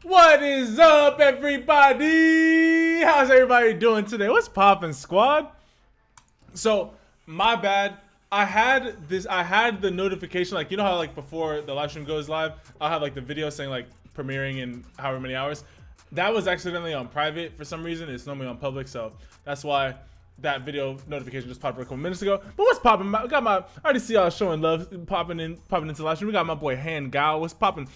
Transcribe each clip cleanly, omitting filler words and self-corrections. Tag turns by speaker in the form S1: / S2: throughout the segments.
S1: What is up, everybody? How's everybody doing today? What's poppin', squad? So, my bad. I had the notification, like, you know how, like, before the live stream goes live, I'll have, like, the video saying, like, premiering in however many hours. That was accidentally on private for some reason. It's normally on public, so that's why that video notification just popped up a couple minutes ago. But what's poppin'? I already see y'all showing love, popping into the live stream. We got my boy Han Gao. What's poppin'?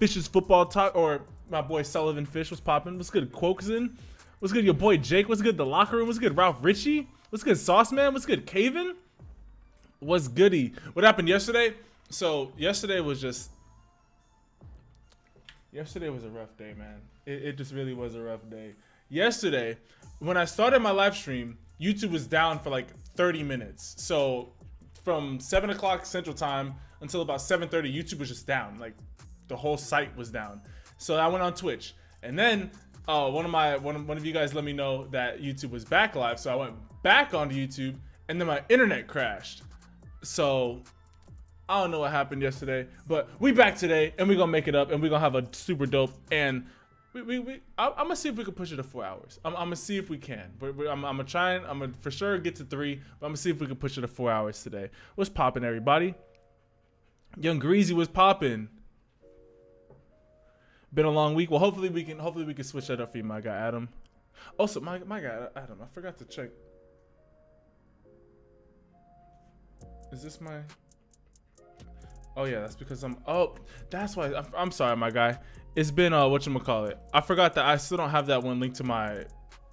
S1: Fish's football talk, or my boy Sullivan Fish was popping. What's good, Quokesin? What's good, your boy Jake? What's good, the locker room? What's good, Ralph Ritchie? What's good, Sauce Man? What's good, Caven? What's goody? What happened yesterday? So yesterday was a rough day, man. It just really was a rough day. Yesterday, when I started my live stream, YouTube was down for like 30 minutes. So from 7 o'clock Central Time until about 7:30, YouTube was just down. Like, the whole site was down. So I went on Twitch, and then one of you guys let me know that YouTube was back live. So I went back onto YouTube, and then my internet crashed. So I don't know what happened yesterday, but we back today, and we gonna make it up, and we gonna have a super dope. And I'm gonna see if we can push it to 4 hours. I'm gonna see if we can. I'm gonna try and I'm gonna for sure get to 3, but I'm gonna see if we can push it to 4 hours today. What's popping, everybody? Young Greasy was popping. Been a long week. Well, hopefully we can switch that up for you, my guy Adam. Also, my guy Adam, I forgot to check. Is this my? Oh yeah, that's because that's why. I'm sorry, my guy. It's been whatchamacallit. I forgot that I still don't have that one linked to my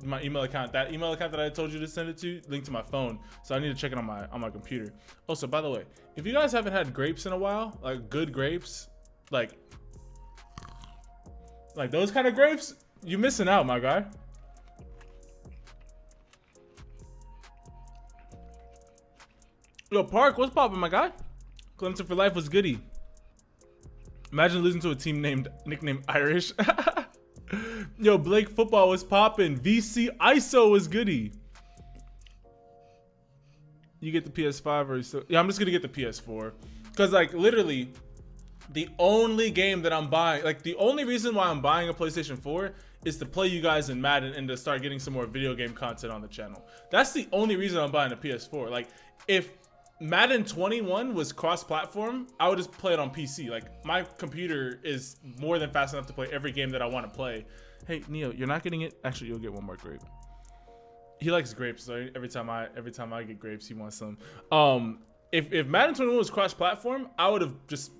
S1: email account. That email account that I told you to send it to, linked to my phone. So I need to check it on my computer. Also, by the way, if you guys haven't had grapes in a while, like good grapes, like those kind of grapes, you missing out, my guy. Yo, Park, what's poppin', my guy? Clemson for life was goody. Imagine losing to a team nicknamed Irish. Yo, Blake football was poppin'. VC ISO was goody. You get the PS5 or so? Yeah, I'm just gonna get the PS4, cause like literally, the only game that I'm buying, like the only reason why I'm buying a PlayStation 4 is to play you guys in Madden and to start getting some more video game content on the channel. That's the only reason I'm buying a PS4. Like, if Madden 21 was cross-platform, I would just play it on PC. Like, my computer is more than fast enough to play every game that I want to play. Hey, Neo, you're not getting it? Actually, you'll get one more grape. He likes grapes, so every time I get grapes, he wants some. If Madden 21 was cross-platform, I would have just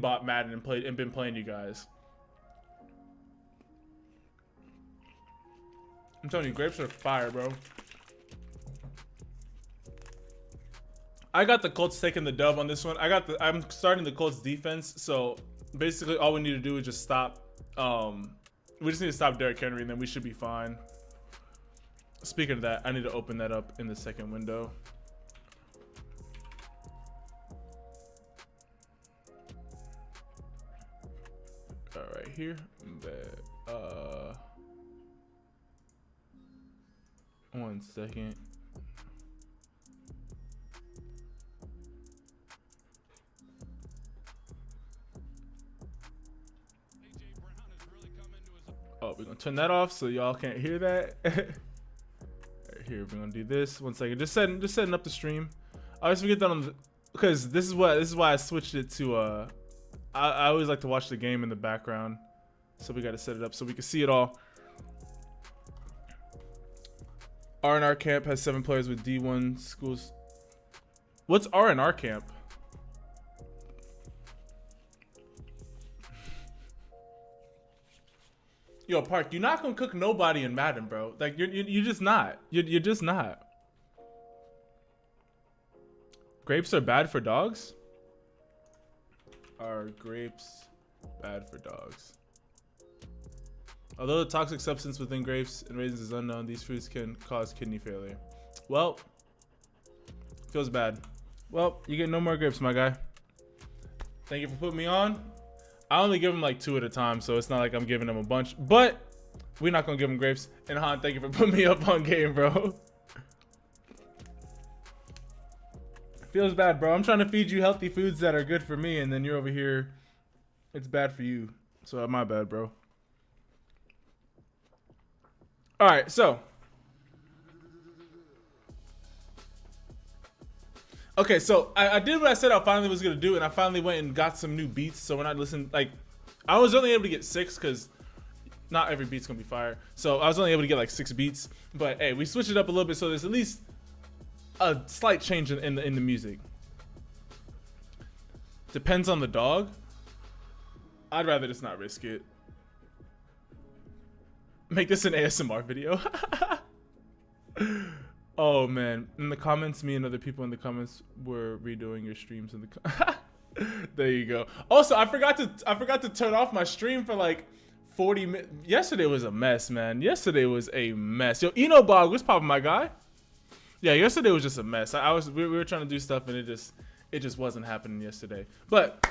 S1: bought Madden and been playing you guys. I'm telling you, grapes are fire, bro. I got the Colts taking the dub on this one. I'm starting the Colts defense, so basically all we need to do is just stop. We just need to stop Derrick Henry, and then we should be fine. Speaking of that, I need to open that up in the second window. All right, here. One second. Oh, we're gonna turn that off so y'all can't hear that. Right here, we're gonna do this. 1 second. Just setting up the stream. I always forget that on the, because this is why I switched it to I always like to watch the game in the background, so we got to set it up so we can see it all. R&R camp has 7 players with D1 schools. What's R&R camp? Yo, Park, you're not gonna cook nobody in Madden, bro. Like, you're just not. You're just not. Grapes are bad for dogs? Are grapes bad for dogs? Although the toxic substance within grapes and raisins is unknown, these fruits can cause kidney failure. Well, feels bad. Well, you get no more grapes, my guy. Thank you for putting me on. I only give him like 2 at a time, so it's not like I'm giving him a bunch. But we're not gonna give him grapes. And Han, thank you for putting me up on game, bro. Feels bad, bro. I'm trying to feed you healthy foods that are good for me, and then you're over here. It's bad for you. So my bad, bro. All right, so. Okay, so I did what I said I finally was gonna do, and I finally went and got some new beats. So when I listened, like, I was only able to get 6 because not every beat's gonna be fire. So I was only able to get like 6 beats. But hey, we switched it up a little bit, so there's at least a slight change in the music. Depends on the dog. I'd rather just not risk it. Make this an ASMR video. Oh man, in the comments, me and other people in the comments were redoing your streams in the there you go. Also, I forgot to turn off my stream for like 40 minutes. Yesterday was a mess, man. Yesterday was a mess. Yo, Enobog, what's poppin', my guy? Yeah, yesterday was just a mess. We were trying to do stuff and it just wasn't happening yesterday. But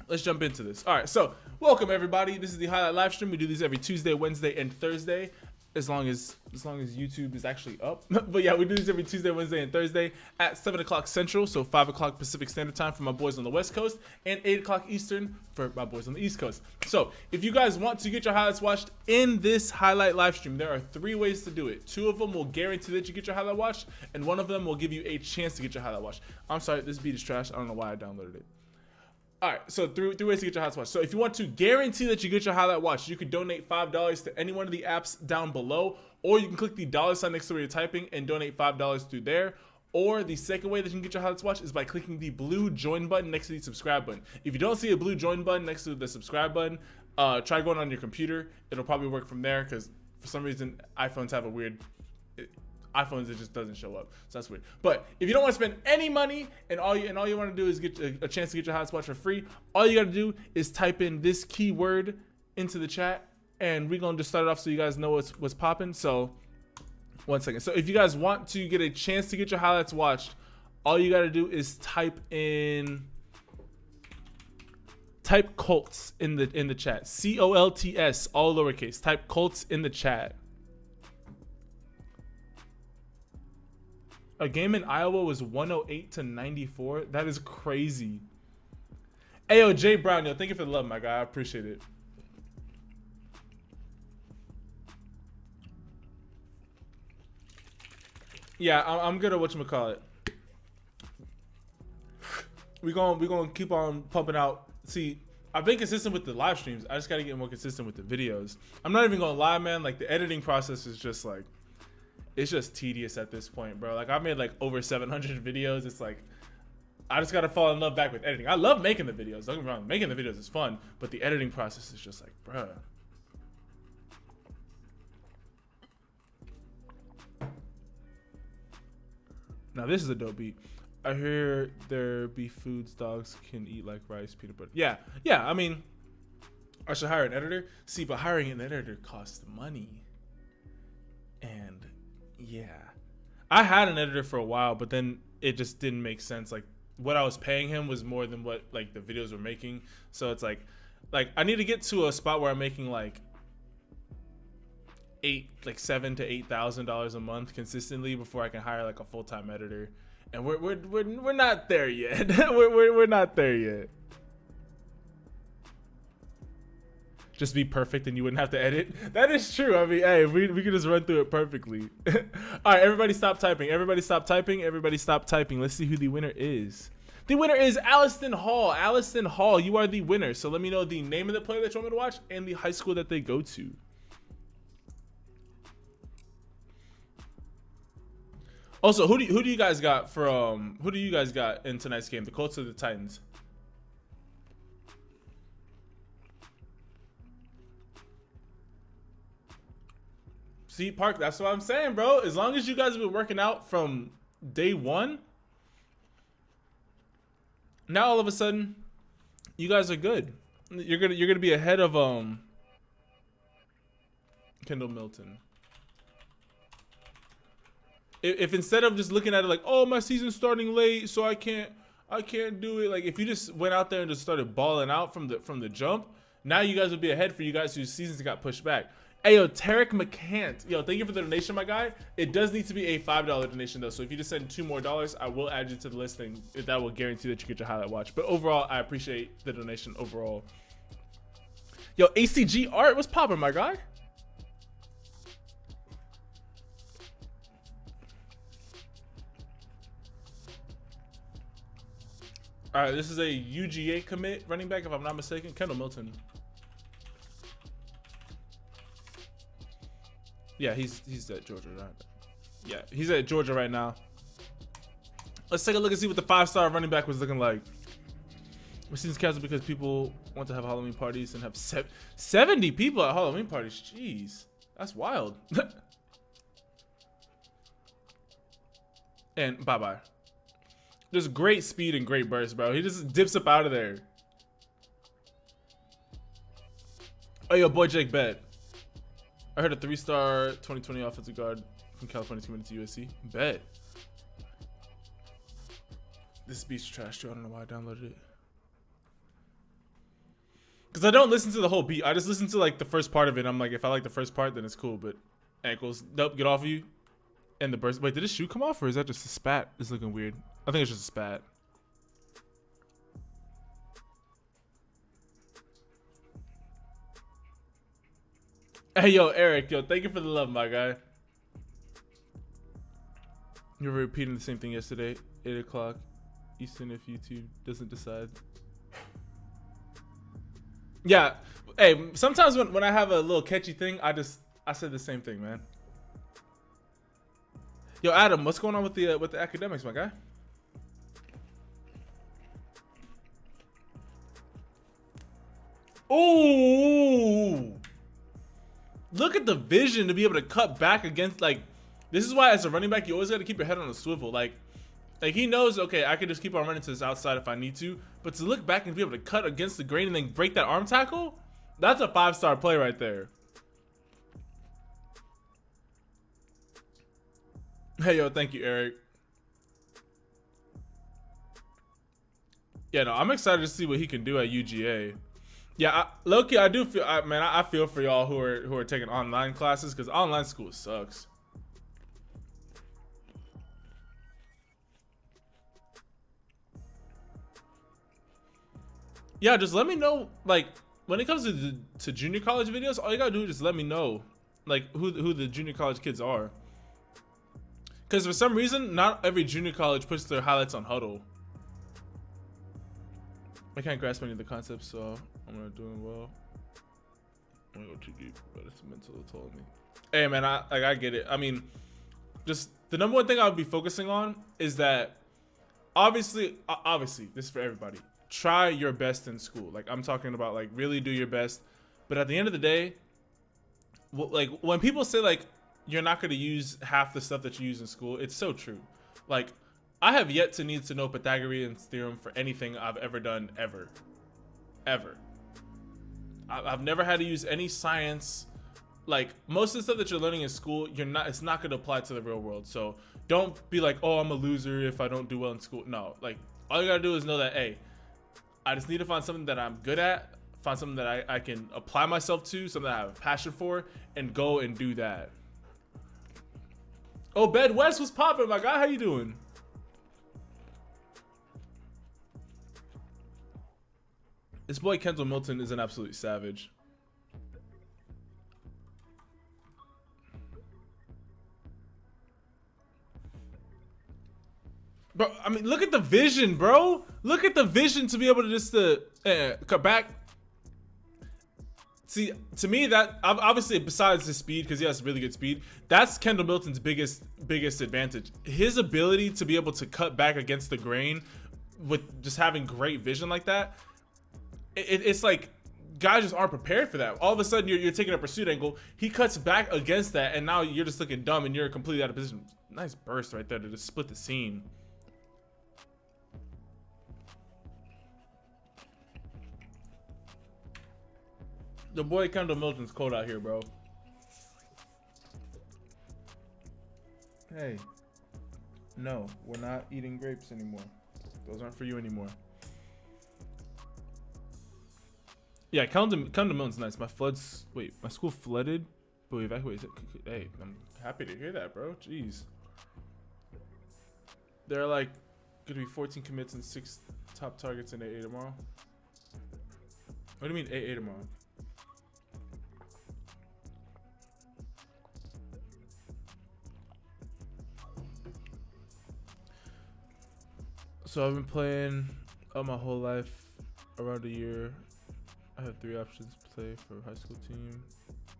S1: let's jump into this. All right, so welcome everybody. This is the highlight live stream. We do these every Tuesday, Wednesday, and Thursday. As long as YouTube is actually up. But yeah, we do this every Tuesday, Wednesday, and Thursday at 7 o'clock Central, so 5 o'clock Pacific Standard Time for my boys on the West Coast, and 8 o'clock Eastern for my boys on the East Coast. So if you guys want to get your highlights watched in this highlight live stream, there are 3 ways to do it. 2 of them will guarantee that you get your highlight watched, and 1 of them will give you a chance to get your highlight watched. I'm sorry, this beat is trash. I don't know why I downloaded it. All right, so three ways to get your highlights watched. So if you want to guarantee that you get your highlight watched, you could donate $5 to any one of the apps down below, or you can click the $ next to where you're typing and donate $5 through there. Or the second way that you can get your highlights watched is by clicking the blue join button next to the subscribe button. If you don't see a blue join button next to the subscribe button, try going on your computer. It'll probably work from there because for some reason iPhones have a weird... iPhones, it just doesn't show up, so that's weird. But if you don't want to spend any money and all you want to do is get a chance to get your highlights watched for free, all you got to do is type in this keyword into the chat, and we're gonna just start it off so you guys know what's popping. So 1 second. So if you guys want to get a chance to get your highlights watched, all you got to do is type cults in the chat. COLTS, all lowercase. Type cults in the chat. A game in Iowa was 108 to 94. That is crazy. Ayo, Jay Brown, yo, thank you for the love, my guy. I appreciate it. Yeah, I'm good at whatchamacallit. We're gonna keep on pumping out. See, I've been consistent with the live streams. I just gotta get more consistent with the videos. I'm not even gonna lie, man. Like, the editing process is just like, it's just tedious at this point, bro. Like, I've made like over 700 videos. It's like, I just gotta fall in love back with editing. I love making the videos. Don't get me wrong, making the videos is fun, but the editing process is just like, bruh. Now this is a dope beat. I hear there be foods dogs can eat like rice, peanut butter. Yeah. I mean, I should hire an editor. See, but hiring an editor costs money. And yeah, I had an editor for a while, but then it just didn't make sense. Like, what I was paying him was more than what like the videos were making. So it's like I need to get to a spot where I'm making like $7,000 to $8,000 a month consistently before I can hire like a full-time editor. And we're not there yet. we're not there yet. Just be perfect and you wouldn't have to edit. That is true. I mean, hey, we could just run through it perfectly. All right, everybody stop typing. Everybody stop typing. Everybody stop typing. Let's see who the winner is. The winner is Alliston Hall. Alliston Hall, you are the winner. So let me know the name of the player that you want me to watch and the high school that they go to. Also, who do you guys got from who do you guys got in tonight's game? The Colts or the Titans? See, Park, that's what I'm saying, bro. As long as you guys have been working out from day one, now all of a sudden, you guys are good. You're gonna be ahead of Kendall Milton. If instead of just looking at it like, oh, my season's starting late, so I can't do it. Like, if you just went out there and just started balling out from the jump, now you guys would be ahead for you guys whose seasons got pushed back. Hey, yo, Tarek McCant. Yo, thank you for the donation, my guy. It does need to be a $5 donation, though. So if you just send $2 more, I will add you to the list, and that will guarantee that you get your highlight watch. But overall, I appreciate the donation overall. Yo, ACG Art, what's poppin', my guy? All right, this is a UGA commit running back, if I'm not mistaken. Kendall Milton. Yeah, he's at Georgia, right? Yeah, he's at Georgia right now. Let's take a look and see what the 5-star running back was looking like. The season's canceled because people want to have Halloween parties and have 70 people at Halloween parties. Jeez, that's wild. And bye-bye. Just great speed and great burst, bro. He just dips up out of there. Oh, yo, boy Jake Bet. I heard a 3-star 2020 offensive guard from California committed to USC. Bet. This beat's trash too. I don't know why I downloaded it. Because I don't listen to the whole beat. I just listen to like the first part of it. I'm like, if I like the first part, then it's cool. But ankles, nope, get off of you. And the burst. Wait, did his shoe come off or is that just a spat? It's looking weird. I think it's just a spat. Hey, yo, Eric, yo, thank you for the love, my guy. You were repeating the same thing yesterday, 8 o'clock Eastern if YouTube doesn't decide. Yeah, hey, sometimes when I have a little catchy thing, I said the same thing, man. Yo, Adam, what's going on with the academics, my guy? Ooh. Look at the vision to be able to cut back against, like, this is why as a running back, you always got to keep your head on a swivel. Like he knows, okay, I can just keep on running to this outside if I need to. But to look back and be able to cut against the grain and then break that arm tackle, that's a 5-star play right there. Hey, yo, thank you, Eric. Yeah, no, I'm excited to see what he can do at UGA. Yeah, low-key, I do feel, man, I feel for y'all who are taking online classes because online school sucks. Yeah, just let me know, like, when it comes to junior college videos, all you gotta do is just let me know, like, who the junior college kids are. Because for some reason, not every junior college puts their highlights on Huddle. I can't grasp any of the concepts, so I'm not doing well. I'm gonna go too deep, but it's mental told me. Hey, man, I get it. I mean, just the number one thing I would be focusing on is that, obviously, this is for everybody. Try your best in school. Like, I'm talking about, like, really do your best. But at the end of the day, like, when people say, like, you're not going to use half the stuff that you use in school, it's so true. Like, I have yet to need to know Pythagorean's theorem for anything I've ever done, ever. I've never had to use any science. Like, most of the stuff that you're learning in school, it's not going to apply to the real world. So don't be like, oh, I'm a loser if I don't do well in school. No, like, all you got to do is know that, hey, I just need to find something that I'm good at, find something that I can apply myself to, something that I have a passion for, and go and do that. Oh, Bed West was popping, my guy. How you doing? This boy Kendall Milton is an absolute savage. Bro, I mean, look at the vision, bro. Look at the vision to be able to just cut back. See, to me, that obviously besides the speed, because he has really good speed, that's Kendall Milton's biggest advantage. His ability to be able to cut back against the grain with just having great vision like that. It's like guys just aren't prepared for that. All of a sudden, you're taking a pursuit angle. He cuts back against that, and now you're just looking dumb, and you're completely out of position. Nice burst right there to just split the scene. The boy Kendall Milton's cold out here, bro. Hey, no, we're not eating grapes anymore. Those aren't for you anymore. Yeah, Kendall Milton's nice. My school flooded, but we evacuated. Hey, I'm happy to hear that, bro. Jeez. There are like gonna be 14 commits and 6 top targets in AA tomorrow. What do you mean AA tomorrow? So I've been playing My whole life, around a year, I had 3 options: play for high school team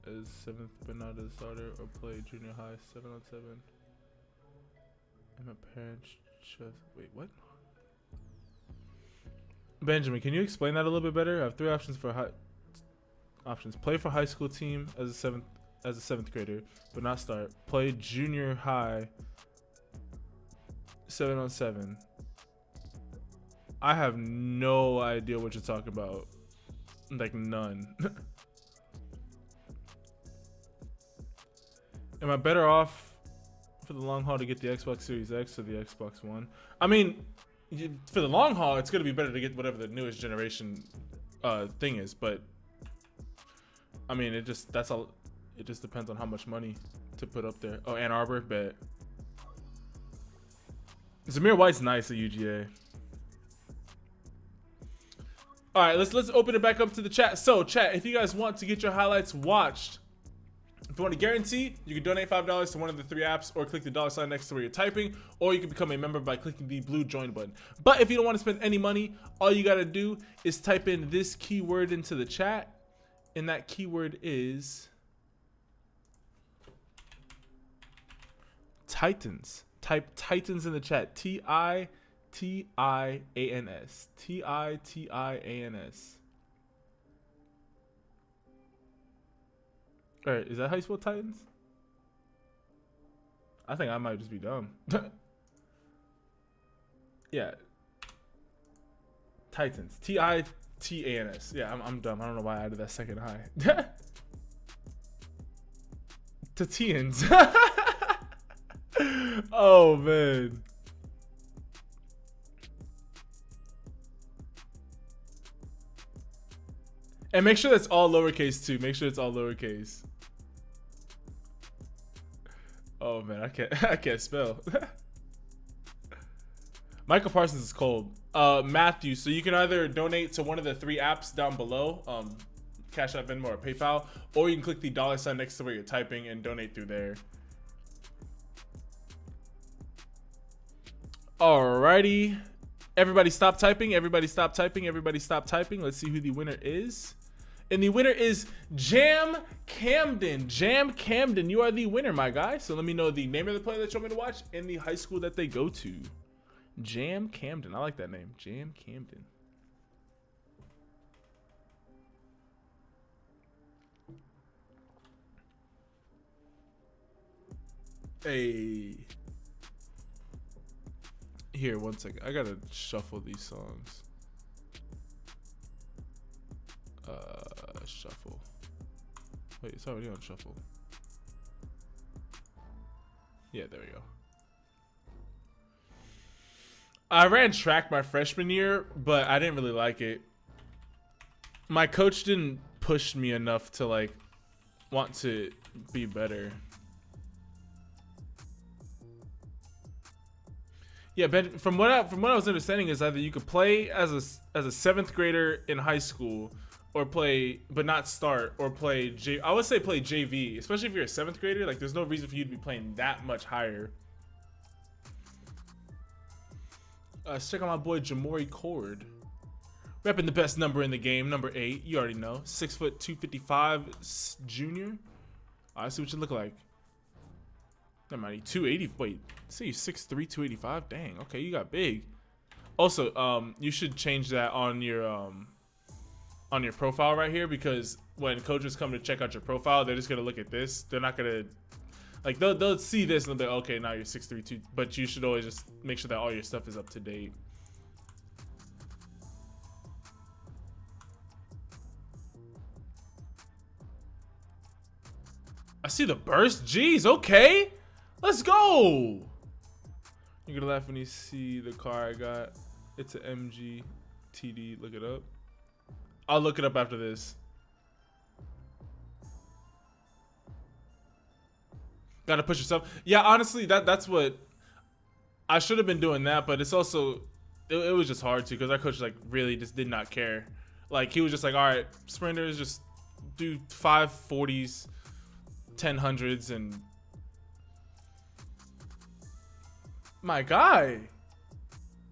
S1: as 7th but not as starter, or play junior high 7-on-7. And my parents just wait, what? Benjamin, can you explain that a little bit better? I have 3 options for options: play for high school team as a 7th grader but not start, play junior high 7-on-7. I have no idea what you're talking about. Like, none. Am I better off for the long haul to get the Xbox Series X or the Xbox One? I mean, for the long haul, it's gonna be better to get whatever the newest generation thing is. But I mean, it just depends on how much money to put up there. Oh, Ann Arbor, bet. Zamir White's nice at UGA. All right, let's open it back up to the chat. So, chat, if you guys want to get your highlights watched, if you want to guarantee, you can donate $5 to one of the 3 apps, or click the $ next to where you're typing, or you can become a member by clicking the blue join button. But if you don't want to spend any money, all you got to do is type in this keyword into the chat, and that keyword is Titans. Type Titans in the chat. Titans. Titans. All right, is that how you spell Titans? I think I might just be dumb. Yeah. Titans. Titans. Yeah, I'm dumb. I don't know why I added that second I. Titans. Oh, man. And make sure that's all lowercase too. Make sure it's all lowercase. Oh man, I can't spell. Michael Parsons is cold. Matthew, so you can either donate to one of the 3 apps down below, Cash App, Venmo, or PayPal, or you can click the $ next to where you're typing and donate through there. Alrighty. Everybody stop typing. Everybody stop typing. Everybody stop typing. Let's see who the winner is. And the winner is Jam Camden. Jam Camden, you are the winner, my guy. So let me know the name of the player that you want me to watch and the high school that they go to. Jam Camden. I like that name. Jam Camden. Hey. Here, one second. I gotta shuffle these songs. Shuffle. Wait, it's already on shuffle. Yeah, there we go. I ran track my freshman year, but I didn't really like it. My coach didn't push me enough to like want to be better. Yeah, Ben, from what I was understanding is either you could play as a 7th grader in high school, or play but not start, or play I would say play JV, especially if you're a 7th grader. Like, there's no reason for you to be playing that much higher. Let's check out my boy Jamori Cord, repping the best number in the game, number 8. You already know, 6 foot 255 junior. I see what you look like. Never mind, 280. Wait, say you 6'3", 285. Dang. Okay, you got big. Also, you should change that on your profile right here, because when coaches come to check out your profile, they're just gonna look at this. They're not gonna, like, they'll see this and they'll be like, okay, now you're 6'3", 2. But you should always just make sure that all your stuff is up to date. I see the burst. Jeez, okay. Let's go. You're gonna laugh when you see the car I got. It's an MG TD. Look it up. I'll look it up after this. Gotta push yourself. Yeah, honestly, that's what I should have been doing that, but it's also it was just hard to, because our coach like really just did not care. Like, he was just like, all right, sprinters, just do 540s, 1000s, and my guy.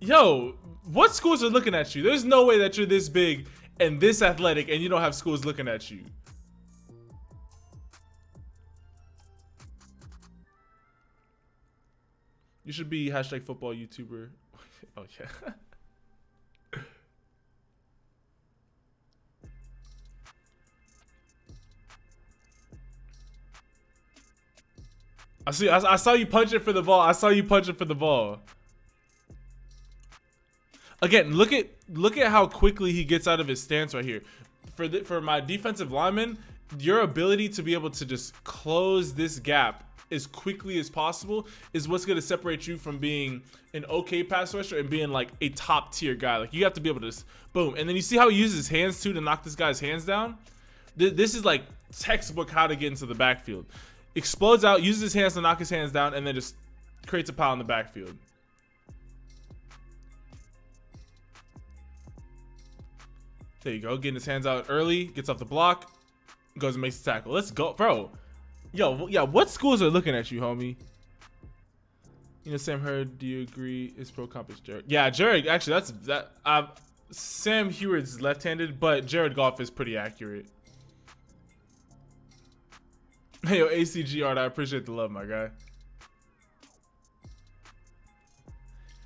S1: Yo, what schools are looking at you? There's no way that you're this big and this athletic and you don't have schools looking at you. You should be hashtag football YouTuber. Oh yeah. I saw you punch it for the ball. I saw you punch it for the ball. Again, look at how quickly he gets out of his stance right here. For my defensive lineman, your ability to be able to just close this gap as quickly as possible is what's going to separate you from being an okay pass rusher and being like a top tier guy. Like, you have to be able to just boom. And then you see how he uses his hands too to knock this guy's hands down. This is like textbook how to get into the backfield. Explodes out, uses his hands to knock his hands down, and then just creates a pile in the backfield. There you go, getting his hands out early, gets off the block, goes and makes the tackle. Let's go, bro. Yo, yeah, what schools are looking at you, homie? You know, Sam Hurd, do you agree? Is pro comp is Jared? Yeah, Jared, actually, Sam Heward's left-handed, but Jared Goff is pretty accurate. Hey, yo, ACG Art, I appreciate the love, my guy.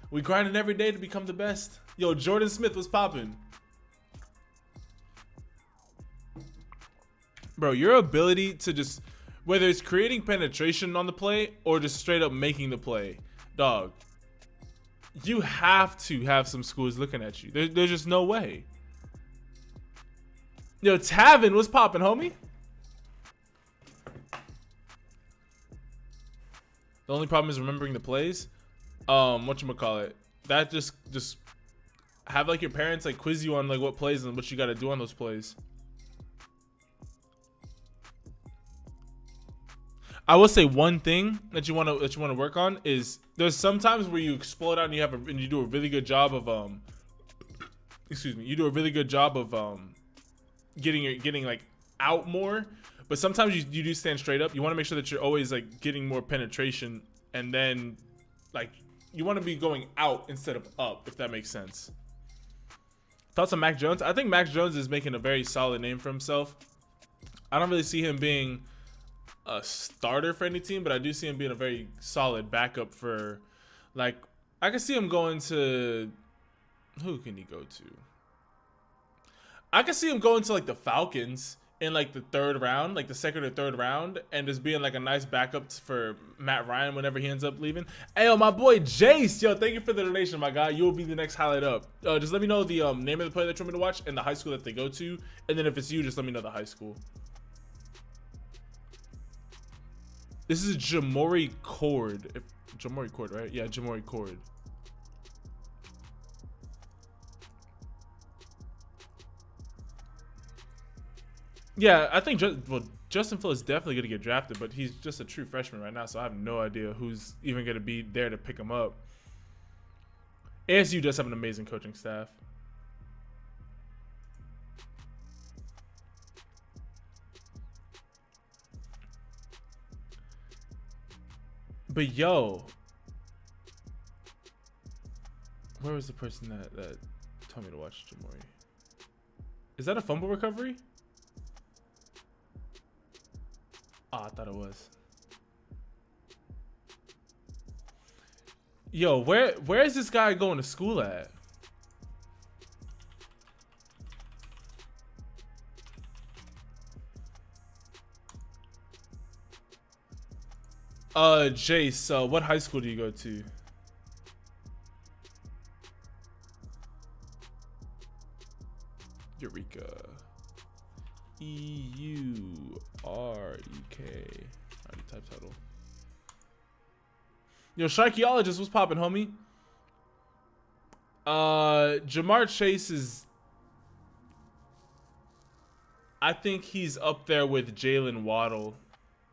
S1: We grinding every day to become the best. Yo, Jordan Smith was popping. Bro, your ability to just, whether it's creating penetration on the play or just straight up making the play, dog, you have to have some schools looking at you. There's just no way. Yo, Tavin was popping, homie. The only problem is remembering the plays. Whatchamacallit? That just have like your parents like quiz you on like what plays and what you got to do on those plays. I will say one thing that you want to work on is there's sometimes where you explode out and you do a really good job of you do a really good job of getting like out more, but sometimes you do stand straight up. You want to make sure that you're always like getting more penetration, and then like you want to be going out instead of up, if that makes sense. Thoughts on Mac Jones? I think Mac Jones is making a very solid name for himself. I don't really see him being a starter for any team, but I do see him being a very solid backup for, like, I can see him going to, who can he go to? I can see him going to like the Falcons in like the third round, like the second or third round, and just being like a nice backup for Matt Ryan whenever he ends up leaving. Hey, yo, my boy Jace, yo, thank you for the donation, my guy. You will be the next highlight up. Just let me know the name of the player that you want me to watch and the high school that they go to, and then if it's you, just let me know the high school. This is Jamori Cord. Jamori Cord, right? Yeah, Jamori Cord. Yeah, I think Justin Fill is definitely going to get drafted, but he's just a true freshman right now, so I have no idea who's even going to be there to pick him up. ASU does have an amazing coaching staff. But yo, where was the person that told me to watch Jamori? Is that a fumble recovery? Oh, I thought it was. Yo, where is this guy going to school at? Jace, what high school do you go to? Eureka. E-U-R-E-K. Already type title. Yo, Sharkeologist, what's poppin', homie? Jamar Chase is, I think he's up there with Jalen Waddle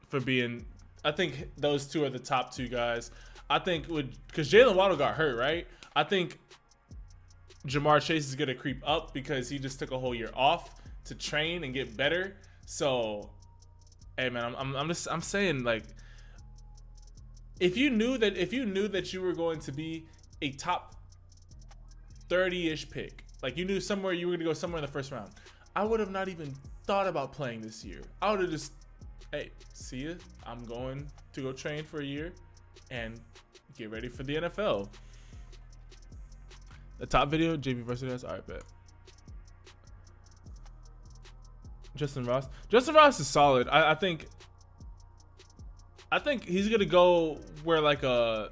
S1: for being, I think those two are the top two guys. I think because Jalen Waddle got hurt, right? I think Jamar Chase is gonna creep up because he just took a whole year off to train and get better. So, hey man, I'm saying, like, if you knew that you were going to be a top 30-ish pick. Like you knew somewhere you were gonna go somewhere in the first round. I would have not even thought about playing this year. I would have just, hey, see ya. I'm going to go train for a year and get ready for the NFL. The top video, JV versus all right, bet. Justin Ross. Justin Ross is solid. I think he's gonna go where like a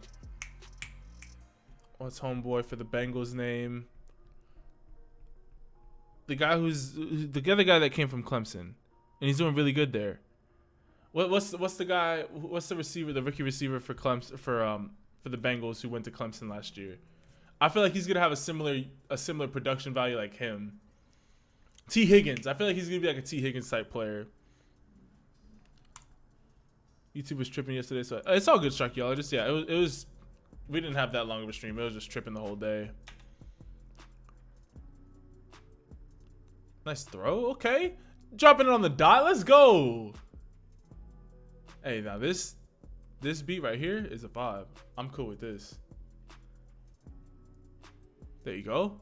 S1: what's homeboy for the Bengals name? The guy who's the other guy that came from Clemson, and he's doing really good there. What's the guy? What's the receiver? The rookie receiver for Clemson for the Bengals who went to Clemson last year? I feel like he's gonna have a similar production value like him. T. Higgins. I feel like he's gonna be like a T. Higgins type player. YouTube was tripping yesterday, so it's all good, Sharkeologist. Yeah, it was. We didn't have that long of a stream. It was just tripping the whole day. Nice throw. Okay, dropping it on the dot. Let's go. Hey, now this beat right here is a 5. I'm cool with this. There you go.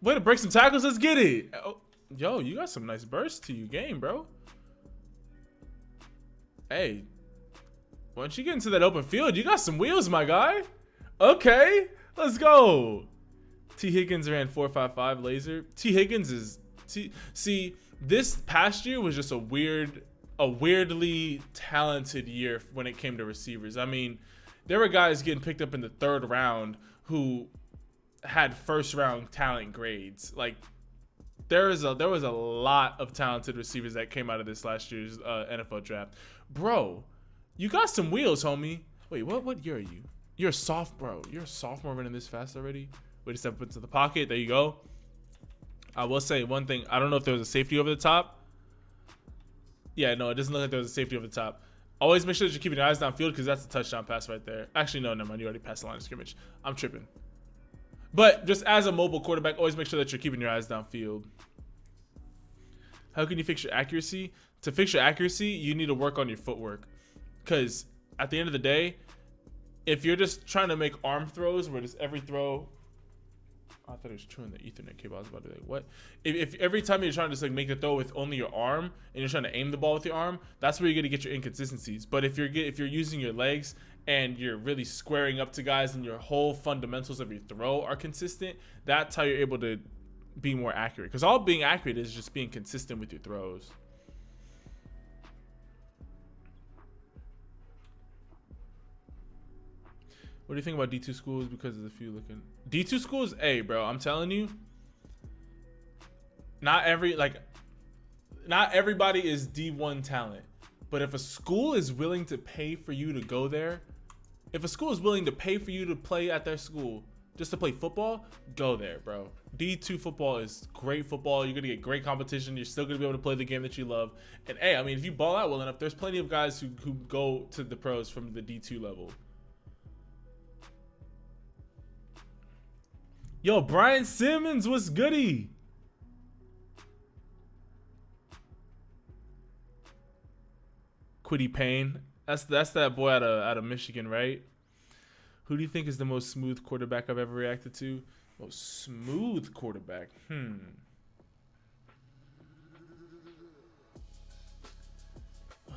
S1: Way to break some tackles. Let's get it. Oh, yo, you got some nice bursts to your game, bro. Hey, once you get into that open field, you got some wheels, my guy. Okay, let's go. T. Higgins ran 4.55 laser. T. Higgins is see, this past year was just a weirdly talented year when it came to receivers. I mean, there were guys getting picked up in the 3rd round who had 1st round talent grades. Like there was a lot of talented receivers that came out of this last year's NFL draft. Bro, you got some wheels, homie. Wait, what year are you? You're a sophomore running this fast already? Way to step into the pocket. There you go. I will say one thing. I don't know if there was a safety over the top. Yeah, no, it doesn't look like there was a safety over the top. Always make sure that you're keeping your eyes downfield because that's a touchdown pass right there. Actually, no, never mind. You already passed the line of scrimmage. I'm tripping. But just as a mobile quarterback, always make sure that you're keeping your eyes downfield. How can you fix your accuracy? To fix your accuracy, you need to work on your footwork. Because at the end of the day, if you're just trying to make arm throws where just every throw... I thought it was true in the Ethernet cable. I was about to be like, what? If every time you're trying to just like make a throw with only your arm and you're trying to aim the ball with your arm, that's where you're gonna get your inconsistencies. But if you're using your legs and you're really squaring up to guys and your whole fundamentals of your throw are consistent, that's how you're able to be more accurate. Because all being accurate is just being consistent with your throws. What do you think about D2 schools because of the few looking? D2 schools, hey, bro, I'm telling you, not everybody is D1 talent. But if a school is willing to pay for you to go there, if a school is willing to pay for you to play at their school just to play football, go there, bro. D2 football is great football. You're gonna get great competition. You're still gonna be able to play the game that you love. And hey, I mean, if you ball out well enough, there's plenty of guys who go to the pros from the D2 level. Yo, Brian Simmons, what's goody? Quiddy Payne, that's that boy out of Michigan, right? Who do you think is the most smooth quarterback I've ever reacted to? Most smooth quarterback.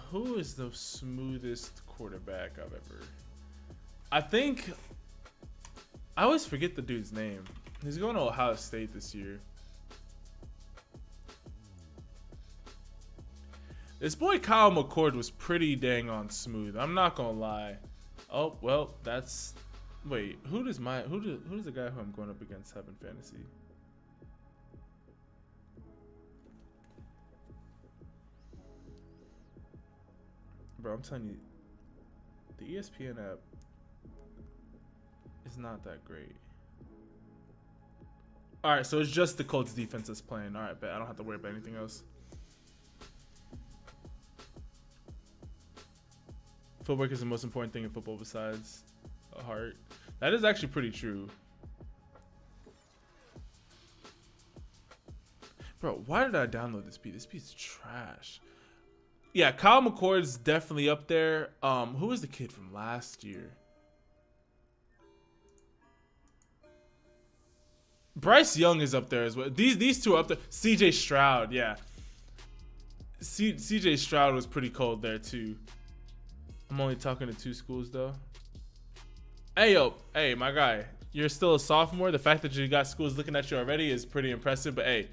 S1: Who is the smoothest quarterback I've ever? I always forget the dude's name. He's going to Ohio State this year. This boy Kyle McCord was pretty dang on smooth. I'm not gonna lie. Oh well, that's. Wait, who does the guy who I'm going up against have in fantasy? Bro, I'm telling you, the ESPN app is not that great. All right, so it's just the Colts defense that's playing. All right, bet I don't have to worry about anything else. Footwork is the most important thing in football besides a heart. That is actually pretty true. Bro, why did I download this beat? This beat's trash. Yeah, Kyle McCord's definitely up there. Who was the kid from last year? Bryce Young is up there as well. These two are up there. CJ Stroud, yeah. CJ Stroud was pretty cold there too. I'm only talking to 2 schools though. Hey, my guy, you're still a sophomore. The fact that you got schools looking at you already is pretty impressive. But hey,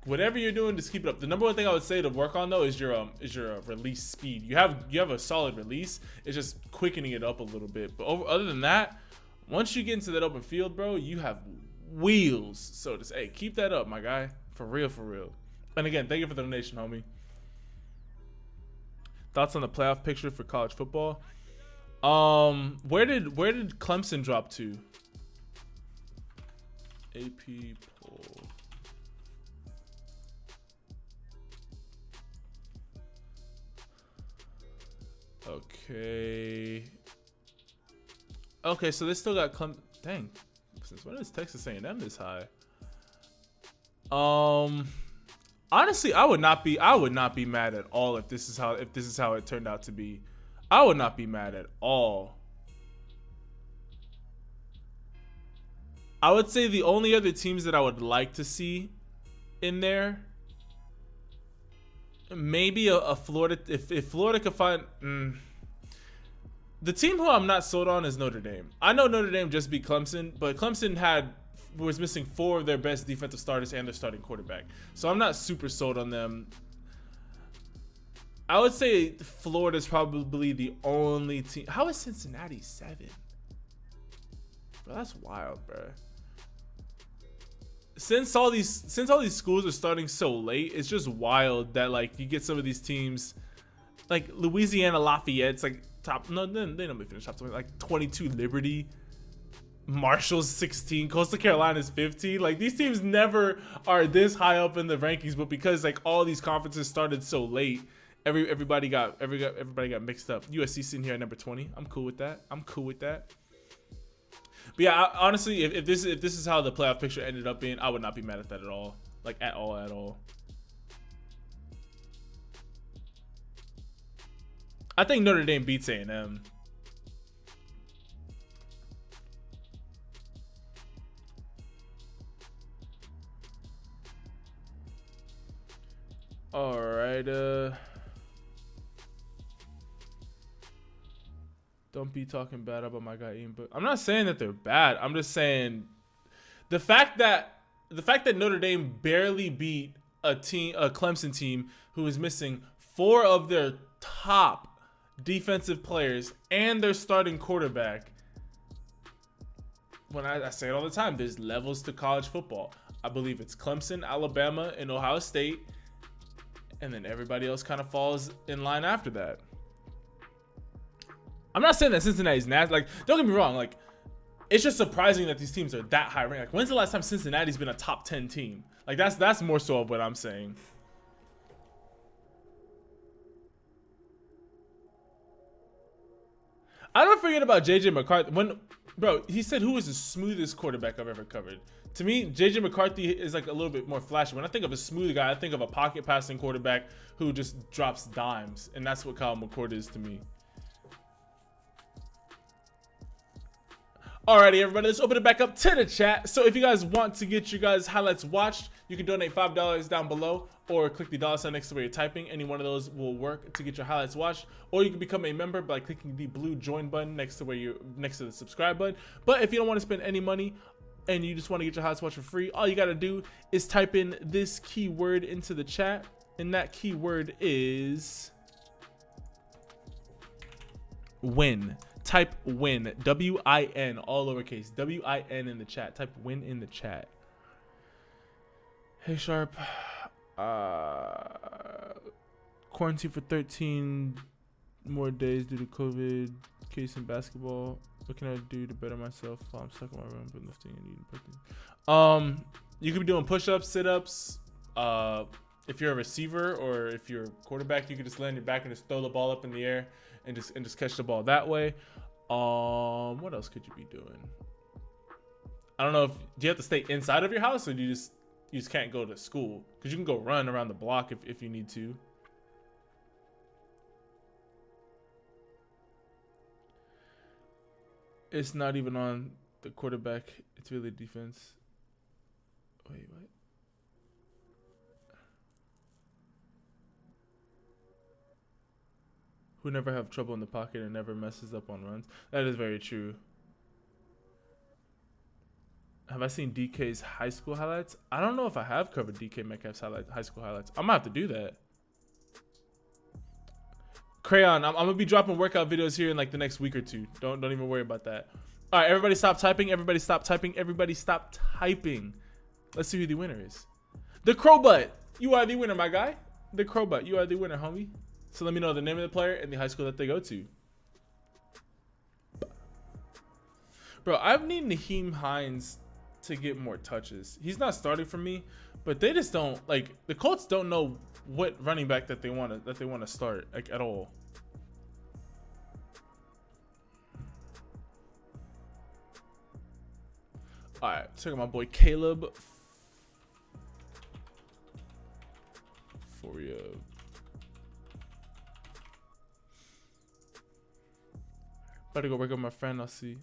S1: whatever you're doing, just keep it up. The number one thing I would say to work on though is your release speed. You have a solid release. It's just quickening it up a little bit. But other than that, once you get into that open field, bro, you have wheels. So just keep that up, my guy. For real, for real. And again, thank you for the donation, homie. Thoughts on the playoff picture for college football? Where did Clemson drop to? AP poll. Okay, so they still got Clemson. Dang, since when is Texas A&M this high? Honestly, I would not be mad at all if this is how it turned out to be. I would not be mad at all. I would say the only other teams that I would like to see in there, maybe a Florida. If Florida could find the team who I'm not sold on is Notre Dame. I know Notre Dame just beat Clemson, but Clemson was missing 4 of their best defensive starters and their starting quarterback. So I'm not super sold on them. I would say Florida's probably the only team. How is Cincinnati 7? Bro, that's wild, bro. Since all these schools are starting so late, it's just wild that like you get some of these teams like Louisiana Lafayette's like top. No, they don't finish top 20. Like 22 Liberty. Marshall's 16, Coastal Carolina's 15. Like these teams never are this high up in the rankings, but because like all these conferences started so late, everybody got mixed up. USC sitting here at number 20. I'm cool with that. But yeah, honestly, if this is how the playoff picture ended up being, I would not be mad at that at all. Like at all. I think Notre Dame beats A&M. All right, don't be talking bad about my guy Ian, but I'm not saying that they're bad. I'm just saying the fact that Notre Dame barely beat a Clemson team who is missing 4 of their top defensive players and their starting quarterback. When I say it all the time, there's levels to college football. I believe it's Clemson, Alabama, and Ohio State. And then everybody else kind of falls in line after that. I'm not saying that Cincinnati's nasty. Like, don't get me wrong. Like, it's just surprising that these teams are that high ranked. Like, when's the last time Cincinnati's been a top 10 team? Like, that's more so of what I'm saying. I don't forget about JJ McCarthy. Bro, he said who was the smoothest quarterback I've ever covered. To me, JJ McCarthy is like a little bit more flashy. When I think of a smooth guy, I think of a pocket passing quarterback who just drops dimes. And that's what Kyle McCord is to me. Alrighty, everybody, let's open it back up to the chat. So if you guys want to get your guys' highlights watched, you can donate $5 down below or click the $ next to where you're typing. Any one of those will work to get your highlights watched. Or you can become a member by clicking the blue join button next to the subscribe button. But if you don't want to spend any money and you just want to get your highlights watched for free, all you got to do is type in this keyword into the chat. And that keyword is win. Type win, W-I-N, all lowercase, W-I-N in the chat. Type win in the chat. Hey, Sharpe. Quarantine for 13 more days due to COVID case in basketball. What can I do to better myself while I'm stuck in my room but lifting and eating protein? You could be doing push-ups, sit-ups. If you're a receiver or if you're a quarterback, you could just lay on your back and just throw the ball up in the air and just catch the ball that way. What else could you be doing? I don't know do you have to stay inside of your house or do you just can't go to school? Because you can go run around the block if you need to. It's not even on the quarterback. It's really defense. Wait, what? Who never have trouble in the pocket and never messes up on runs. That is very true. Have I seen DK's high school highlights? I don't know if I have covered DK Metcalf's high school highlights. I'm gonna have to do that. Crayon, I'm gonna be dropping workout videos here in like the next week or two. Don't even worry about that. All right, everybody stop typing. Everybody stop typing. Everybody stop typing. Let's see who the winner is. The Crowbutt. You are the winner, my guy. The Crowbutt. You are the winner, homie. So let me know the name of the player and the high school that they go to. Bro, I've needed Naheem Hines to get more touches. He's not starting for me, but they just don't like the Colts don't know what running back that they want to start like at all. All right, check out my boy Caleb for you. About to go work with my friend. I'll see.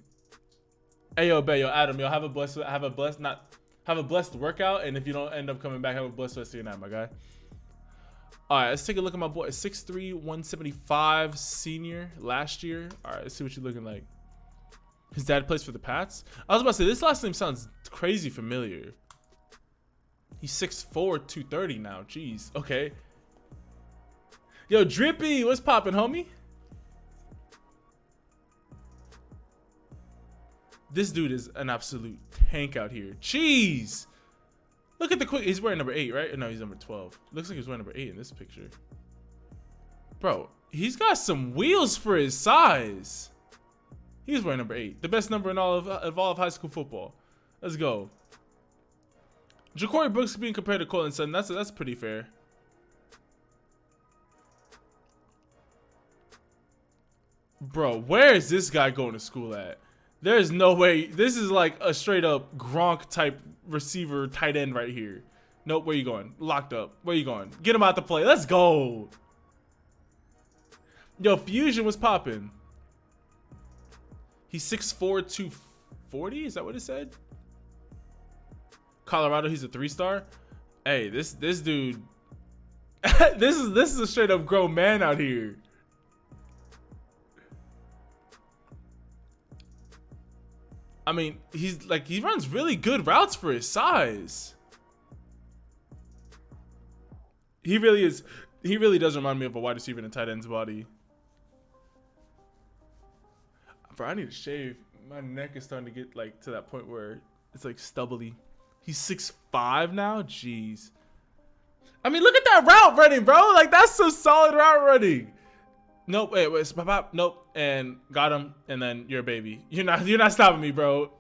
S1: Hey yo, Bayo, Adam, yo, have a blessed workout, and if you don't end up coming back, have a blessed rest of your night, my guy. All right, let's take a look at my boy. 6'3", 175 senior last year. All right, let's see what you're looking like. His dad plays for the Pats. I was about to say this last name sounds crazy familiar. He's 6'4", 230 now. Jeez. Okay. Yo, Drippy, what's poppin', homie? This dude is an absolute tank out here. Jeez. Look at the quick. He's wearing number 8, right? No, he's number 12. Looks like he's wearing number 8 in this picture. Bro, he's got some wheels for his size. He's wearing number 8. The best number in all of high school football. Let's go. Ja'Cory Brooks being compared to Cortland Sutton. That's pretty fair. Bro, where is this guy going to school at? There's no way. This is like a straight up Gronk type receiver tight end right here. Nope, where you going? Locked up. Where you going? Get him out to play. Let's go. Yo, Fusion was popping. He's 6'4", 240. Is that what it said? Colorado, he's a 3-star. Hey, this dude. this is a straight up grown man out here. I mean, he runs really good routes for his size. He really is. He really does remind me of a wide receiver in a tight end's body. Bro, I need to shave. My neck is starting to get like to that point where it's like stubbly. He's 6'5" now. Jeez. I mean, look at that route running, bro. Like that's some solid route running. Nope, wait, stop, nope, and got him, and then you're a baby. You're not stopping me, bro.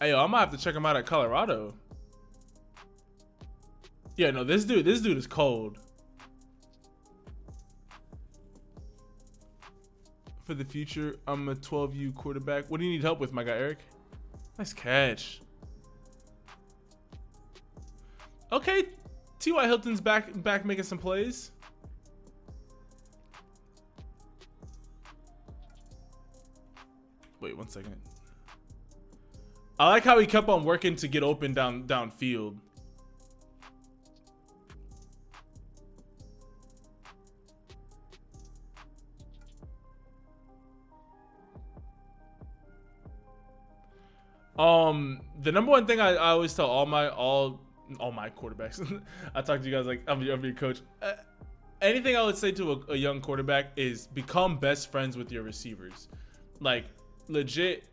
S1: Hey, yo, I might have to check him out at Colorado. Yeah, no, this dude is cold. For the future, I'm a 12U quarterback. What do you need help with, my guy Eric? Nice catch. Okay, T.Y. Hilton's back making some plays. Wait 1 second. I like how he kept on working to get open downfield. The number one thing I always tell all my quarterbacks, I talk to you guys like I'm your coach. Anything I would say to a young quarterback is become best friends with your receivers. Like legit,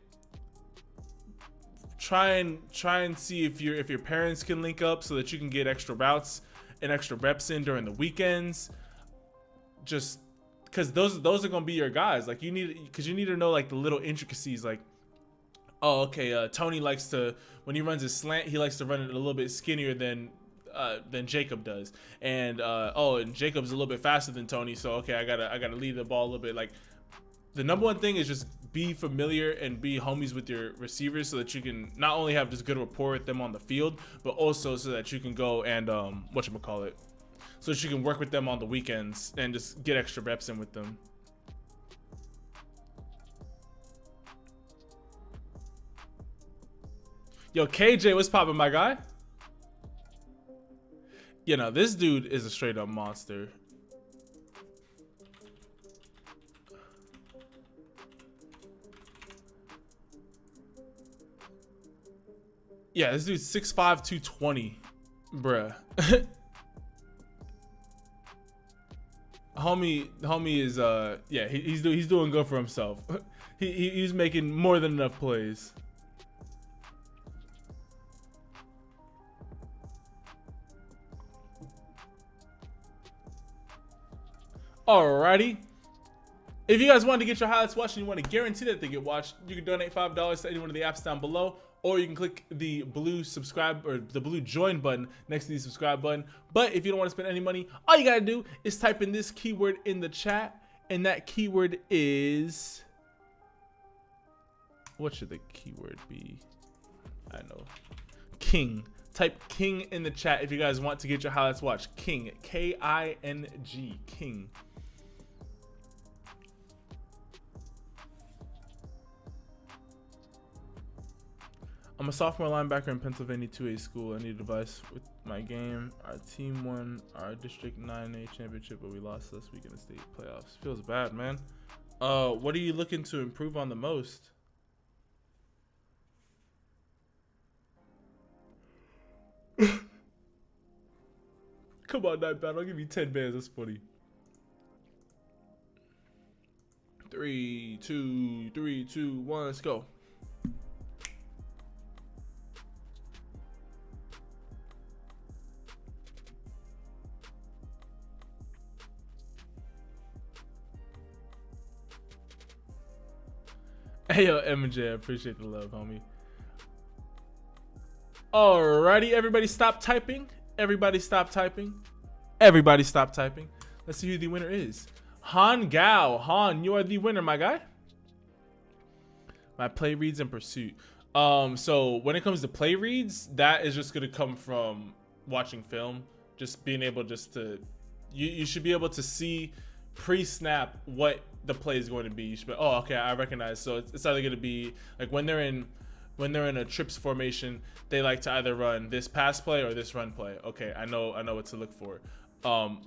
S1: try and see if your parents can link up so that you can get extra routes and extra reps in during the weekends. Just because those are gonna be your guys. Like you need to know like the little intricacies. Like, oh, okay, Tony likes to, when he runs his slant, he likes to run it a little bit skinnier than Jacob does, and and Jacob's a little bit faster than Tony, so okay, I gotta lead the ball a little bit. Like the number one thing is just be familiar and be homies with your receivers so that you can not only have this good rapport with them on the field, but also so that you can go and so that you can work with them on the weekends and just get extra reps in with them. Yo, KJ, what's poppin', my guy? You know, this dude is a straight up monster. Yeah, this dude's 6'5", 220. Bruh. homie is yeah, he's doing good for himself. He's making more than enough plays. Alrighty. If you guys want to get your highlights watched and you want to guarantee that they get watched, you can donate $5 to any one of the apps down below, or you can click the blue subscribe or the blue join button next to the subscribe button. But if you don't want to spend any money, all you gotta do is type in this keyword in the chat, and that keyword is, what should the keyword be? I know, King. Type King in the chat if you guys want to get your highlights watched. King, K-I-N-G, King. I'm a sophomore linebacker in Pennsylvania 2A school. I need advice with my game. Our team won our District 9A championship, but we lost last week in the state playoffs. Feels bad, man. What are you looking to improve on the most? Come on, Nightbound. I'll give you 10 bands. That's funny. 3, 2, 1. Let's go. Hey, yo, MJ, I appreciate the love, homie. Alrighty, everybody stop typing. Everybody stop typing. Everybody stop typing. Let's see who the winner is. Han Gao. Han, you are the winner, my guy. My play reads and pursuit. So when it comes to play reads, that is just gonna come from watching film. Just being able just to, you should be able to see pre-snap what the play is going to be. You should be, oh, okay, I recognize. So it's either going to be like when they're in a trips formation, they like to either run this pass play or this run play. Okay, I know what to look for.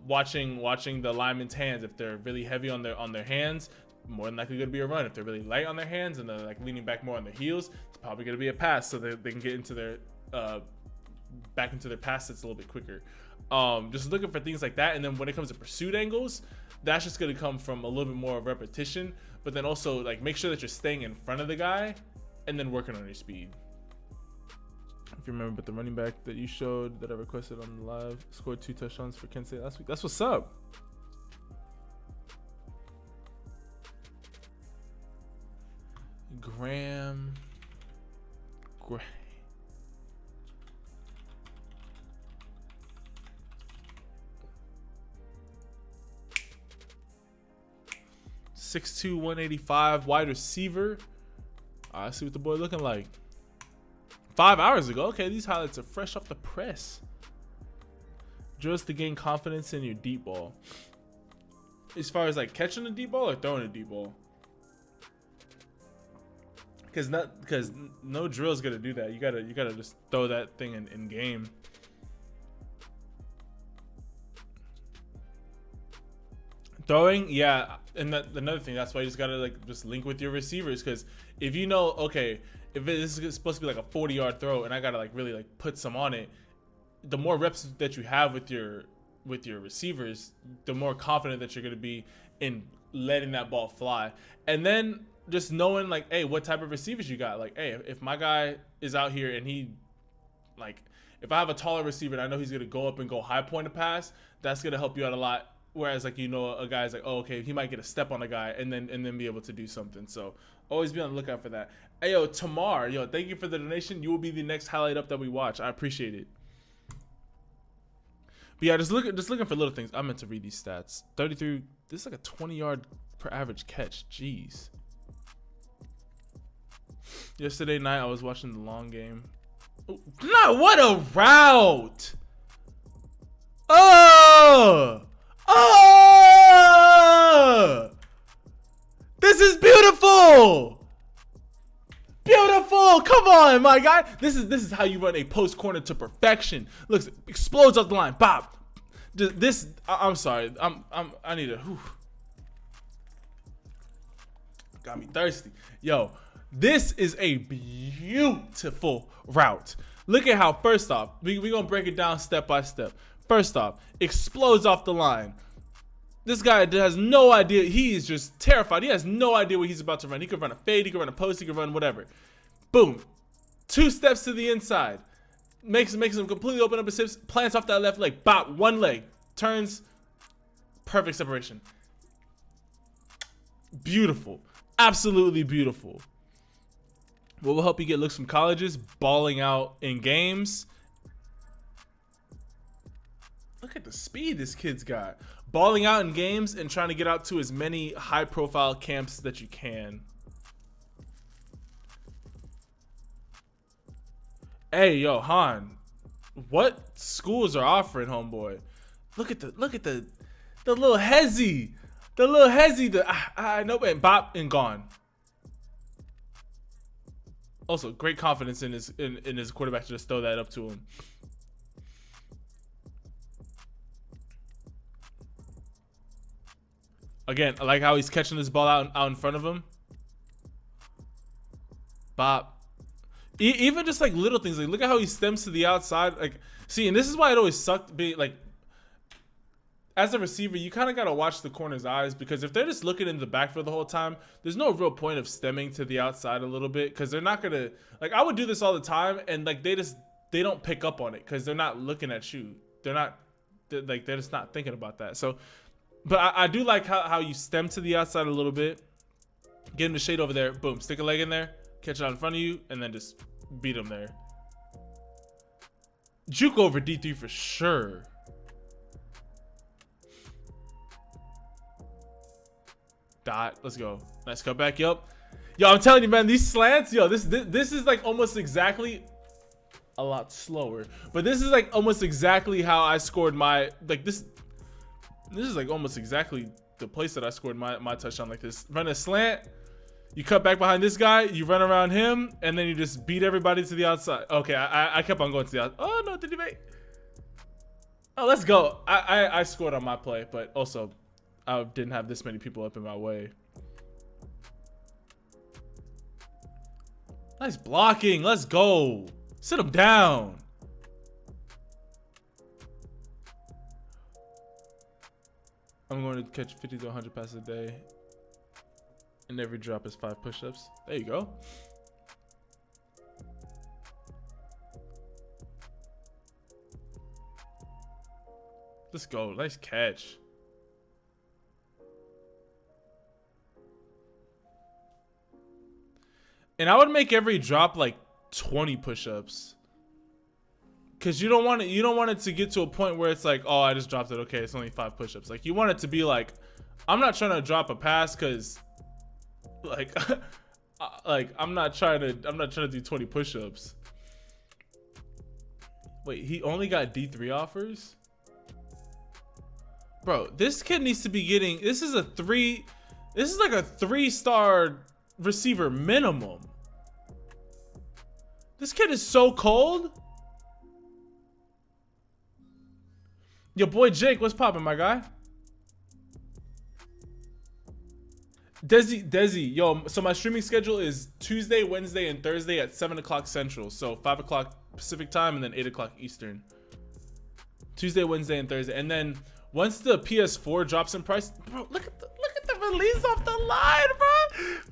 S1: Watching the lineman's hands, if they're really heavy on their hands, more than likely going to be a run. If they're really light on their hands and they're like leaning back more on their heels, it's probably going to be a pass, so they can get into their back into their pass sets a little bit quicker. Just looking for things like that. And then when it comes to pursuit angles, that's just going to come from a little bit more repetition, but then also like make sure that you're staying in front of the guy and then working on your speed. If you remember, but the running back that you showed that I requested on the live scored 2 touchdowns for Kent State last week. That's what's up. Graham. 6'2", 185, wide receiver. I see what the boy looking like. 5 hours ago. Okay, these highlights are fresh off the press. Drills to gain confidence in your deep ball. As far as like catching a deep ball or throwing a deep ball. Because no drill is gonna do that. You gotta just throw that thing in game. Throwing, yeah, and another thing, that's why you just gotta like just link with your receivers, because if you know, okay, if this is supposed to be like a 40-yard throw and I gotta like really like put some on it, the more reps that you have with your receivers, the more confident that you're gonna be in letting that ball fly. And then just knowing like, hey, what type of receivers you got. Like, hey, if my guy is out here and he, like, if I have a taller receiver and I know he's gonna go up and go high point a pass, that's gonna help you out a lot. Whereas like, you know, a guy's like, oh, okay, he might get a step on a guy and then be able to do something. So always be on the lookout for that. Hey, yo, Tamar, yo, thank you for the donation. You will be the next highlight up that we watch. I appreciate it. But yeah, just looking for little things. I meant to read these stats. 33. This is like a 20-yard per average catch. Jeez. Yesterday night I was watching the long game. Oh, no, what a route! Oh! Oh! This is beautiful! Beautiful! Come on! on, my guy. This is how you run a post corner to perfection. Looks, explodes off the line. Bop. I'm sorry. I need to. Whew. Got me thirsty. Yo, this is a beautiful route. Look at how, first off, we're going to break it down step by step. First off, explodes off the line. This guy has no idea. He is just terrified. He has no idea what he's about to run. He could run a fade. He could run a post. He could run whatever. Boom. 2 steps to the inside. Makes him completely open up his hips. Plants off that left leg. Bop. 1 leg. Turns. Perfect separation. Beautiful. Absolutely beautiful. What will help you get looks from colleges? Balling out in games. Look at the speed this kid's got. Balling out in games and trying to get out to as many high-profile camps that you can. Hey, yo, Han. What schools are offering, homeboy? Look at the little hezzy. The little hezzy. I know, and bop and gone. Also, great confidence in his quarterback to just throw that up to him. Again, I like how he's catching this ball out in front of him. Bop. Even just like little things. Like, look at how he stems to the outside. Like, see, and this is why it always sucked being like, as a receiver, you kind of got to watch the corner's eyes, because if they're just looking in the backfield the whole time, there's no real point of stemming to the outside a little bit, because they're not going to, like, I would do this all the time, and like they don't pick up on it because they're not looking at you. They're just not thinking about that. So, but I do like how you stem to the outside a little bit, get him to shade over there, boom, stick a leg in there, catch it out in front of you, and then just beat him there. Juke over D3 for sure. Dot. Let's go. Nice cutback. Yup. Yo, I'm telling you, man, these slants, yo, this is like almost exactly, a lot slower, but this is like almost exactly how I scored my, like this is like almost exactly the place that I scored my touchdown. Like this. Run a slant, you cut back behind this guy, you run around him, and then you just beat everybody to the outside. Okay, I kept on going to the outside. Oh no, did he make? Oh, let's go. I scored on my play, but also I didn't have this many people up in my way. Nice blocking. Let's go. Sit him down. I'm going to catch 50 to 100 passes a day, and every drop is 5 push-ups. There you go. Let's go. Nice catch. And I would make every drop like 20 push-ups, because you don't want it to get to a point where it's like, oh, I just dropped it. Okay, it's only 5 push-ups. Like, you want it to be like, I'm not trying to drop a pass because, like, I'm not trying to do 20 push-ups. Wait, he only got D3 offers? Bro, this kid needs to be getting. This is like a 3-star receiver minimum. This kid is so cold. Your boy Jake, what's poppin', my guy? Desi, yo, so my streaming schedule is Tuesday, Wednesday, and Thursday at 7 o'clock Central. So 5 o'clock Pacific time and then 8 o'clock Eastern. Tuesday, Wednesday, and Thursday. And then once the PS4 drops in price, bro, look at the release off the line, bro.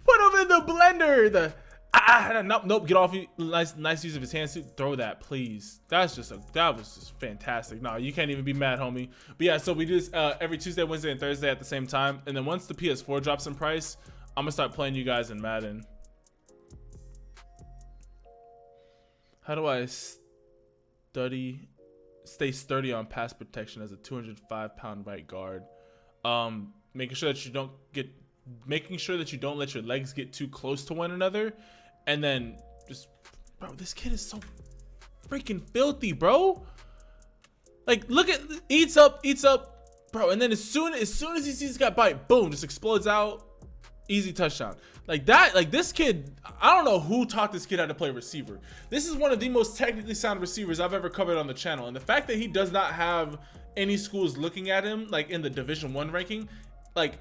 S1: Put him in the blender. Nope, get off you. Nice use of his hands too. Throw that, please. That was just fantastic. No, you can't even be mad, homie. But yeah, so we do this every Tuesday, Wednesday, and Thursday at the same time. And then once the PS4 drops in price, I'm gonna start playing you guys in Madden. How do I stay sturdy on pass protection as a 205-pound right guard? Making sure that you don't let your legs get too close to one another, and then just, bro, this kid is so freaking filthy, bro. Like, look at, eats up, bro, and then as soon as he sees this guy bite, boom, just explodes out. Easy touchdown. Like that, like this kid, I don't know who taught this kid how to play receiver. This is one of the most technically sound receivers I've ever covered on the channel. And the fact that he does not have any schools looking at him like in the Division 1 ranking, like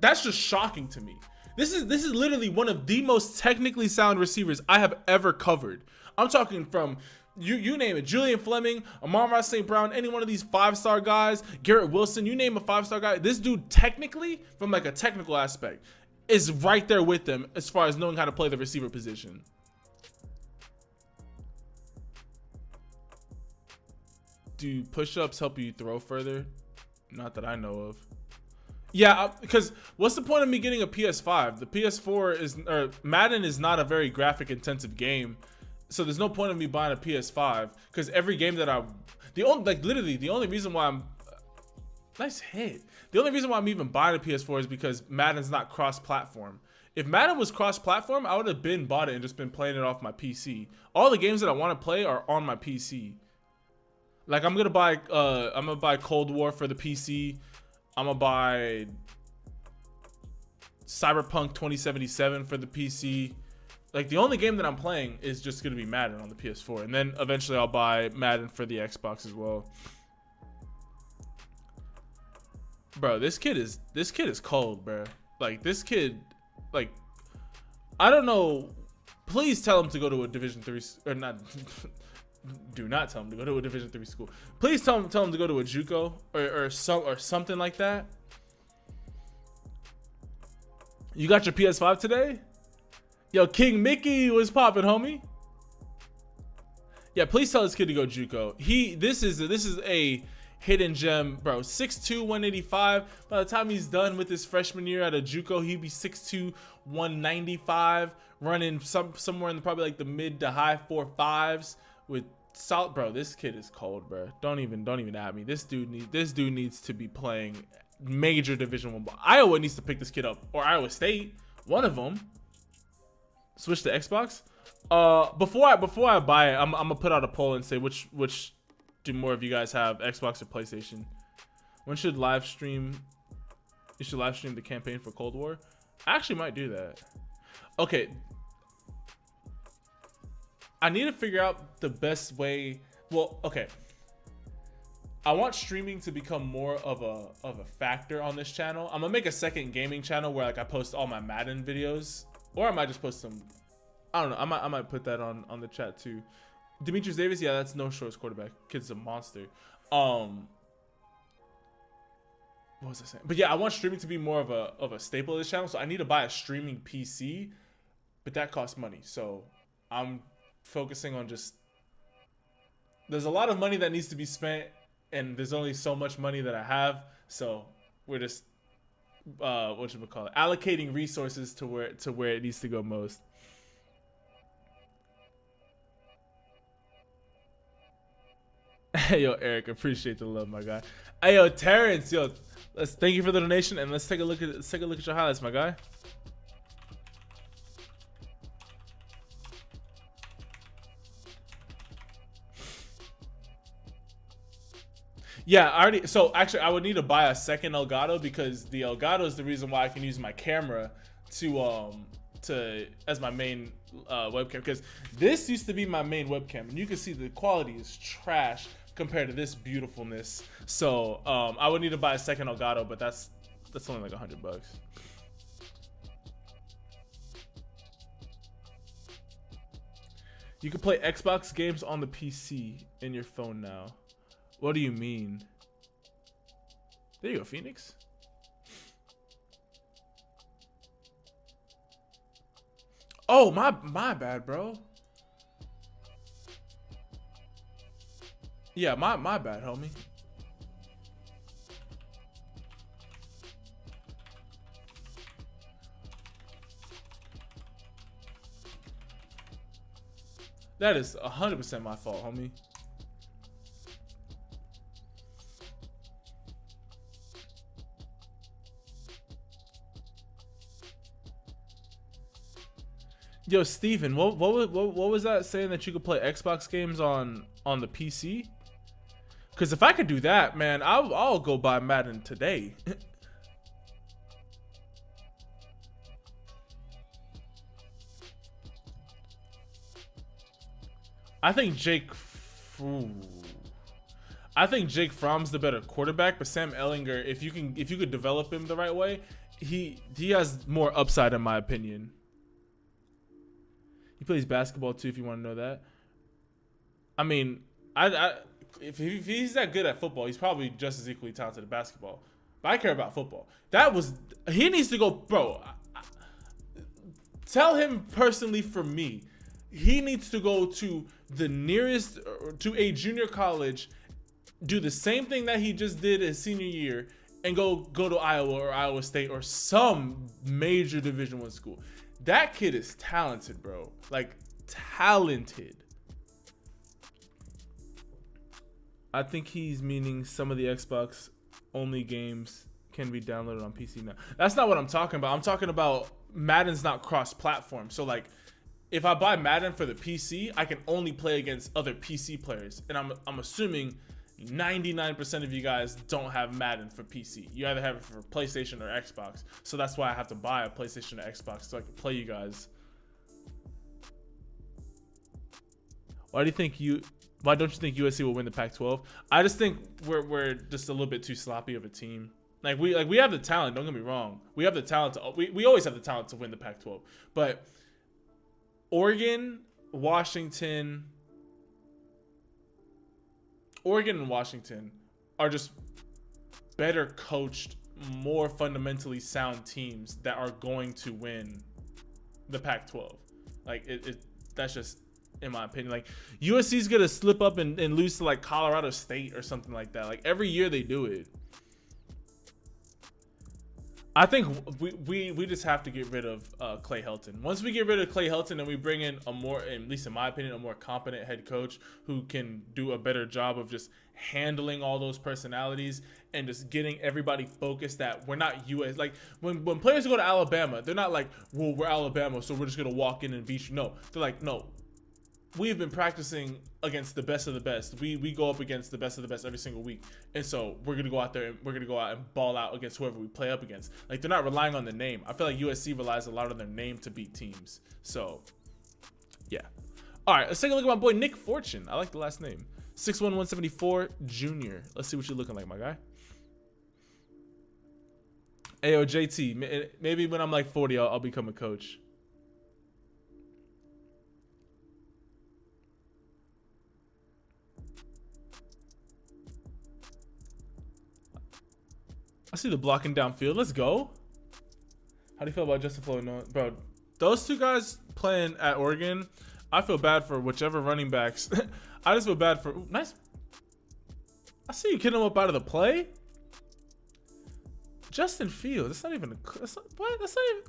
S1: that's just shocking to me. This is literally one of the most technically sound receivers I have ever covered. I'm talking from you name it, Julian Fleming, Amon-Ra St. Brown, any one of these 5-star guys, Garrett Wilson, you name a 5-star guy. This dude technically, from like a technical aspect, is right there with them as far as knowing how to play the receiver position. Do push-ups help you throw further? Not that I know of. Yeah, because what's the point of me getting a PS5? The PS4 is, or Madden is not a very graphic intensive game. So there's no point of me buying a PS5 because every game that the only reason why I'm, nice hit. The only reason why I'm even buying a PS4 is because Madden's not cross-platform. If Madden was cross-platform, I would have been bought it and just been playing it off my PC. All the games that I want to play are on my PC. Like I'm gonna buy Cold War for the PC. I'm gonna buy Cyberpunk 2077 for the PC. Like the only game that I'm playing is just gonna be Madden on the PS4, and then eventually I'll buy Madden for the Xbox as well. Bro, this kid is cold, bro. Like this kid, like I don't know. Please tell him to go to a Division 3 or not. Do not tell him to go to a Division 3 school. Please tell him to go to a JUCO or something like that. You got your PS5 today? Yo, King Mickey was popping, homie. Yeah, please tell this kid to go JUCO. This is a hidden gem, bro. 6'2", 185. By the time he's done with his freshman year at a JUCO, he'd be 6'2", 195, running somewhere in probably like the mid to high 4.5s with solid. Bro, this kid is cold, bro. Don't even at me. This dude needs to be playing major Division 1 ball. Iowa needs to pick this kid up, or Iowa State, one of them. Switch to Xbox. Before I buy it, I'm gonna put out a poll and say which do more of you guys have, Xbox or PlayStation? When should live stream? You should live stream the campaign for Cold War. I actually might do that. Okay. I need to figure out the best way. Well, okay. I want streaming to become more of a factor on this channel. I'm gonna make a second gaming channel where like I post all my Madden videos, or I might just post some. I don't know. I might put that on the chat too. Demetrius Davis, yeah, that's no shorts quarterback. Kid's a monster. What was I saying? But yeah, I want streaming to be more of a staple of this channel. So I need to buy a streaming PC, but that costs money. So I'm focusing on just. There's a lot of money that needs to be spent, and there's only so much money that I have. So we're just allocating resources to where it needs to go most. Hey yo, Eric, appreciate the love, my guy. Hey yo, Terrence, yo, thank you for the donation, and let's take a look at your highlights, my guy. Yeah, actually I would need to buy a second Elgato, because the Elgato is the reason why I can use my camera as my main webcam, because this used to be my main webcam, and you can see the quality is trash compared to this beautifulness. So I would need to buy a second Elgato, but that's only like $100. You can play Xbox games on the PC in your phone now. What do you mean? There you go, Phoenix. Oh, my bad, bro. Yeah, my bad, homie. That is 100% my fault, homie. Yo, Steven, what was that saying that you could play Xbox games on the PC? Because if I could do that, man, I'll go buy Madden today. I think ooh. I think Jake Fromm's the better quarterback, but Sam Ehlinger, if you could develop him the right way, he has more upside in my opinion. He plays basketball too, if you want to know that. I mean, if he's that good at football, he's probably just as equally talented at basketball. But I care about football. He needs to go, bro. Tell him personally for me, he needs to go to the nearest, to a junior college, do the same thing that he just did his senior year, and go to Iowa or Iowa State or some major Division I school. That kid is talented, bro. Like, talented. I think he's meaning some of the Xbox only games can be downloaded on PC now. That's not what I'm talking about. I'm talking about Madden's not cross-platform. So, like, if I buy Madden for the PC, I can only play against other PC players. And I'm assuming 99% of you guys don't have Madden for PC. You either have it for PlayStation or Xbox. So that's why I have to buy a PlayStation or Xbox so I can play you guys. Why don't you think USC will win the Pac-12? I just think we're just a little bit too sloppy of a team. Like we have the talent. Don't get me wrong. We have the talent. We always have the talent to win the Pac-12. But Oregon, Washington, and Washington are just better coached, more fundamentally sound teams that are going to win the Pac-12. Like that's just in my opinion. Like USC's gonna slip up and lose to like Colorado State or something like that. Like every year they do it. I think we just have to get rid of Clay Helton. Once we get rid of Clay Helton and we bring in a more, at least in my opinion, a more competent head coach who can do a better job of just handling all those personalities and just getting everybody focused that we're not US. Like when players go to Alabama, they're not like, well, we're Alabama, so we're just gonna walk in and beat you. No, they're like, no. We've been practicing against the best of the best. We go up against the best of the best every single week. And so we're going to go out there and we're going to go out and ball out against whoever we play up against. Like, they're not relying on the name. I feel like USC relies a lot on their name to beat teams. So, yeah. All right, let's take a look at my boy Nick Fortune. I like the last name. 6'1", 174, junior. Let's see what you're looking like, my guy. Ayo, JT, maybe when I'm like 40, I'll become a coach. I see the blocking downfield. Let's go. How do you feel about Justin Floyd? Bro, those two guys playing at Oregon, I feel bad for whichever running backs. I just feel bad for... Ooh, nice. I see you getting him up out of the play. Justin Fields. That's not even a... That's not even...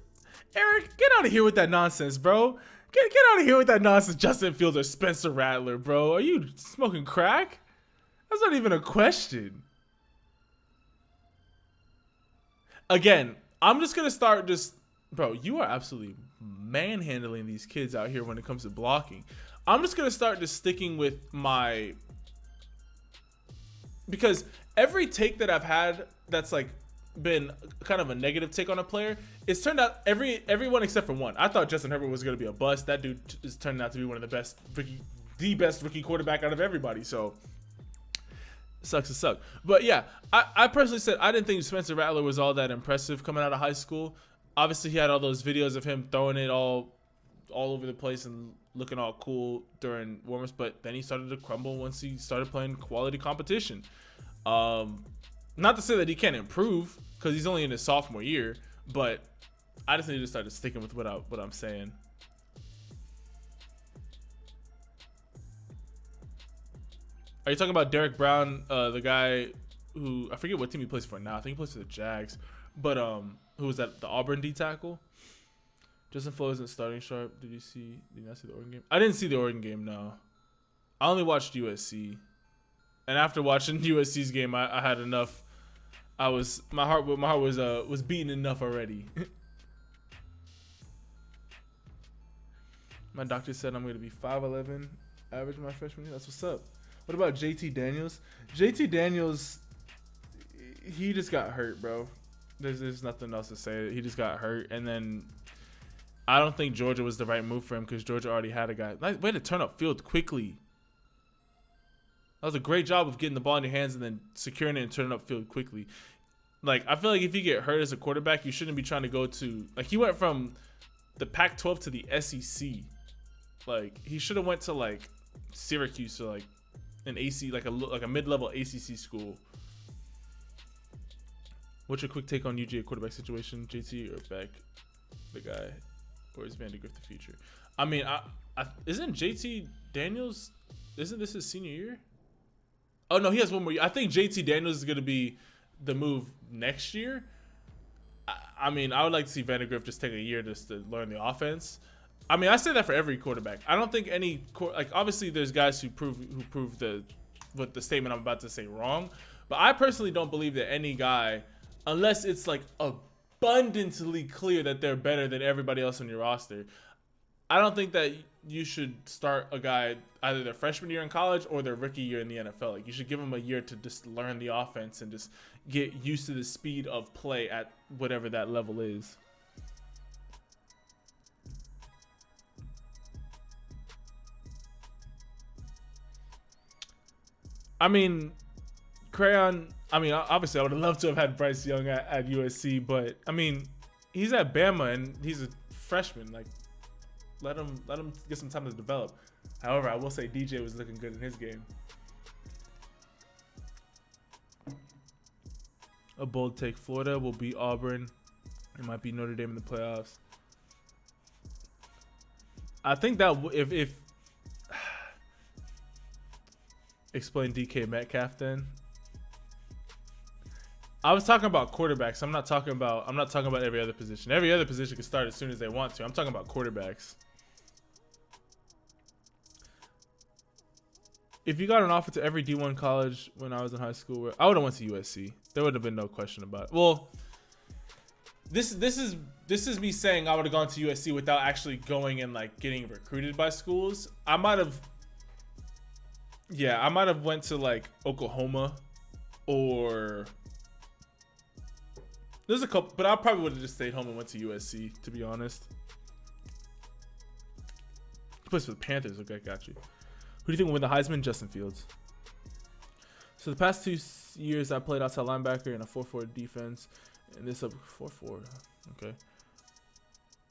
S1: Eric, get out of here with that nonsense, bro. Get out of here with that nonsense. Justin Fields or Spencer Rattler, bro. Are you smoking crack? That's not even a question. Again, I'm just going to start just... Bro, you are absolutely manhandling these kids out here when it comes to blocking. I'm just going to start just sticking with my... Because every take that I've had that's like been kind of a negative take on a player, it's turned out everyone except for one. I thought Justin Herbert was going to be a bust. That dude is turning out to be one of the best rookie quarterback out of everybody. So... Sucks to suck. But yeah, I personally said I didn't think Spencer Rattler was all that impressive coming out of high school. Obviously, he had all those videos of him throwing it all over the place and looking all cool during warm-ups, but then he started to crumble once he started playing quality competition. Not to say that he can't improve, because he's only in his sophomore year, but I just need to start sticking with what I'm saying. Are you talking about Derek Brown, the guy who, I forget what team he plays for now. I think he plays for the Jags. But who was that? The Auburn D tackle? Justin Floyd isn't starting Sharpe. Did you not see the Oregon game? I didn't see the Oregon game, no. I only watched USC. And after watching USC's game, I had enough. My heart was beating enough already. My doctor said I'm going to be 5'11", average my freshman year. That's what's up. What about JT Daniels? JT Daniels, he just got hurt, bro. There's nothing else to say. He just got hurt. And then I don't think Georgia was the right move for him because Georgia already had a guy. Nice way to turn up field quickly. That was a great job of getting the ball in your hands and then securing it and turning up field quickly. Like, I feel like if you get hurt as a quarterback, you shouldn't be trying to go to, like, he went from the Pac-12 to the SEC. Like, he should have went to, like, Syracuse or, like, an AC, like a mid-level ACC school. What's your quick take on UGA quarterback situation? JT or Beck, the guy, or is Vandegrift the future? I mean, isn't JT Daniels, isn't this his senior year? Oh, no, he has one more year. I think JT Daniels is going to be the move next year. I mean, I would like to see Vandegrift just take a year just to learn the offense. I mean, I say that for every quarterback. I don't think any like, obviously there's guys who prove the statement I'm about to say wrong, but I personally don't believe that any guy, unless it's like abundantly clear that they're better than everybody else on your roster, I don't think that you should start a guy either their freshman year in college or their rookie year in the NFL. Like, you should give them a year to just learn the offense and just get used to the speed of play at whatever that level is. I mean, Crayon, I mean, obviously I would have loved to have had Bryce Young at USC, but I mean, he's at Bama and he's a freshman. Like, let him get some time to develop. However, I will say DJ was looking good in his game. A bold take: Florida will beat Auburn. It might be Notre Dame in the playoffs. I think that if explain DK Metcalf then. I was talking about quarterbacks. I'm not talking about every other position. Every other position can start as soon as they want to. I'm talking about quarterbacks. If you got an offer to every D1 college when I was in high school, I would have went to USC. There would have been no question about it. Well, this is me saying I would have gone to USC without actually going and like getting recruited by schools. I might have went to like Oklahoma, or there's a couple, but I probably would have just stayed home and went to USC, to be honest. He plays for the Panthers. Okay, got you. Who do you think will win the Heisman? Justin Fields. So the past 2 years I played outside linebacker in a 4-4 defense, and this up 4-4. Okay.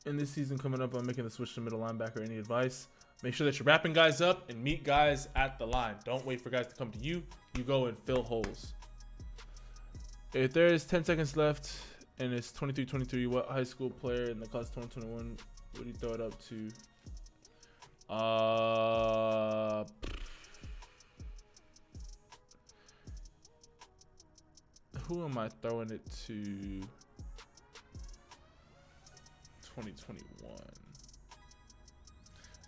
S1: In this season coming up, I'm making the switch to middle linebacker. Any advice? Make sure that you're wrapping guys up and meet guys at the line. Don't wait for guys to come to you. You go and fill holes. If there is 10 seconds left and it's 23-23, what high school player in the class 2021 would you throw it up to? Who am I throwing it to? 2021.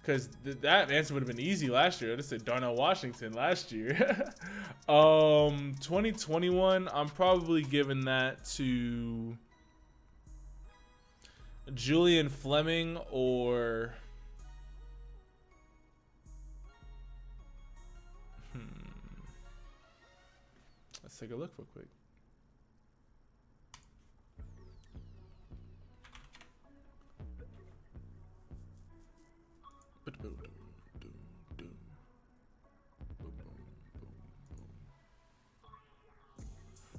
S1: Because that answer would have been easy last year. I just said Darnell Washington last year. 2021, I'm probably giving that to Julian Fleming or let's take a look real quick.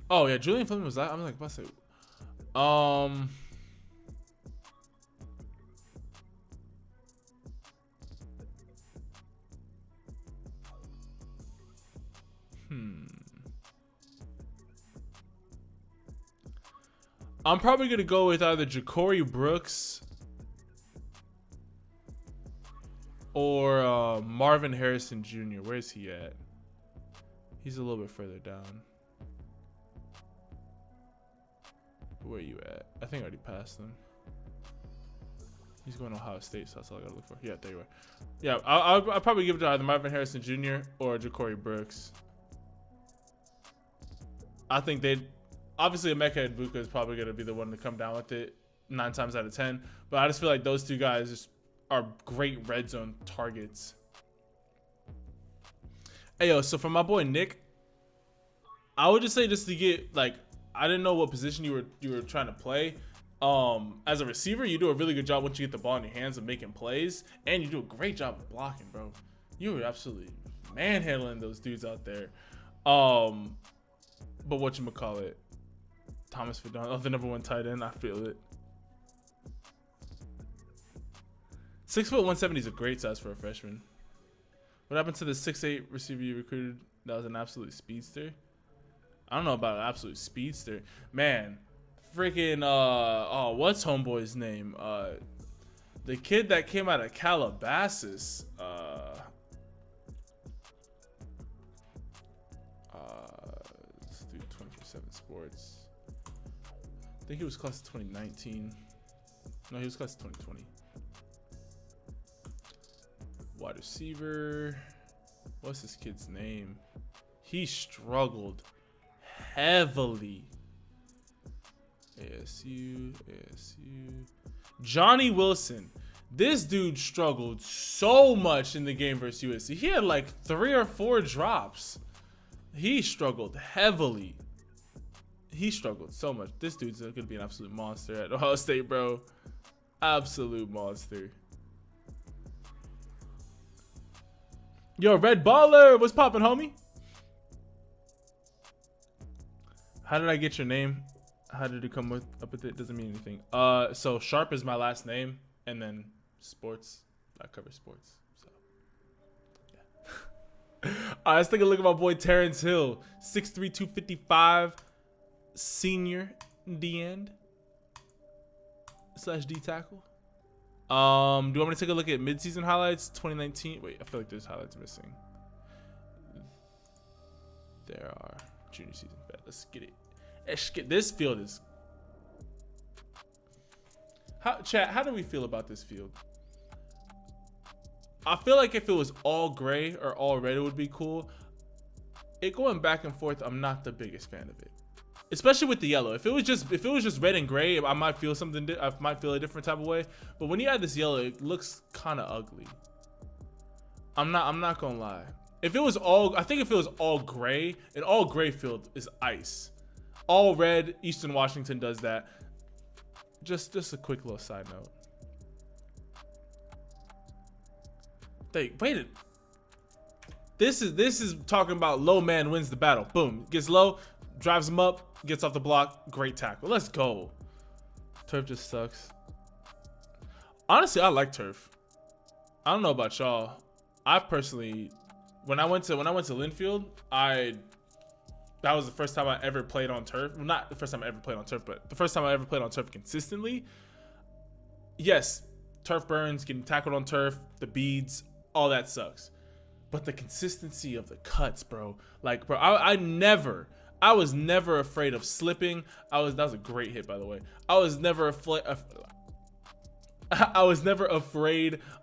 S1: Oh yeah, Julian Fleming was that. I'm like about to say, I'm probably gonna go with either Ja'Cory Brooks or Marvin Harrison Jr. Where is he at? He's a little bit further down. Where are you at? I think I already passed him. He's going to Ohio State, so that's all I gotta look for. Yeah, there you are. Yeah, I'll probably give it to either Marvin Harrison Jr. or Ja'Cory Brooks. I think obviously Emeka Egbuka is probably gonna be the one to come down with it 9 times out of 10. But I just feel like those two guys just are great red zone targets. Hey yo, so for my boy Nick, I would just say just to get like, I didn't know what position you were trying to play. As a receiver, you do a really good job once you get the ball in your hands of making plays, and you do a great job of blocking, bro. You were absolutely manhandling those dudes out there. But whatchamacallit, Thomas Fidon, the number 1 tight end. I feel it. 6 foot 170 is a great size for a freshman. What happened to the 6'8" receiver you recruited that was an absolute speedster? I don't know about an absolute speedster. Man, freaking, what's homeboy's name? The kid that came out of Calabasas. Let's do 24/7 Sports. I think he was class of 2019. No, he was class of 2020. Wide receiver. What's this kid's name? He struggled heavily. ASU. Johnny Wilson. This dude struggled so much in the game versus USC. He had like 3 or 4 drops. He struggled heavily. He struggled so much. This dude's gonna be an absolute monster at Ohio State, bro. Absolute monster. Yo, Red Baller, what's poppin', homie? How did I get your name? How did you come up with it? Doesn't mean anything. So Sharpe is my last name, and then sports. I cover sports. So yeah. All right, let's take a look at my boy Terrence Hill, 6'3", 255, senior D end / D tackle. Do you want me to take a look at midseason highlights 2019? Wait, I feel like there's highlights missing. There are. Junior season. Bet. Let's get it. Let's get this field is. Chat, how do we feel about this field? I feel like if it was all gray or all red, it would be cool. It going back and forth, I'm not the biggest fan of it. Especially with the yellow. If it was just red and gray, I might feel something. I might feel a different type of way. But when you add this yellow, it looks kind of ugly. I'm not gonna lie. If it was all, I think if it was all gray, an all gray field is ice. All red, Eastern Washington does that. Just a quick little side note. Wait. This is talking about low man wins the battle. Boom, gets low, drives him up, gets off the block, great tackle. Let's go. Turf just sucks. Honestly, I like turf. I don't know about y'all. I personally, when I went to Linfield, that was the first time I ever played on turf. Well, not the first time I ever played on turf, but the first time I ever played on turf consistently. Yes, turf burns, getting tackled on turf, the beads, all that sucks. But the consistency of the cuts, bro. Like, bro, I was never afraid of slipping. That was a great hit, by the way. I was never afraid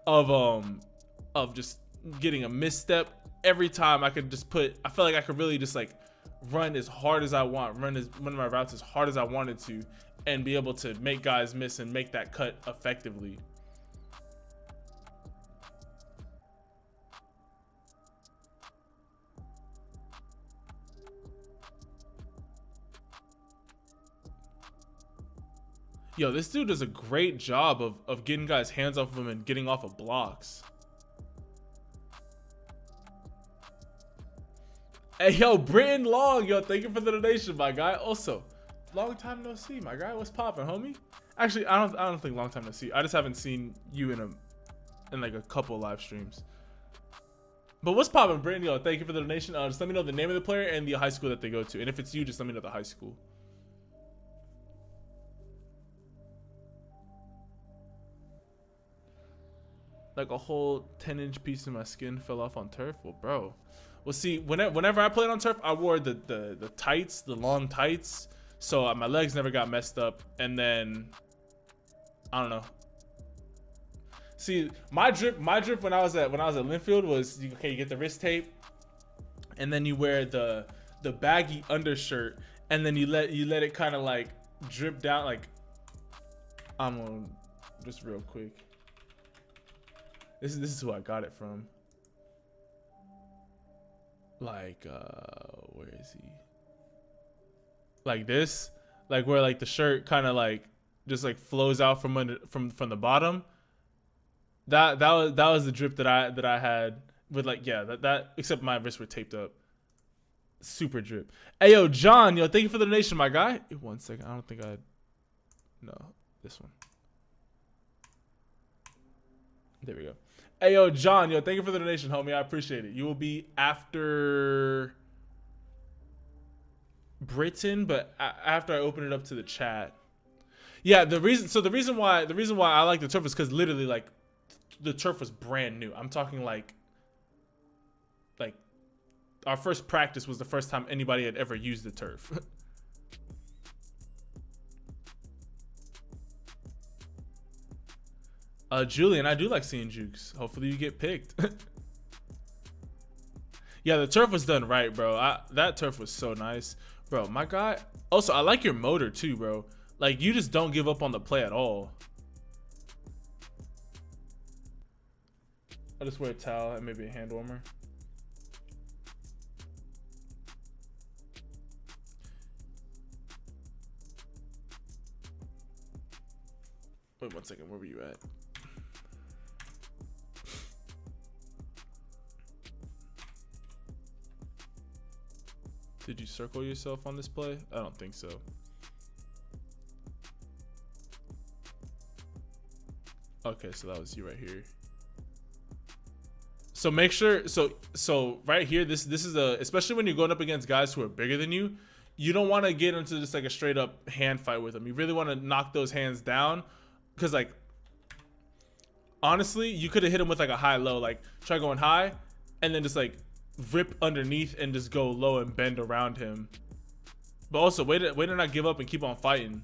S1: of just getting a misstep. Every time I could just I felt like I could really just like run as hard as I want, run one of my routes as hard as I wanted to, and be able to make guys miss and make that cut effectively. Yo, this dude does a great job of getting guys' hands off of him and getting off of blocks. Hey, yo, Britton Long, yo, thank you for the donation, my guy. Also, long time no see, my guy. What's poppin', homie? Actually, I don't think long time no see. I just haven't seen you in like a couple live streams. But what's poppin', Britton? Yo, thank you for the donation. Just let me know the name of the player and the high school that they go to. And if it's you, just let me know the high school. Like a whole 10-inch piece of my skin fell off on turf. Well, bro. Well, see, whenever I played on turf, I wore the tights, the long tights, so my legs never got messed up. And then, I don't know. See, my drip when I was at Linfield was you get the wrist tape, and then you wear the baggy undershirt, and then you let it kind of like drip down. Like, I'm gonna just real quick. This is who I got it from. Like, where is he? Like this, like where like the shirt kind of like just like flows out from under from the bottom. That was the drip that I had with like, yeah, that except my wrists were taped up. Super drip. Hey yo, John, yo, thank you for the donation, my guy. 1 second, I don't think no, this one. There we go. Hey yo, John, yo, thank you for the donation, homie. I appreciate it. You will be after Britain, but after I open it up to the chat. Yeah, the reason why I like the turf is because literally like the turf was brand new. I'm talking like our first practice was the first time anybody had ever used the turf. Julian, I do like seeing jukes. Hopefully you get picked. Yeah, the turf was done right, bro. That turf was so nice. Bro, my guy. Also, I like your motor too, bro. Like, you just don't give up on the play at all. I'll just wear a towel and maybe a hand warmer. Wait 1 second, where were you at? Did you circle yourself on this play? I don't think so. Okay, so that was you right here. So make sure, so right here, this is especially when you're going up against guys who are bigger than you, you don't want to get into just like a straight up hand fight with them. You really want to knock those hands down, because like, honestly, you could have hit him with like a high low, like try going high and then just like rip underneath and just go low and bend around him. But also way to not give up and keep on fighting.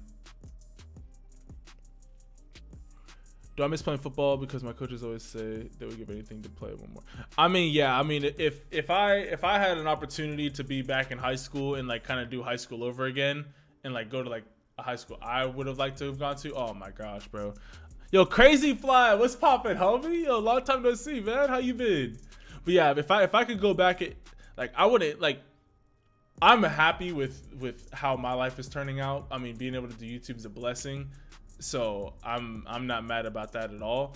S1: Do I miss playing football? Because my coaches always say they would give anything to play one more. I mean, yeah. I mean, if I had an opportunity to be back in high school and like kind of do high school over again and like go to like a high school I would have liked to have gone to. Oh my gosh, bro. Yo, Crazy Fly, what's poppin', homie? Yo, long time no see, man. How you been? But yeah, if I could go back, like I wouldn't like. I'm happy with how my life is turning out. I mean, being able to do YouTube is a blessing. So I'm not mad about that at all.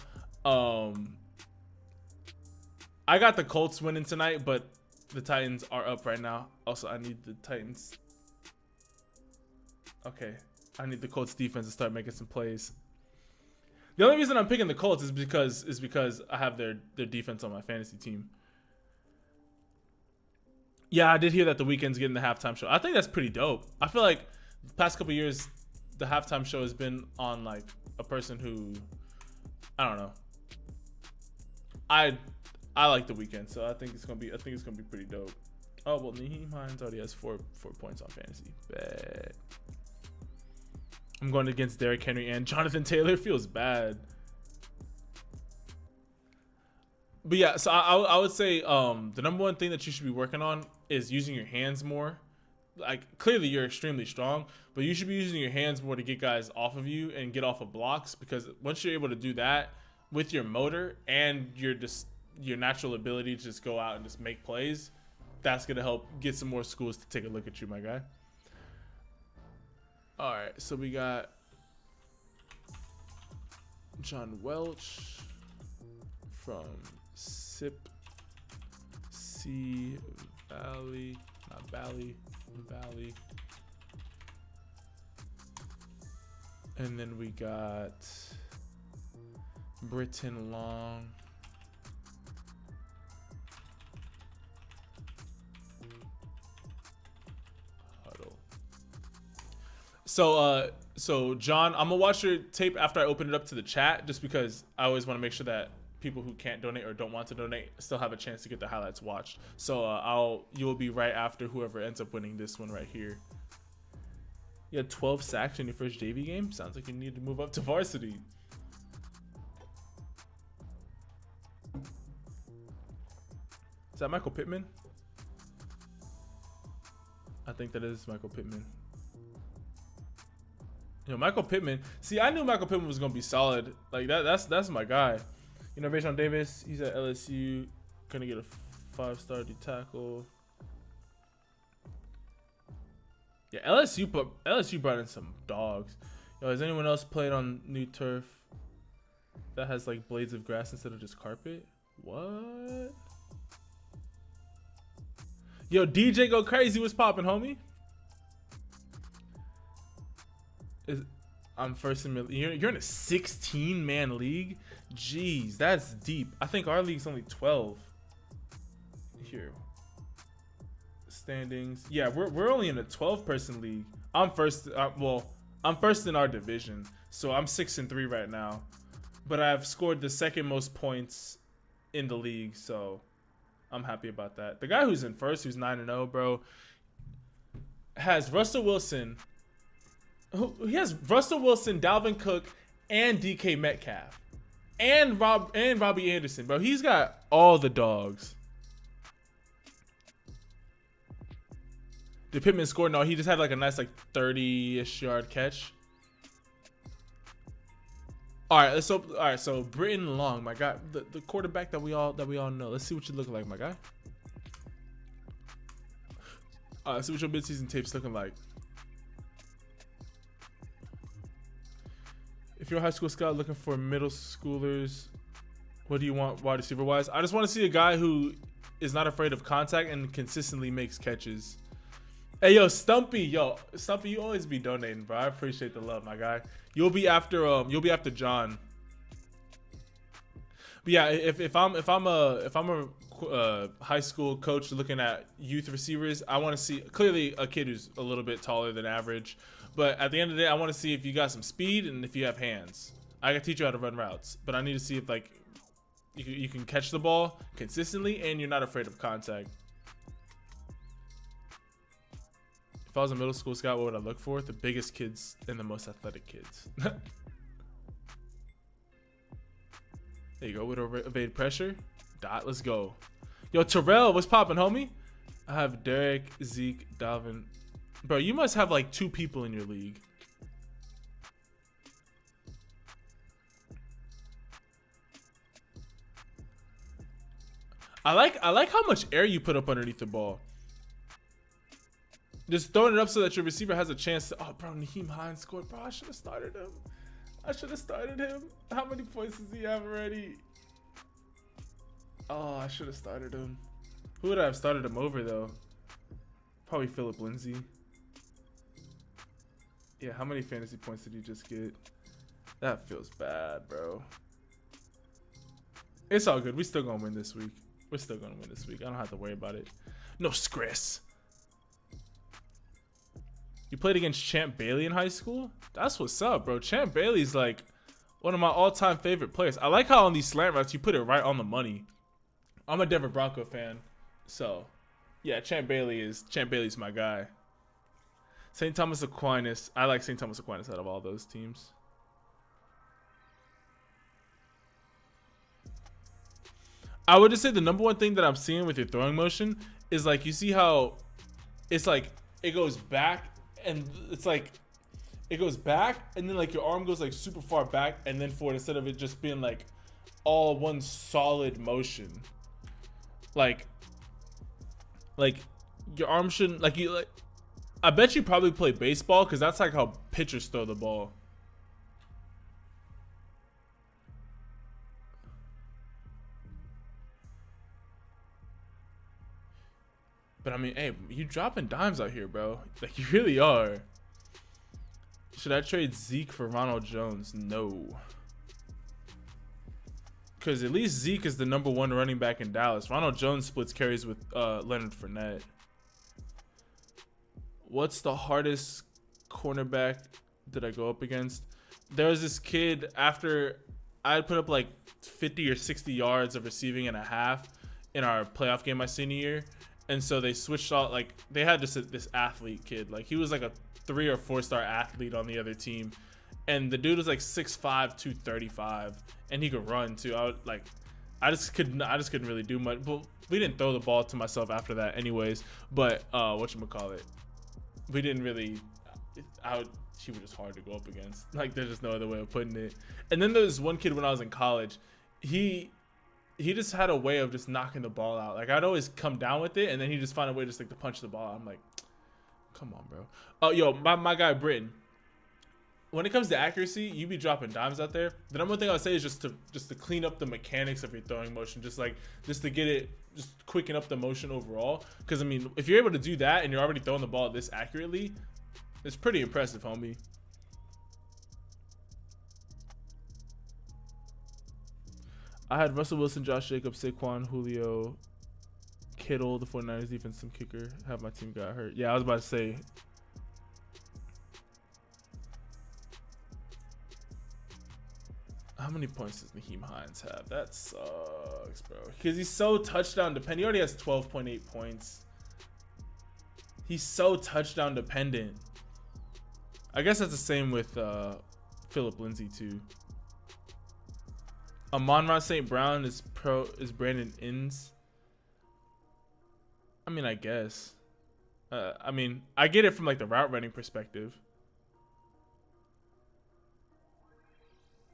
S1: I got the Colts winning tonight, but the Titans are up right now. Also, I need the Titans. Okay, I need the Colts defense to start making some plays. The only reason I'm picking the Colts is because I have their defense on my fantasy team. Yeah, I did hear that the Weeknd's getting the halftime show. I think that's pretty dope. I feel like the past couple years, the halftime show has been on like a person who, I don't know. I like the Weeknd, so I think it's gonna be pretty dope. Oh well, Naheem Hines already has four points on fantasy. Bad. I'm going against Derrick Henry and Jonathan Taylor. Feels bad. But yeah, so I would say the number one thing that you should be working on is using your hands more. Like, clearly you're extremely strong, but you should be using your hands more to get guys off of you and get off of blocks, because once you're able to do that with your motor and your natural ability to just go out and just make plays, that's going to help get some more schools to take a look at you, my guy. All right, so we got John Welch from Sip C Valley, not Valley. And then we got Britton Long. Huddle. So John, I'm gonna watch your tape after I open it up to the chat, just because I always want to make sure that people who can't donate or don't want to donate still have a chance to get the highlights watched. So you will be right after whoever ends up winning this one right here. You had 12 sacks in your first JV game. Sounds like you need to move up to varsity. Is that Michael Pittman? I think that is Michael Pittman. You know, Michael Pittman. See, I knew Michael Pittman was gonna be solid. Like that's my guy. You know, Rayshawn Davis, he's at LSU, gonna get a 5-star D tackle. Yeah, LSU brought in some dogs. Yo, has anyone else played on new turf that has like blades of grass instead of just carpet? What? Yo, DJ go crazy. What's popping, homie? I'm first in you're in a 16-man league. Jeez, that's deep. I think our league's only 12. Here, standings. Yeah, we're only in a 12-person league. I'm first. Well, I'm first in our division, so I'm 6-3 right now. But I've scored the second most points in the league, so I'm happy about that. The guy who's in first, who's 9-0, bro, has Russell Wilson. He has Russell Wilson, Dalvin Cook, and DK Metcalf, and Robbie Anderson, bro. He's got all the dogs. Did Pittman score? No, he just had like a nice 30-ish yard catch. All right, let's hope. All right, so Britton Long, my guy, the quarterback that we all know. Let's see what you look like, my guy. Let's see what your midseason tape's looking like. If you're a high school scout looking for middle schoolers, what do you want wide receiver wise? I just want to see a guy who is not afraid of contact and consistently makes catches. Hey, yo, Stumpy, you always be donating, bro. I appreciate the love, my guy. You'll be after John. But yeah, if I'm a high school coach looking at youth receivers, I want to see clearly a kid who's a little bit taller than average. But at the end of the day, I want to see if you got some speed and if you have hands. I can teach you how to run routes, but I need to see if you can catch the ball consistently and you're not afraid of contact. If I was a middle school scout, what would I look for? The biggest kids and the most athletic kids. There you go. With evade pressure. Dot. Let's go. Yo, Terrell, what's popping, homie? I have Derek, Zeke, Dalvin. Bro, you must have 2 people in your league. I like how much air you put up underneath the ball. Just throwing it up so that your receiver has a chance to. Oh, bro, Naheem Hines scored. Bro, I should have started him. How many points does he have already? Oh, I should have started him. Who would I have started him over, though? Probably Phillip Lindsay. Yeah, how many fantasy points did he just get? That feels bad, bro. It's all good. We still gonna win this week. I don't have to worry about it. No stress. You played against Champ Bailey in high school? That's what's up, bro. Champ Bailey's one of my all-time favorite players. I like how on these slant routes you put it right on the money. I'm a Denver Bronco fan, so yeah, Champ Bailey's my guy. St. Thomas Aquinas. I like St. Thomas Aquinas out of all those teams. I would just say the number one thing that I'm seeing with your throwing motion is you see how it's it goes back and it's it goes back and then your arm goes super far back and then forward instead of it just being all one solid motion. Your arm shouldn't I bet you probably play baseball because that's how pitchers throw the ball. But I mean, hey, you dropping dimes out here, bro. You really are. Should I trade Zeke for Ronald Jones? No. Because at least Zeke is the number 1 running back in Dallas. Ronald Jones splits carries with Leonard Fournette. What's the hardest cornerback that I go up against? There was this kid after I put up 50 or 60 yards of receiving and a half in our playoff game my senior year. And so they switched out, they had this athlete kid. He was a 3 or 4 star athlete on the other team. And the dude was 6'5", 235. And he could run too. I just couldn't really do much. But we didn't throw the ball to myself after that anyways. But, whatchamacallit. We didn't really, she was just hard to go up against. There's just no other way of putting it. And then there was one kid when I was in college. He just had a way of just knocking the ball out. I'd always come down with it, and then he just find a way just to punch the ball out. I'm come on, bro. Oh, yo, my guy Britton. when it comes to accuracy, you be dropping dimes out there. The number one thing I would say is just to clean up the mechanics of your throwing motion, just to get it, just quicken up the motion overall. Because I mean, if you're able to do that and you're already throwing the ball this accurately, it's pretty impressive, homie. I had Russell Wilson, Josh Jacobs, Saquon, Julio, Kittle, the 49ers defensive kicker. Have my team got hurt. Yeah, I was about to say. How many points does Nyheim Hines have? That sucks, bro. Because he's so touchdown dependent. He already has 12.8 points. He's so touchdown dependent. I guess that's the same with Philip Lindsay too. Amon-Ra St. Brown is Brandon Inns. I mean, I guess. I mean, I get it from like the route running perspective.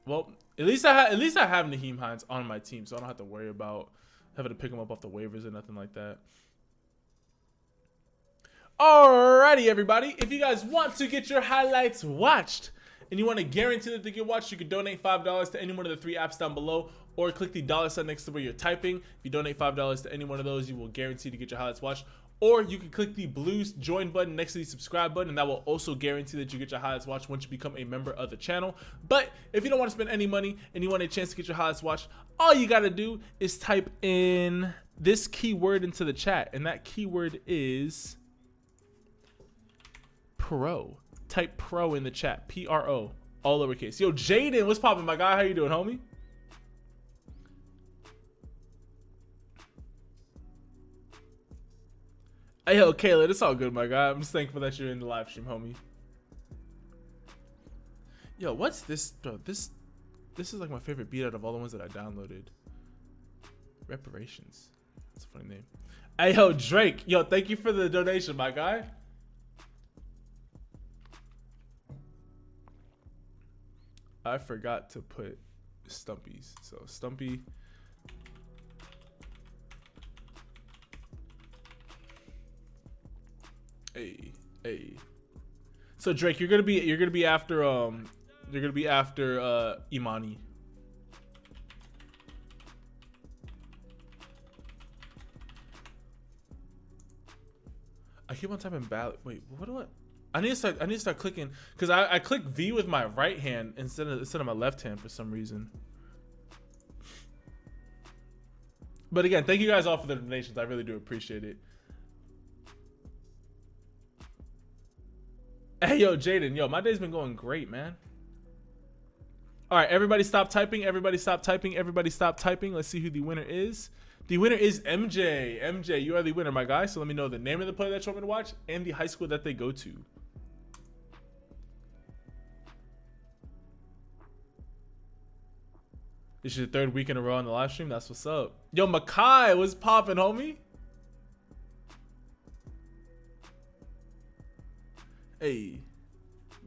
S1: Well, at least I have Nyheim Hines on my team, so I don't have to worry about having to pick him up off the waivers or nothing like that. Alrighty, everybody. If you guys want to get your highlights watched and you want to guarantee that they get watched, you can donate $5 to any one of the 3 apps down below, or click the $ next to where you're typing. If you donate $5 to any one of those, you will guarantee to get your highlights watched. Or you can click the blue join button next to the subscribe button, and that will also guarantee that you get your highlights watched once you become a member of the channel. But if you don't want to spend any money and you want a chance to get your highlights watched, all you got to do is type in this keyword into the chat, and that keyword is pro. Type pro in the chat, P-R-O, all lowercase. Yo, Jaden, what's poppin', my guy? How you doing, homie? Hey, yo, Kayla, it's all good, my guy. I'm just thankful that you're in the live stream, homie. Yo, what's this, bro? This is like my favorite beat out of all the ones that I downloaded. Reparations. That's a funny name. Hey, yo, Drake. Yo, thank you for the donation, my guy. I forgot to put Stumpies. So, Stumpy. Hey. So Drake, you're gonna be after Imani. I keep on typing ballot. Wait, what do I? I need to start clicking, because I click V with my right hand instead of my left hand for some reason. But again, thank you guys all for the donations. I really do appreciate it. Hey, yo, Jaden. Yo, my day's been going great, man. All right, everybody stop typing. Everybody stop typing. Everybody stop typing. Let's see who the winner is. The winner is MJ. MJ, you are the winner, my guy. So let me know the name of the player that you want me to watch and the high school that they go to. This is the 3rd week in a row on the live stream. That's what's up. Yo, Makai, what's poppin', homie? Hey,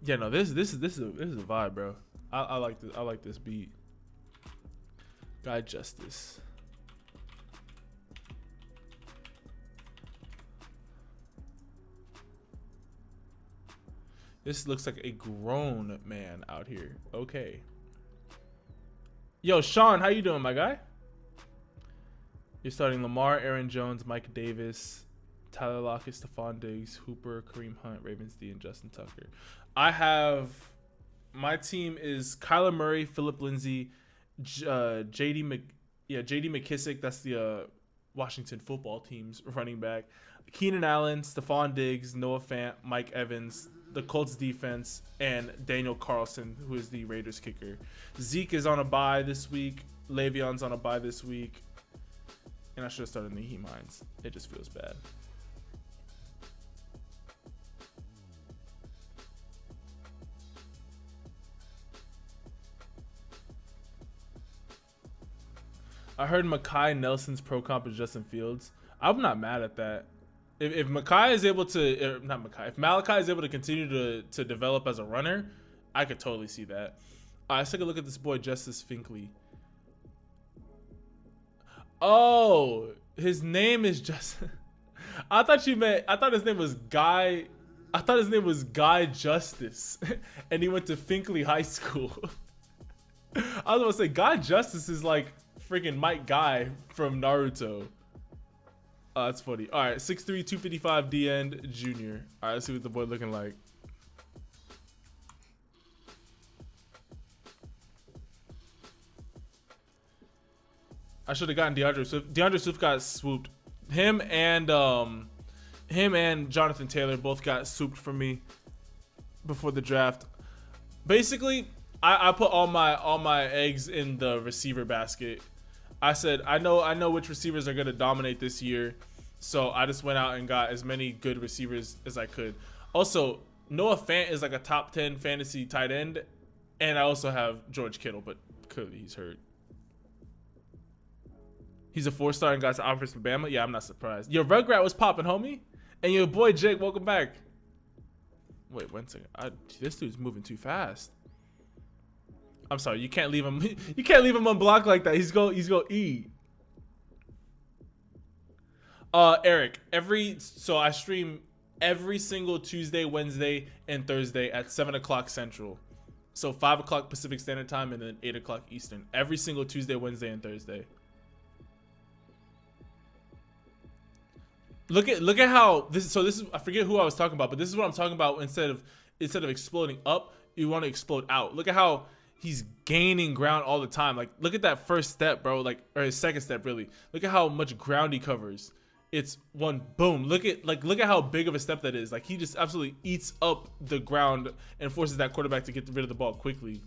S1: yeah, no, this is a vibe, bro. I like this. I like this beat. Guy Justice. This looks like a grown man out here. Okay. Yo, Sean, how you doing, my guy? You're starting Lamar, Aaron Jones, Mike Davis, Tyler Lockett, Stephon Diggs, Hooper, Kareem Hunt, Ravens D, and Justin Tucker. My team is Kyler Murray, Philip Lindsay, J.D. McKissick. That's the Washington football team's running back. Keenan Allen, Stephon Diggs, Noah Fant, Mike Evans, the Colts defense, and Daniel Carlson, who is the Raiders kicker. Zeke is on a bye this week. Le'Veon's on a bye this week. And I should have started Nyheim Hines. It just feels bad. I heard Makai Nelson's pro comp is Justin Fields. I'm not mad at that. If Makai is able to, if Malachi is able to continue to develop as a runner, I could totally see that. Let's take a look at this boy, Justice Finkley. Oh, his name is Justin. I thought his name was Guy I thought his name was Guy Justice, and he went to Finkley High School. I was gonna say Guy Justice is like freaking Mike Guy from Naruto. That's funny. All right, 6'3", 255 D end junior. All right, let's see what the boy looking like. I should have gotten DeAndre Swift. DeAndre Swift got swooped. Him and Jonathan Taylor both got swooped for me before the draft. Basically, I put all my eggs in the receiver basket. I said I know which receivers are gonna dominate this year, so I just went out and got as many good receivers as I could. Also, Noah Fant is like a top 10 fantasy tight end, and I also have George Kittle, but clearly he's hurt. He's a 4-star and got to offers from Bama. Yeah, I'm not surprised. Your Rugrat was popping, homie, and your boy Jake, welcome back. Wait 1 second. This dude's moving too fast. I'm sorry, you can't leave him. You can't leave him unblocked like that. He's gonna eat. Eric, so I stream every single Tuesday, Wednesday, and Thursday at 7 o'clock Central. So 5 o'clock Pacific Standard Time and then 8 o'clock Eastern. Every single Tuesday, Wednesday, and Thursday. Look at how this. So this is, I forget who I was talking about, but this is what I'm talking about. Instead of exploding up, you want to explode out. Look at how he's gaining ground all the time. Like, look at that first step, bro. Like, or his second step, really. Look at how much ground he covers. It's one boom. Look at how big of a step that is. Like, he just absolutely eats up the ground and forces that quarterback to get rid of the ball quickly.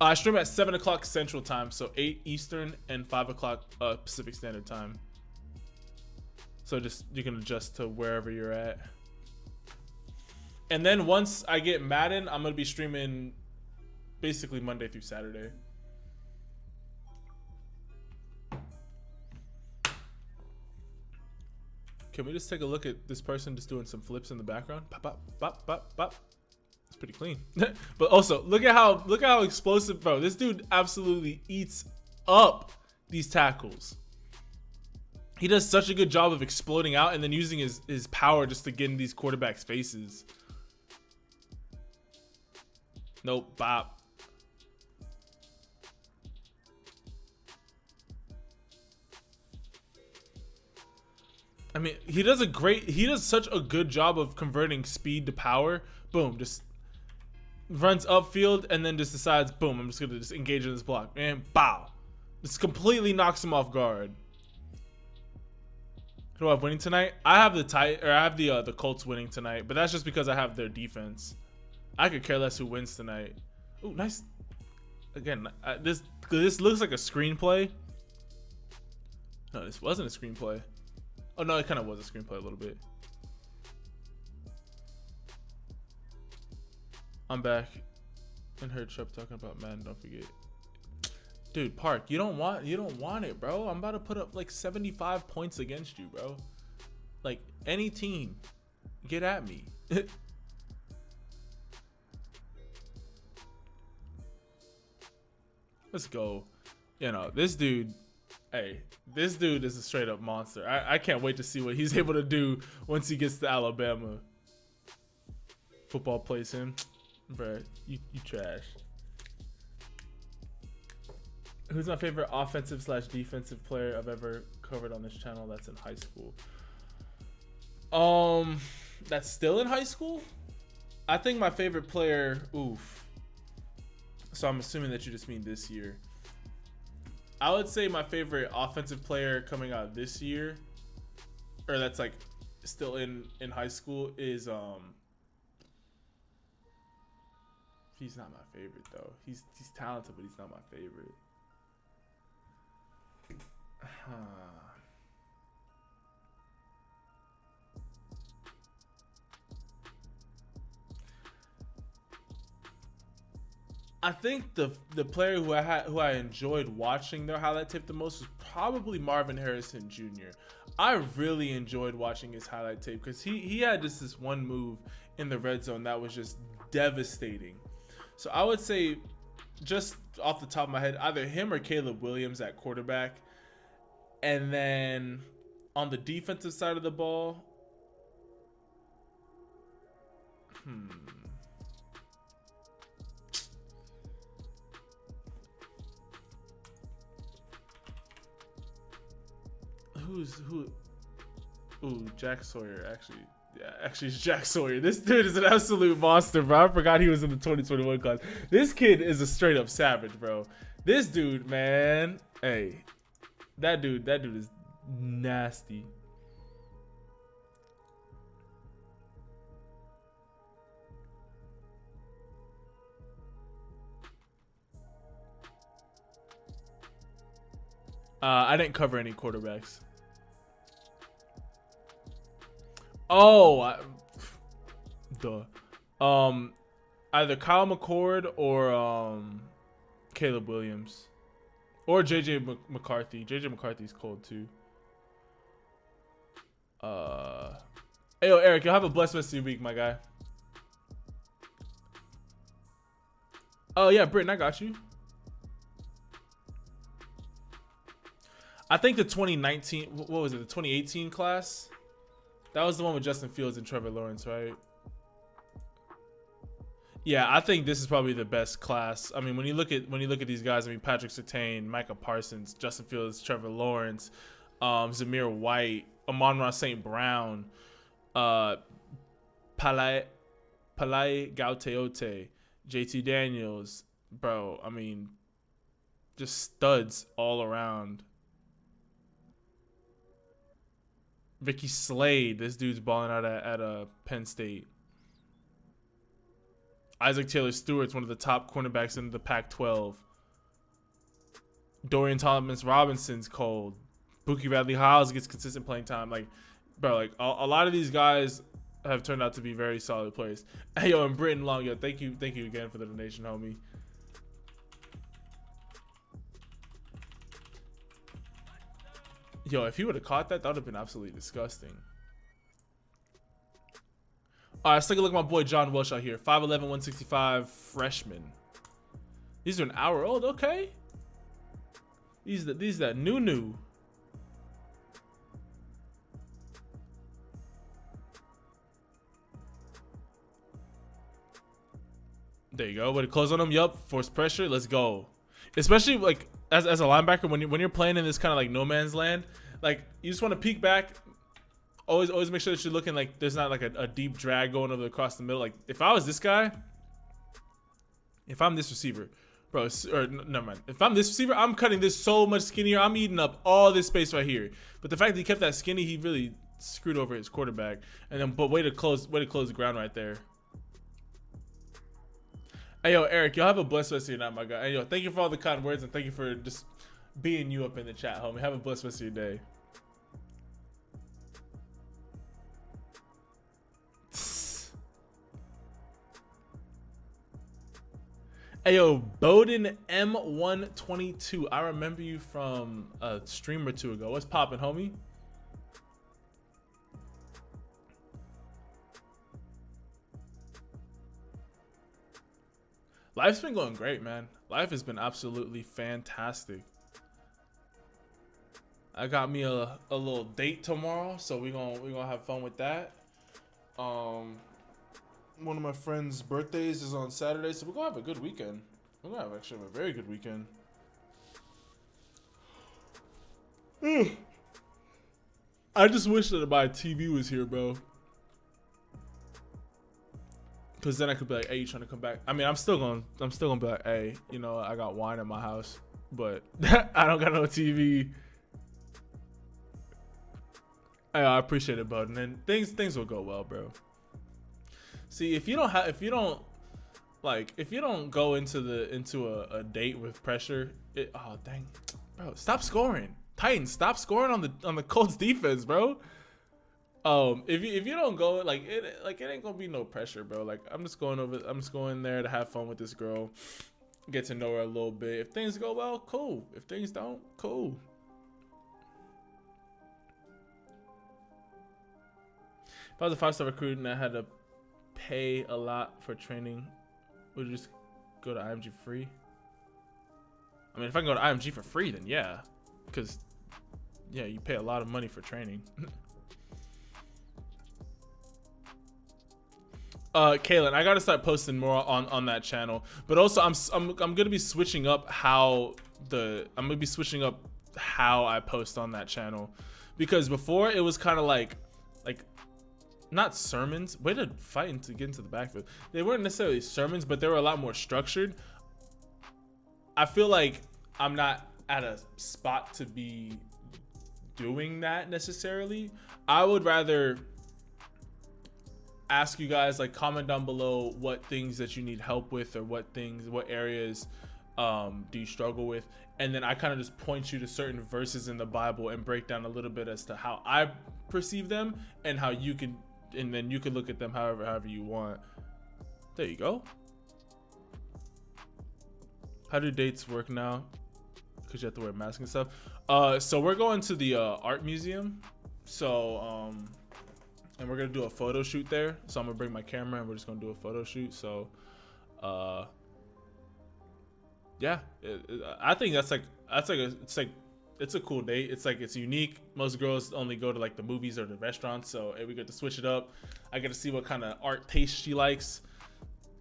S1: I stream at 7 o'clock Central Time, so 8 Eastern and 5 o'clock Pacific Standard Time. So just, you can adjust to wherever you're at. And then once I get Madden, I'm going to be streaming basically Monday through Saturday. Can we just take a look at this person just doing some flips in the background? Pop, pop, pop, pop, pop. It's pretty clean. But also, look at how explosive, bro. This dude absolutely eats up these tackles. He does such a good job of exploding out and then using his power just to get in these quarterbacks' faces. Nope, bop. I mean, he does such a good job of converting speed to power. Boom, just runs upfield and then just decides, boom, I'm just gonna just engage in this block, and bow. This completely knocks him off guard. Who do I have winning tonight? I have the Colts winning tonight, but that's just because I have their defense. I could care less who wins tonight. Ooh, nice. Again, this looks like a screenplay. No, this wasn't a screenplay. Oh no, it kind of was a screenplay a little bit. I'm back and heard Sharpe talking about Madden. Don't forget, dude. Park, you don't want it, bro. I'm about to put up like 75 points against you, bro. Like, any team, get at me. Let's go. You know, this dude. Hey, this dude is a straight up monster. I can't wait to see what he's able to do once he gets to Alabama. Football plays him. Bruh, you trash. Who's my favorite offensive/defensive player I've ever covered on this channel that's in high school? That's still in high school? I think my favorite player, oof. So I'm assuming that you just mean this year. I would say my favorite offensive player coming out this year, or that's like still in high school, is he's not my favorite though. He's talented, but he's not my favorite. I think the player who I enjoyed watching their highlight tape the most was probably Marvin Harrison Jr. I really enjoyed watching his highlight tape because he had just this one move in the red zone that was just devastating. So I would say just off the top of my head, either him or Caleb Williams at quarterback. And then on the defensive side of the ball, who? Ooh, Jack Sawyer, actually. Yeah, actually, it's Jack Sawyer. This dude is an absolute monster, bro. I forgot he was in the 2021 class. This kid is a straight up savage, bro. This dude, man. Hey, that dude is nasty. I didn't cover any quarterbacks. Oh, duh. Either Kyle McCord or Caleb Williams, or JJ McCarthy. JJ McCarthy's cold too. Hey, yo, Eric, you'll have a blessed rest of your week, my guy. Oh yeah, Britton, I got you. I think the 2019, what was it? The 2018 class. That was the one with Justin Fields and Trevor Lawrence, right? Yeah, I think this is probably the best class. I mean, when you look at these guys, I mean, Patrick Surtain, Micah Parsons, Justin Fields, Trevor Lawrence, Zamir White, Amon-Ra St. Brown, Palai Gauteote, JT Daniels, bro. I mean, just studs all around. Ricky Slade, this dude's balling out at Penn State. Isaac Taylor Stewart's one of the top cornerbacks in the Pac-12. Dorian Thomas-Robinson's cold. Buki Radley-Hiles gets consistent playing time. Like, bro, like a lot of these guys have turned out to be very solid players. Hey, yo, and Britton Long, yo, thank you again for the donation, homie. Yo, if he would have caught that would have been absolutely disgusting. All right, let's take a look at my boy John Welsh out here. 5'11", 165, freshman. These are an hour old, okay. These that new. There you go. Way to close on them. Yup. Force pressure. Let's go. Especially like as a linebacker when you're playing in this kind of like no man's land, like you just want to peek back. Always make sure that you're looking like there's not like a deep drag going over across the middle. Like if I was this guy, if I'm this receiver, bro, or never mind. If I'm this receiver, I'm cutting this so much skinnier. I'm eating up all this space right here. But the fact that he kept that skinny, he really screwed over his quarterback. And then, but way to close the ground right there. Hey yo, Eric, y'all have a blessed rest of your night, my guy. Hey yo, thank you for all the kind words and thank you for just being you up in the chat, homie. Have a blessed rest of your day. Hey yo, Bowden M122. I remember you from a stream or two ago. What's poppin', homie? Life's been going great, man. Life has been absolutely fantastic. I got me a little date tomorrow, so we're gonna have fun with that. One of my friends' birthdays is on Saturday, so we're gonna have a good weekend. We're gonna have actually a very good weekend. I just wish that my TV was here, bro. Cause then I could be like, "Hey, you trying to come back?" I mean, I'm still gonna be like, "Hey, you know, I got wine in my house, but I don't got no TV." Hey, I appreciate it, bud, and then things will go well, bro. See, if you don't go into a date with pressure, oh dang, bro, stop scoring, Titans, stop scoring on the Colts defense, bro. If you don't go like it ain't gonna be no pressure, bro. Like I'm just going there to have fun with this girl, get to know her a little bit. If things go well, cool. If things don't, cool. If I was a 5-star recruit and I had to pay a lot for training, would you just go to IMG free? I mean, if I can go to IMG for free, then yeah, because yeah, you pay a lot of money for training. Kaylin, I gotta start posting more on that channel, but also I'm gonna be switching up how I post on that channel, because before it was kind of like not sermons. Way to fight to get into the backfield. They weren't necessarily sermons, but they were a lot more structured. I feel like I'm not at a spot to be doing that necessarily. I would rather ask you guys, like, comment down below what things that you need help with, or what areas do you struggle with, and then I kind of just point you to certain verses in the Bible and break down a little bit as to how I perceive them, and how you can, and then you can look at them however you want. There you go. How do dates work now? Because you have to wear a mask and stuff. So we're going to the art museum. So and we're gonna do a photo shoot there. So I'm gonna bring my camera and we're just gonna do a photo shoot. So yeah, I think it's a cool date. It's unique. Most girls only go to like the movies or the restaurants, so we get to switch it up. I get to see what kind of art taste she likes,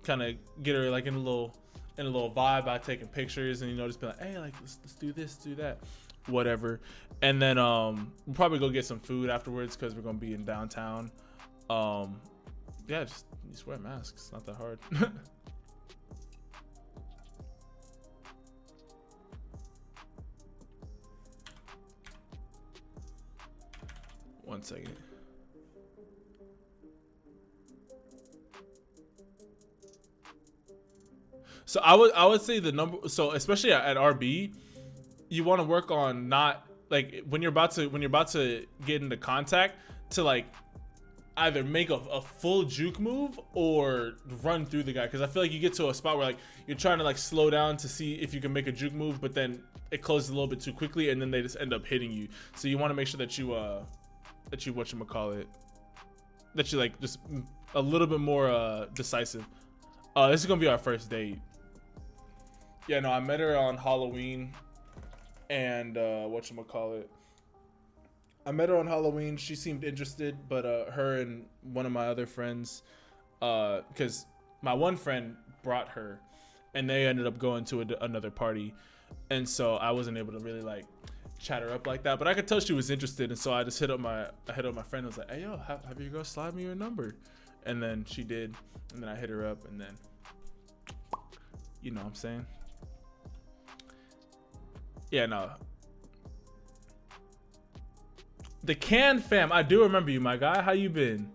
S1: kind of get her like in a little vibe by taking pictures, and you know, just be like, hey, like let's do this, do that, whatever. And then we'll probably go get some food afterwards because we're gonna be in downtown. Yeah, just wear masks. It's not that hard. 1 second. So I would say the number, so especially at RB, you want to work on not like when you're about to get into contact to like either make a full juke move or run through the guy, because I feel like you get to a spot where like you're trying to like slow down to see if you can make a juke move, but then it closes a little bit too quickly and then they just end up hitting you. So you want to make sure that you whatchamacallit, that you like just a little bit more decisive. This is gonna be our first date. Yeah, no, I met her on Halloween, and whatchamacallit, I met her on Halloween. She seemed interested, but her and one of my other friends, because my one friend brought her, and they ended up going to another party, and so I wasn't able to really like chat her up like that. But I could tell she was interested, and so I just hit up my friend. I was like, hey yo, have your girl slide me your number, and then she did, and then I hit her up, and then you know what I'm saying. Yeah, no. The Can fam, I do remember you, my guy. How you been?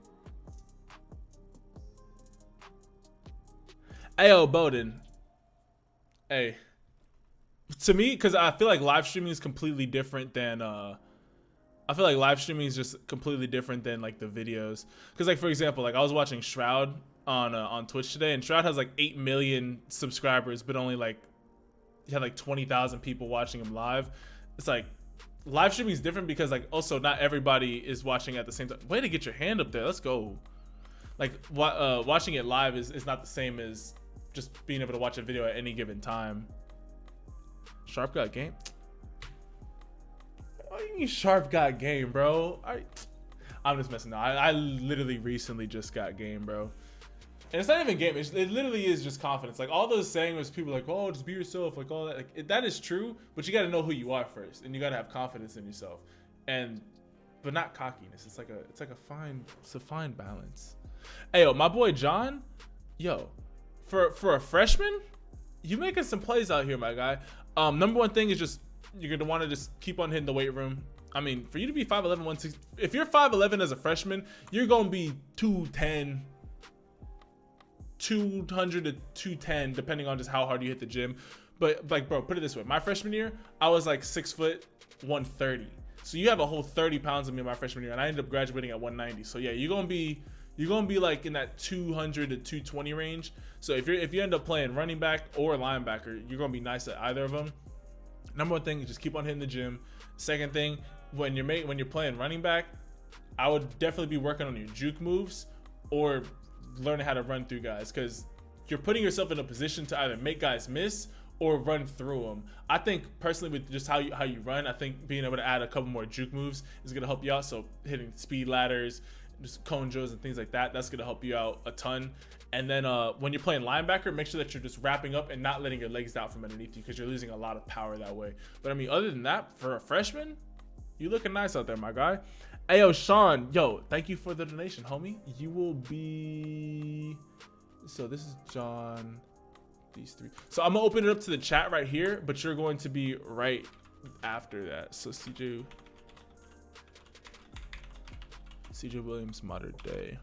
S1: Ayo, Bowden. Hey. To me, because I feel like live streaming is completely different than like the videos. Because like, for example, like I was watching Shroud on Twitch today, and Shroud has like 8 million subscribers, but only like he had like 20,000 people watching him live. It's like live streaming is different because like also not everybody is watching at the same time. Way to get your hand up there. Let's go. Like watching it live is not the same as just being able to watch a video at any given time. Sharpe got game? What do you mean Sharpe got game, bro? I'm just messing up. I literally recently just got game, bro. And it's not even game. It literally is just confidence. Like all those saying was people like, oh, just be yourself, like all that. Like that is true, but you got to know who you are first, and you got to have confidence in yourself, but not cockiness. It's a fine balance. Hey, yo, my boy John, yo, for a freshman, you making some plays out here, my guy. Number one thing is just you're gonna want to just keep on hitting the weight room. I mean, for you to be 5'11", 160, if you're 5'11" as a freshman, you're gonna be 210. 200 to 210 depending on just how hard you hit the gym. But like, bro, put it this way, my freshman year I was like 6 foot 130, so you have a whole 30 pounds of me in my freshman year, and I ended up graduating at 190. So yeah, you're gonna be like in that 200 to 220 range. So if you end up playing running back or linebacker, you're gonna be nice at either of them. Number one thing is just keep on hitting the gym. Second thing, when you're playing running back, I would definitely be working on your juke moves or learning how to run through guys, because you're putting yourself in a position to either make guys miss or run through them. I think personally with just how you run, I think being able to add a couple more juke moves is gonna help you out. So hitting speed ladders, just cone drills and things like that, that's gonna help you out a ton. And then when you're playing linebacker, make sure that you're just wrapping up and not letting your legs down from underneath you, because you're losing a lot of power that way. But I mean, other than that, for a freshman, you looking nice out there, my guy. Hey, yo, Sean, yo, thank you for the donation, homie. You will be... So this is John, these three. So I'm gonna open it up to the chat right here, but you're going to be right after that. So CJ Williams, modern day.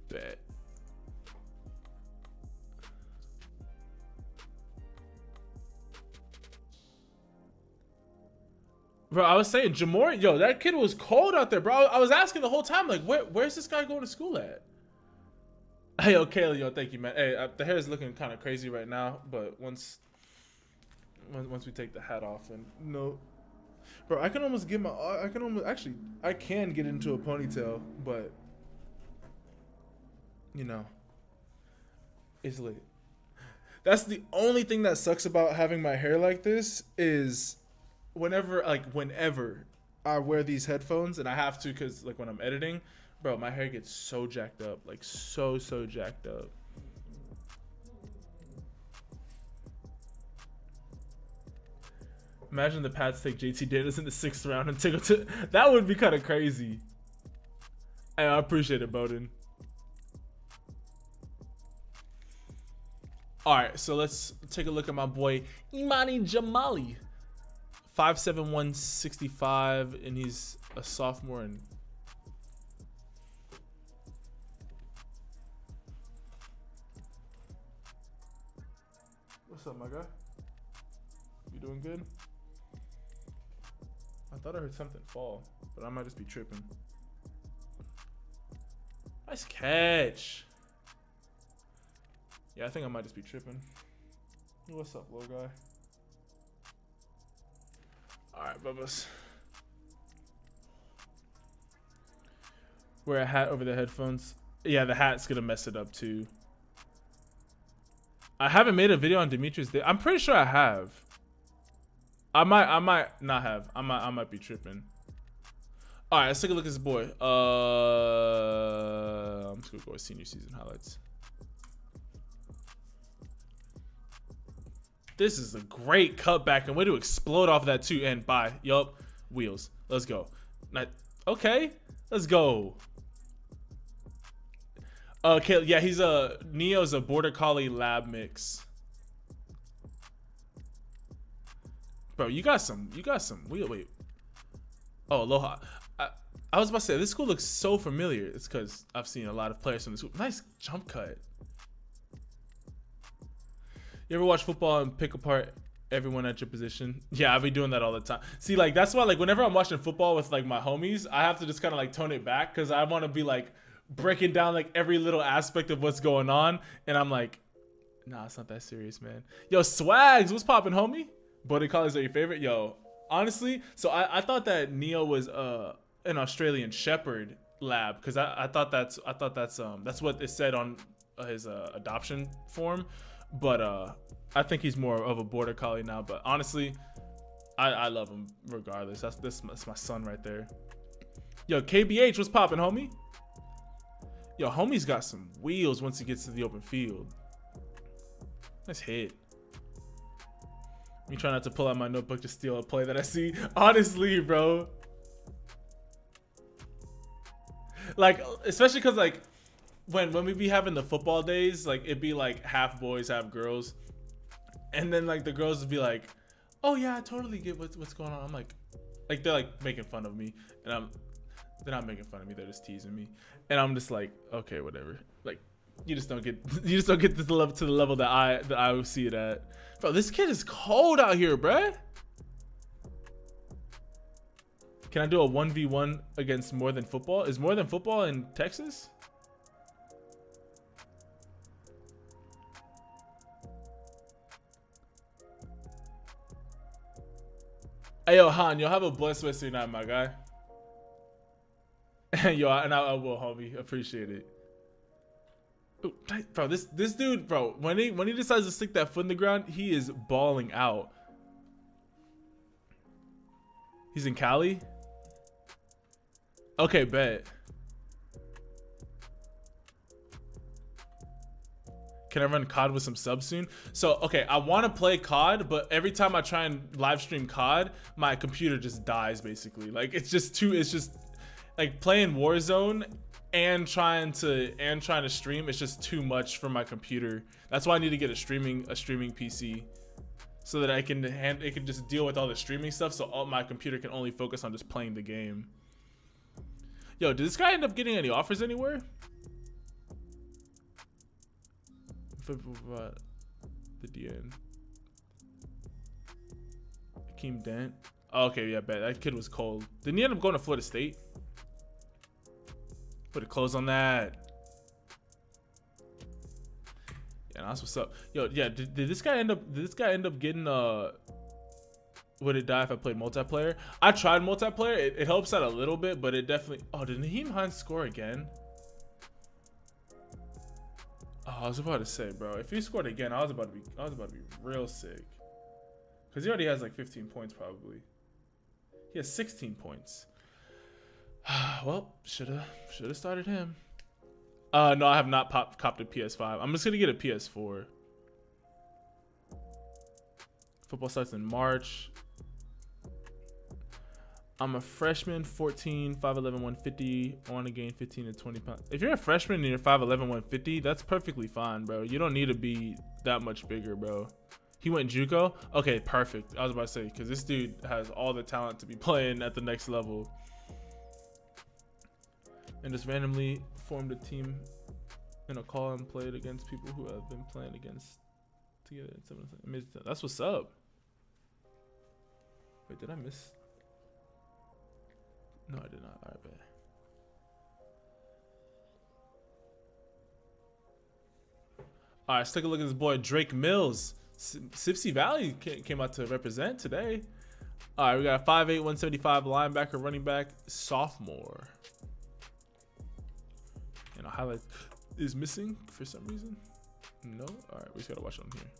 S1: Bet. Bro, I was saying, Jamori, yo, that kid was cold out there, bro. I was asking the whole time, like, where's this guy going to school at? Hey, yo, Kayla, yo, thank you, man. Hey, the hair is looking kind of crazy right now, but once we take the hat off, and no, bro, I can almost get I can get into a ponytail, but you know, it's lit. That's the only thing that sucks about having my hair like this is whenever I wear these headphones, and I have to, because like when I'm editing, bro, my hair gets so jacked up, like so jacked up. Imagine the Pats take JT Daniels in the 6th round and take him to, that would be kind of crazy. Hey, I appreciate it, Bowden. All right, so let's take a look at my boy Imani Jamali. 5'7", 165, and he's a sophomore. And what's up, my guy? You doing good? I thought I heard something fall, but I might just be tripping. Nice catch. Yeah, I think I might just be tripping. What's up, little guy? All right, Bubba's. Wear a hat over the headphones. Yeah, the hat's gonna mess it up too. I haven't made a video on Demetrius Day. I'm pretty sure I have. I might not have. I might be tripping. All right, let's take a look at this boy. I'm just gonna go with senior season highlights. This is a great cutback and way to explode off of that too. And bye. Yup. Wheels. Let's go. Okay. Let's go. Okay. Yeah, Neo's a border collie lab mix. Bro, you got some wait. Oh, Aloha. I was about to say, this school looks so familiar. It's because I've seen a lot of players from this school. Nice jump cut. You ever watch football and pick apart everyone at your position? Yeah, I be doing that all the time. See, like, that's why, like, whenever I'm watching football with, like, my homies, I have to just kind of, like, tone it back, because I want to be, like, breaking down, like, every little aspect of what's going on, and I'm like, nah, it's not that serious, man. Yo, Swags, what's poppin', homie? Border Collies are your favorite? Yo, honestly, so I thought that Neo was an Australian Shepherd lab, because I thought that's what it said on his adoption form. But I think he's more of a border collie now. But honestly, I love him regardless. That's my son right there. Yo, KBH, what's poppin', homie? Yo, homie's got some wheels once he gets to the open field. Nice hit. Me trying not to pull out my notebook to steal a play that I see. Honestly, bro. Like, especially because, like, when we be having the football days, like, it'd be like half boys, half girls, and then like the girls would be like, oh yeah, I totally get what's going on. I'm like they're like making fun of me, and they're not making fun of me, they're just teasing me, and I'm just like, okay, whatever. Like, you just don't get to the level that I see it at. Bro, this kid is cold out here, bruh. Can I do a 1v1 against More Than Football? Is More Than Football in Texas? Hey, yo, Han, you'll have a blessed rest of your night, my guy. Yo, and I will, homie. Appreciate it. Ooh, bro, this dude, bro, when he decides to stick that foot in the ground, he is balling out. He's in Cali. Okay, bet. Can I run COD with some subs soon? So, okay, I want to play COD, but every time I try and live stream COD, my computer just dies, basically. Like, it's just like playing Warzone and trying to stream. It's just too much for my computer. That's why I need to get a streaming PC so that it can just deal with all the streaming stuff. So all my computer can only focus on just playing the game. Yo, did this guy end up getting any offers anywhere? The DN. Akeem Dent. Oh, okay, yeah, bet that kid was cold. Didn't he end up going to Florida State? Put a close on that. Yeah, that's what's up. Yo, yeah, did this guy end up getting would it die if I played multiplayer? I tried multiplayer. It helps out a little bit, but it definitely. Oh, did Naheem Hines score again? Oh, I was about to say, bro, if he scored again, I was about to be real sick. Cause he already has like 15 points probably. He has 16 points. Well, shoulda started him. No, I have not copped a PS5. I'm just gonna get a PS4. Football starts in March. I'm a freshman, 14, 5'11", 150. I want to gain 15 to 20 pounds. If you're a freshman and you're 5'11", 150, that's perfectly fine, bro. You don't need to be that much bigger, bro. He went JUCO? Okay, perfect. I was about to say, because this dude has all the talent to be playing at the next level. And just randomly formed a team in a call and played against people who have been playing against together. That's what's up. Wait, did I miss? No, I did not. All right, bet. All right, let's take a look at this boy Drake Mills. Sipsy Valley came out to represent today. All right, we got a 5'8", 175 linebacker, running back, sophomore. And a highlight is missing for some reason. No. All right, we just gotta watch it on here.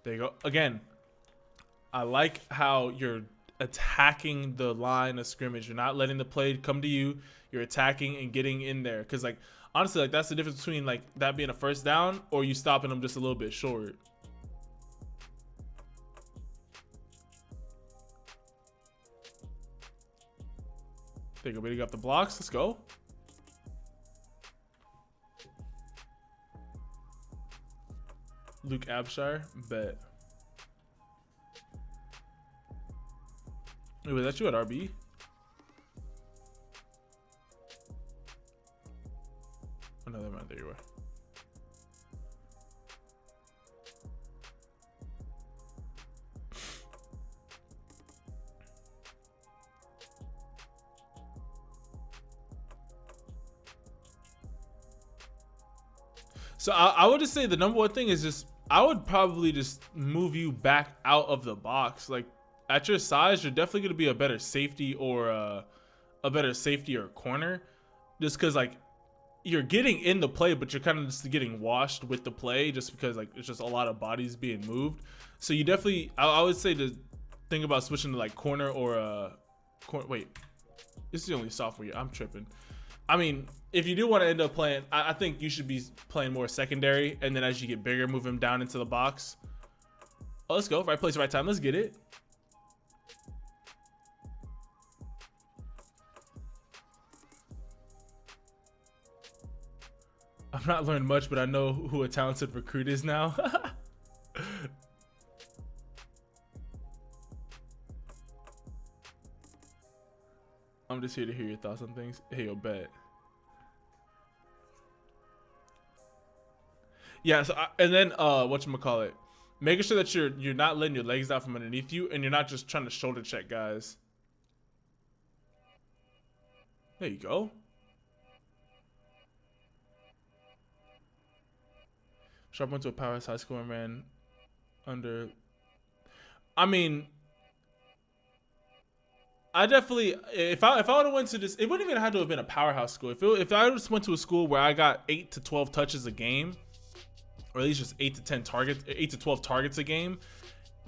S1: There you go. Again, I like how you're attacking the line of scrimmage. You're not letting the play come to you. You're attacking and getting in there. Because, like, honestly, like, that's the difference between, like, that being a first down or you stopping them just a little bit short. There you go. Baby, got the blocks. Let's go. Luke Abshire, bet. Wait, was that you at RB? Oh, no, never mind. There you were. So I would just say the number one thing is just, I would probably just move you back out of the box. Like, at your size, you're definitely going to be a better safety or a corner, just because, like, you're getting in the play, but you're kind of just getting washed with the play just because, like, it's just a lot of bodies being moved. So you definitely, I would say to think about switching to, like, corner or wait, this is the only sophomore year. I'm tripping. I mean, if you do want to end up playing, I think you should be playing more secondary, and then as you get bigger, move him down into the box. Oh, let's go. Right place, right time. Let's get it. I'm not learning much, but I know who a talented recruit is now. I'm just here to hear your thoughts on things. Hey, yo, bet. Yeah, so and then whatchamacallit, making sure that you're not letting your legs out from underneath you, and you're not just trying to shoulder check guys. There you go. Sharpe went to a powerhouse high school and ran under. I mean, I definitely, if I would have went to this, it wouldn't even have to have been a powerhouse school. If I just went to a school where I got 8 to 12 touches a game, or at least just 8 to 10 targets, 8 to 12 targets a game,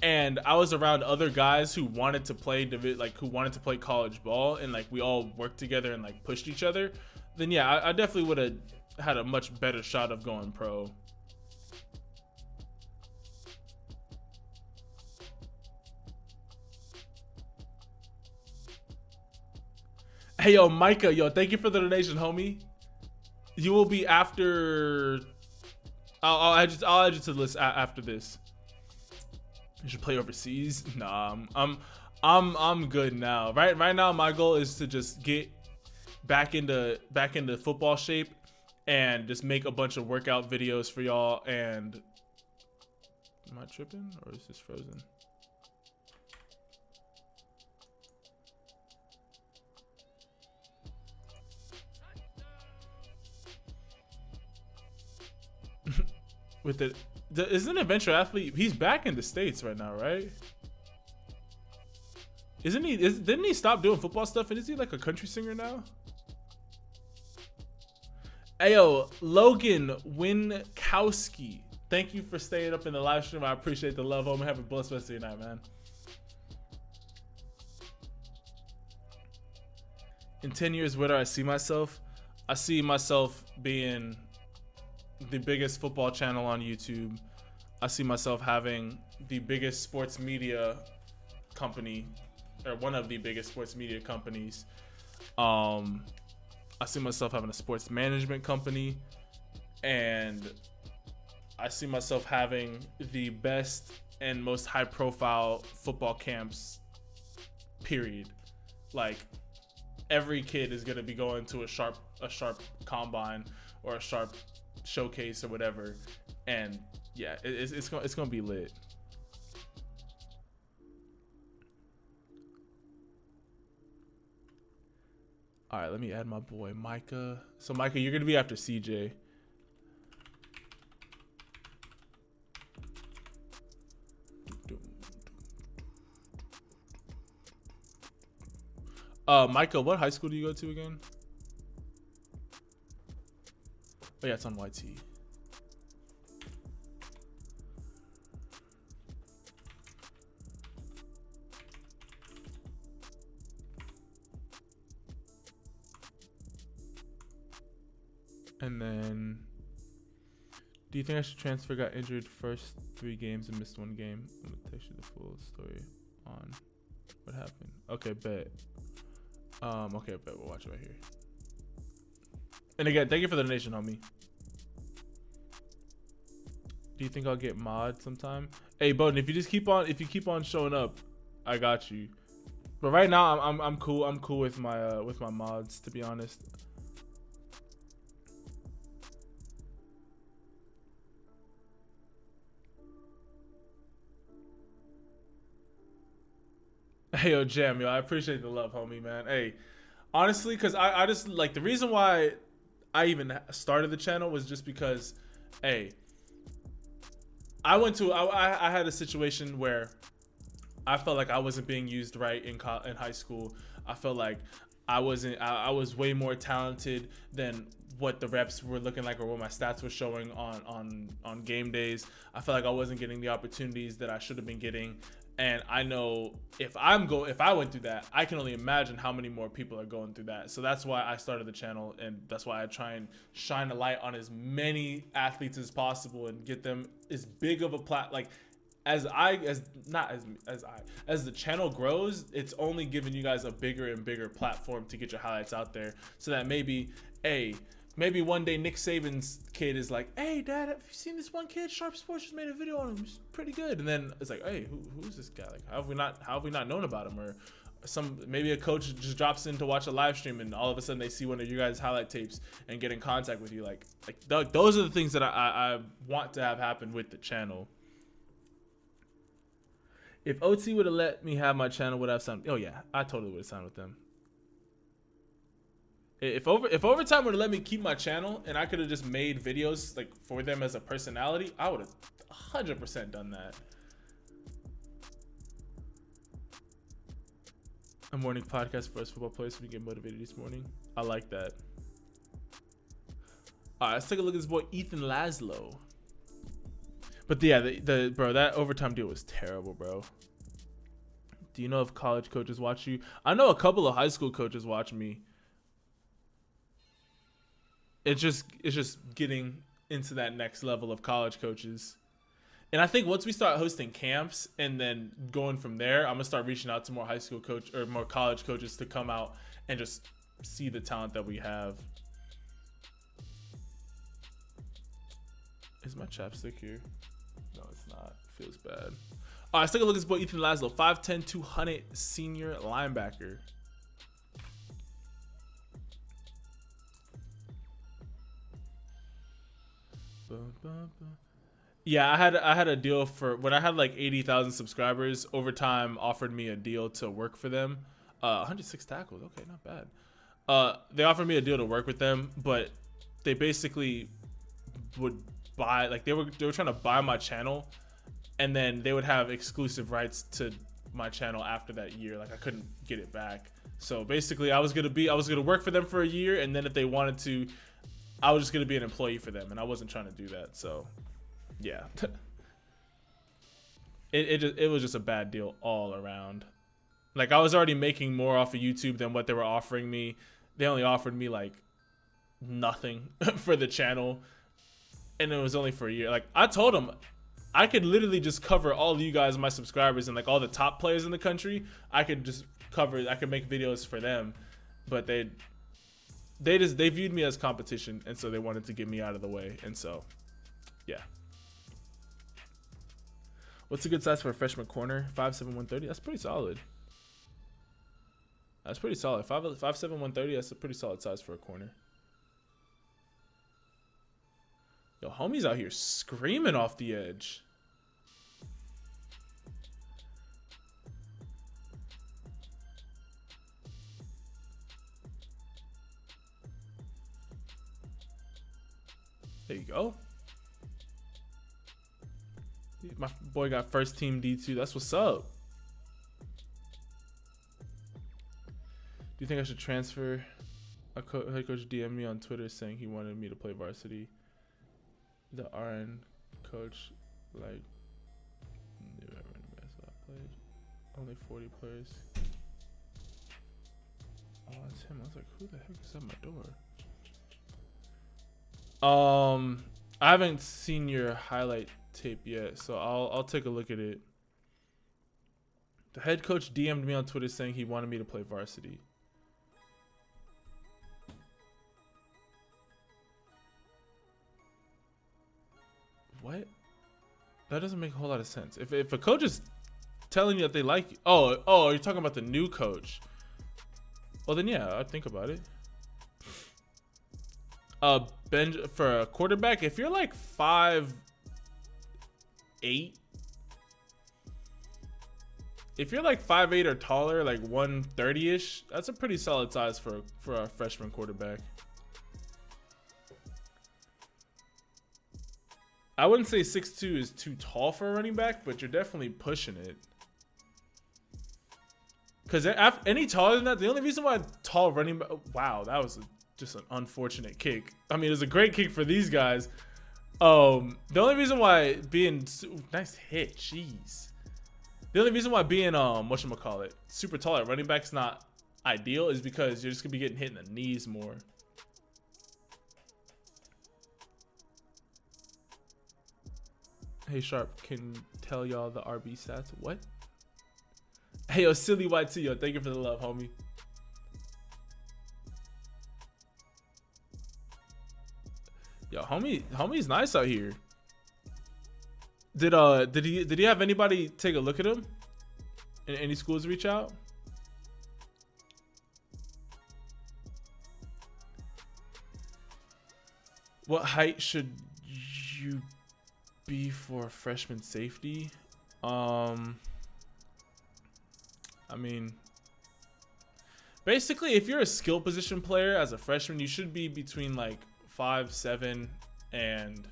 S1: and I was around other guys who wanted to play who wanted to play college ball, and like we all worked together and like pushed each other, then yeah, I definitely would have had a much better shot of going pro. Hey yo, Micah, yo, thank you for the donation, homie. You will be after. I'll add you to the list after this. You should play overseas. Nah, I'm good now. Right now, my goal is to just get back into football shape and just make a bunch of workout videos for y'all. And am I tripping or is this frozen? With isn't Adventure Athlete? He's back in the States right now, right? Isn't he? Didn't he stop doing football stuff? And is he like a country singer now? Ayo, Logan Winkowski, thank you for staying up in the live stream. I appreciate the love. Home, have a blessed rest of your night, man. In 10 years, where do I see myself? I see myself being the biggest football channel on YouTube. I see myself having the biggest sports media company, or one of the biggest sports media companies. I see myself having a sports management company, and I see myself having the best and most high profile football camps, period. Like, every kid is going to be going to a Sharpe combine or a Sharpe showcase or whatever, and yeah, it's gonna be lit. All right, let me add my boy Micah. So Micah, you're gonna be after CJ. Micah, what high school do you go to again? Oh yeah, it's on YT. And then, do you think I should transfer? Got injured first 3 games and missed 1 game. I'm gonna text you the full story on what happened. Okay, bet. Okay, bet. We'll watch it right here. And again, thank you for the donation, homie. Do you think I'll get mod sometime? Hey, Bowden, if you keep on showing up, I got you. But right now, I'm cool. I'm cool with my mods, to be honest. Hey, yo, Jam, yo, I appreciate the love, homie, man. Hey, honestly, because I just, like, the reason why I even started the channel was just because, hey, I had a situation where I felt like I wasn't being used right in high school. I felt like I was way more talented than what the reps were looking like or what my stats were showing on game days. I felt like I wasn't getting the opportunities that I should have been getting. And I know if I went through that, I can only imagine how many more people are going through that. So that's why I started the channel, and that's why I try and shine a light on as many athletes as possible and get them as big of a as the channel grows, it's only giving you guys a bigger and bigger platform to get your highlights out there, so that maybe one day Nick Saban's kid is like, hey dad, have you seen this one kid? Sharpe Sports just made a video on him. He's pretty good. And then it's like, hey, who's this guy? Like, how have we not known about him? Or maybe a coach just drops in to watch a live stream, and all of a sudden they see one of you guys' highlight tapes and get in contact with you. Like those are the things that I want to have happen with the channel. If OT would have let me have my channel, would I have signed? Oh yeah, I totally would have signed with them. If Overtime would have let me keep my channel and I could have just made videos like for them as a personality, I would have 100% done that. A morning podcast for us football players so we get motivated this morning. I like that. All right, let's take a look at this boy Ethan Laszlo. But yeah, the bro, that overtime deal was terrible, bro. Do you know if college coaches watch you? I know a couple of high school coaches watch me. It's just getting into that next level of college coaches. And I think once we start hosting camps and then going from there, I'm gonna start reaching out to more high school coach or more college coaches to come out and just see the talent that we have. Is my chapstick here? No, it's not. It feels bad. All right, let's take a look at this boy Ethan Laszlo, 5'10", 200 senior linebacker. Yeah, I had a deal for when I had like 80,000 subscribers. Overtime offered me a deal to work for them. 106 tackles, okay, not bad. They offered me a deal to work with them, but they basically would buy, like they were trying to buy my channel, and then they would have exclusive rights to my channel after that year. Like I couldn't get it back. So basically, I was gonna work for them for a year, and then if they wanted to, I was just gonna be an employee for them, and I wasn't trying to do that. So. Yeah, it was just a bad deal all around. Like I was already making more off of YouTube than what they were offering me. They only offered me like nothing for the channel, and it was only for a year. Like I told them I could literally just cover all of you guys, my subscribers, and like all the top players in the country. I could make videos for them, but they viewed me as competition, and so they wanted to get me out of the way, and so yeah. What's a good size for a freshman corner? 5'7", 130. That's pretty solid. That's pretty solid. 5'7", 130. That's a pretty solid size for a corner. Yo, homie's out here screaming off the edge. There you go. My boy got first team D2. That's what's up. Do you think I should transfer? A head coach DM'd me on Twitter saying he wanted me to play varsity. The RN coach, like, knew everyone best I played. Only 40 players. Oh, that's him. I was like, who the heck is at my door? I haven't seen your highlight tape yet, so I'll take a look at it. The head coach DM'd me on Twitter saying he wanted me to play varsity. What? That doesn't make a whole lot of sense. If a coach is telling you that they like you, oh, you're talking about the new coach. Well then yeah, I'd think about it. Bench for a quarterback, if you're like 5'8", if you're like 5'8" or taller, like 130-ish, that's a pretty solid size for a freshman quarterback. I wouldn't say 6'2" is too tall for a running back, but you're definitely pushing it. Because any taller than that, the only reason why tall running back, wow, that was just an unfortunate kick. I mean, it was a great kick for these guys. The only reason why being nice hit, jeez. The only reason why being whatchamacallit, super tall at running back's not ideal is because you're just gonna be getting hit in the knees more. Hey Sharpe, can tell y'all the RB stats? What? Hey yo, silly white too, yo. Thank you for the love, homie. Yo, homie's nice out here. Did he have anybody take a look at him? Any schools reach out? What height should you be for a freshman safety? I mean, basically, if you're a skill position player as a freshman, you should be between like 5'7", and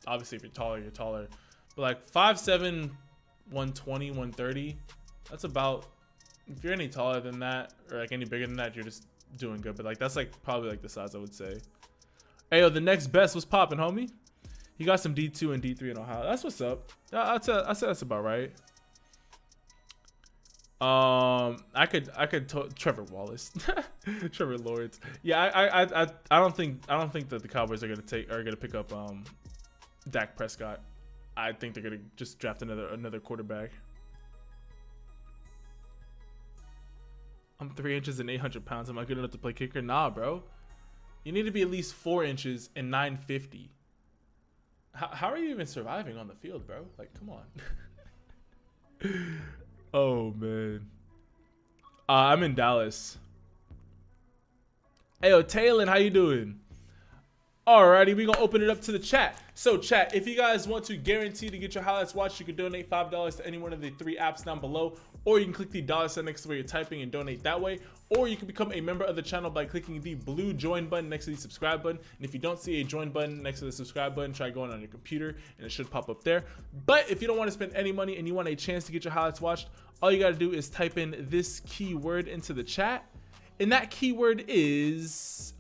S1: obviously if you're taller, you're taller. But like 5'7", 120, 130, that's about if you're any taller than that or like any bigger than that, you're just doing good. But like that's like probably like the size I would say. Hey, yo, the next best was popping, homie. He got some D2 and D3 in Ohio. That's what's up. I'd say that's about right. I could Trevor Wallace, Trevor Lawrence. Yeah, I don't think that the Cowboys are gonna pick up Dak Prescott. I think they're gonna just draft another quarterback. I'm 3 inches and 800 pounds. Am I good enough to play kicker? Nah, bro. You need to be at least 4 inches and 950. How are you even surviving on the field, bro? Like, come on. Oh, man. I'm in Dallas. Hey, yo, Taylor, how you doing? Alrighty, we're gonna open it up to the chat. So chat, if you guys want to guarantee to get your highlights watched, you can donate $5 to any one of the 3 apps down below, or you can click the $sign next to where you're typing and donate that way, or you can become a member of the channel by clicking the blue join button next to the subscribe button. And if you don't see a join button next to the subscribe button, try going on your computer and it should pop up there. But if you don't want to spend any money and you want a chance to get your highlights watched, all you gotta do is type in this keyword into the chat, and that keyword is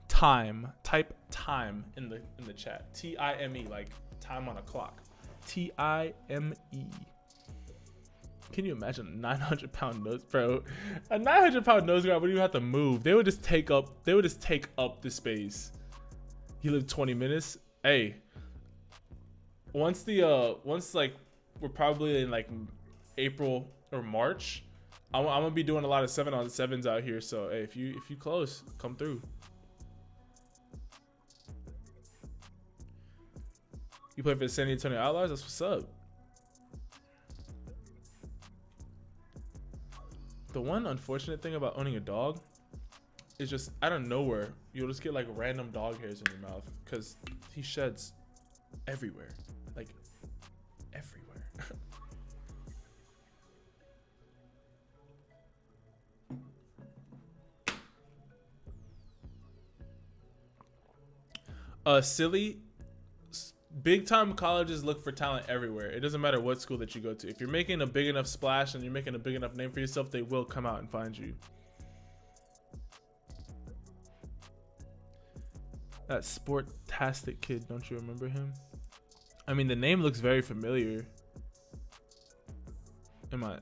S1: time. Type time in the chat. T-I-M-E, like time on a clock. T-I-M-E. Can you imagine a 900-pound nose, bro? A 900-pound nose guard wouldn't even have to move. They would just take up the space. You live 20 minutes. Hey, once like we're probably in like April or March, I'm gonna be doing a lot of 7-on-7s out here. So hey, if you close, come through. You play for the San Antonio Outlaws? That's what's up. The one unfortunate thing about owning a dog is just out of nowhere, you'll just get like random dog hairs in your mouth because he sheds everywhere. Like, everywhere. Silly. Big time colleges look for talent everywhere. It doesn't matter what school that you go to. If you're making a big enough splash and you're making a big enough name for yourself, they will come out and find you. That Sportastic kid, don't you remember him? I mean, the name looks very familiar. Am I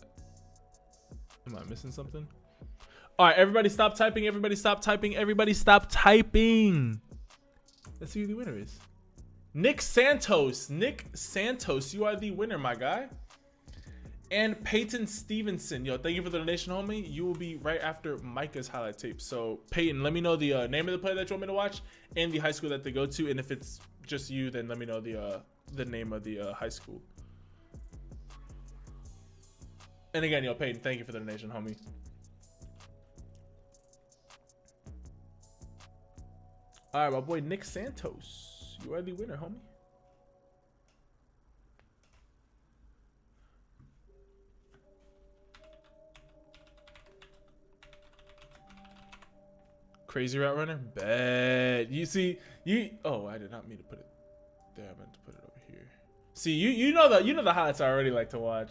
S1: missing something? All right, everybody stop typing. Everybody stop typing. Everybody stop typing. Let's see who the winner is. Nick Santos, you are the winner, my guy. And Peyton Stevenson, yo, thank you for the donation, homie. You will be right after Micah's highlight tape. So Peyton, let me know the name of the player that you want me to watch and the high school that they go to. And if it's just you, then let me know the name of the high school. And again, yo, Peyton, thank you for the donation, homie. All right, my boy Nick Santos. You are the winner, homie. Crazy route runner? Bad. You see, oh, I did not mean to put it there. I meant to put it over here. See, you know the highlights I already like to watch.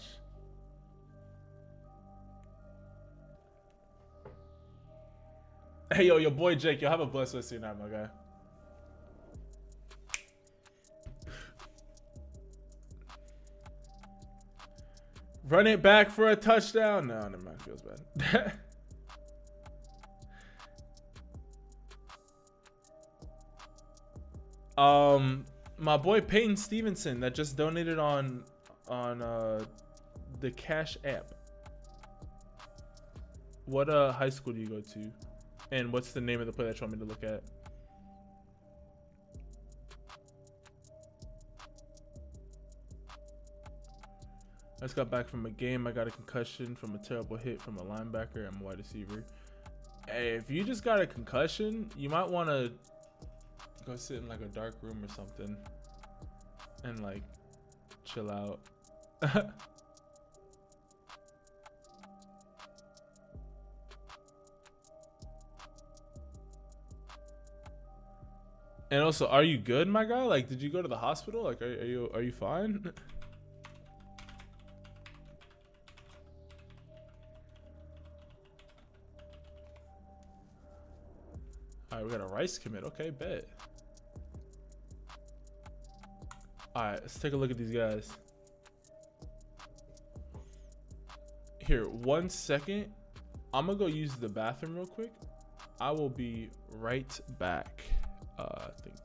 S1: Hey, yo, your boy Jake, you'll have a blessed rest of your night, my guy. Run it back for a touchdown. No, never mind. Feels bad. My boy Peyton Stevenson that just donated on the Cash app. What high school do you go to? And what's the name of the player that you want me to look at? I just got back from a game. I got a concussion from a terrible hit from a linebacker. I'm a wide receiver. Hey, if you just got a concussion, you might want to go sit in like a dark room or something and like chill out. And also, are you good, my guy? Like, did you go to the hospital? Like, are you fine? All right, we got a Rice commit. Okay, bet. All right, let's take a look at these guys. Here, 1 second. I'm gonna go use the bathroom real quick. I will be right back. I think.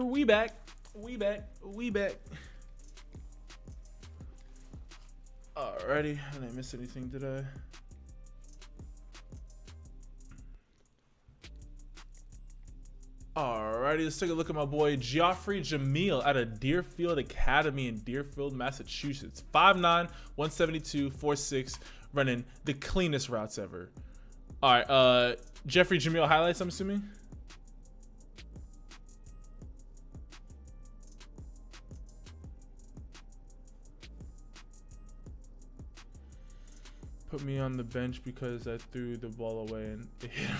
S1: We back. Alrighty, I didn't miss anything, did I? Alrighty, let's take a look at my boy Geoffrey Jamil out of Deerfield Academy in Deerfield, Massachusetts. 5'9", 172, 4'6", running the cleanest routes ever. Alright, Geoffrey Jamil highlights, I'm assuming? Put me on the bench because I threw the ball away and it hit him.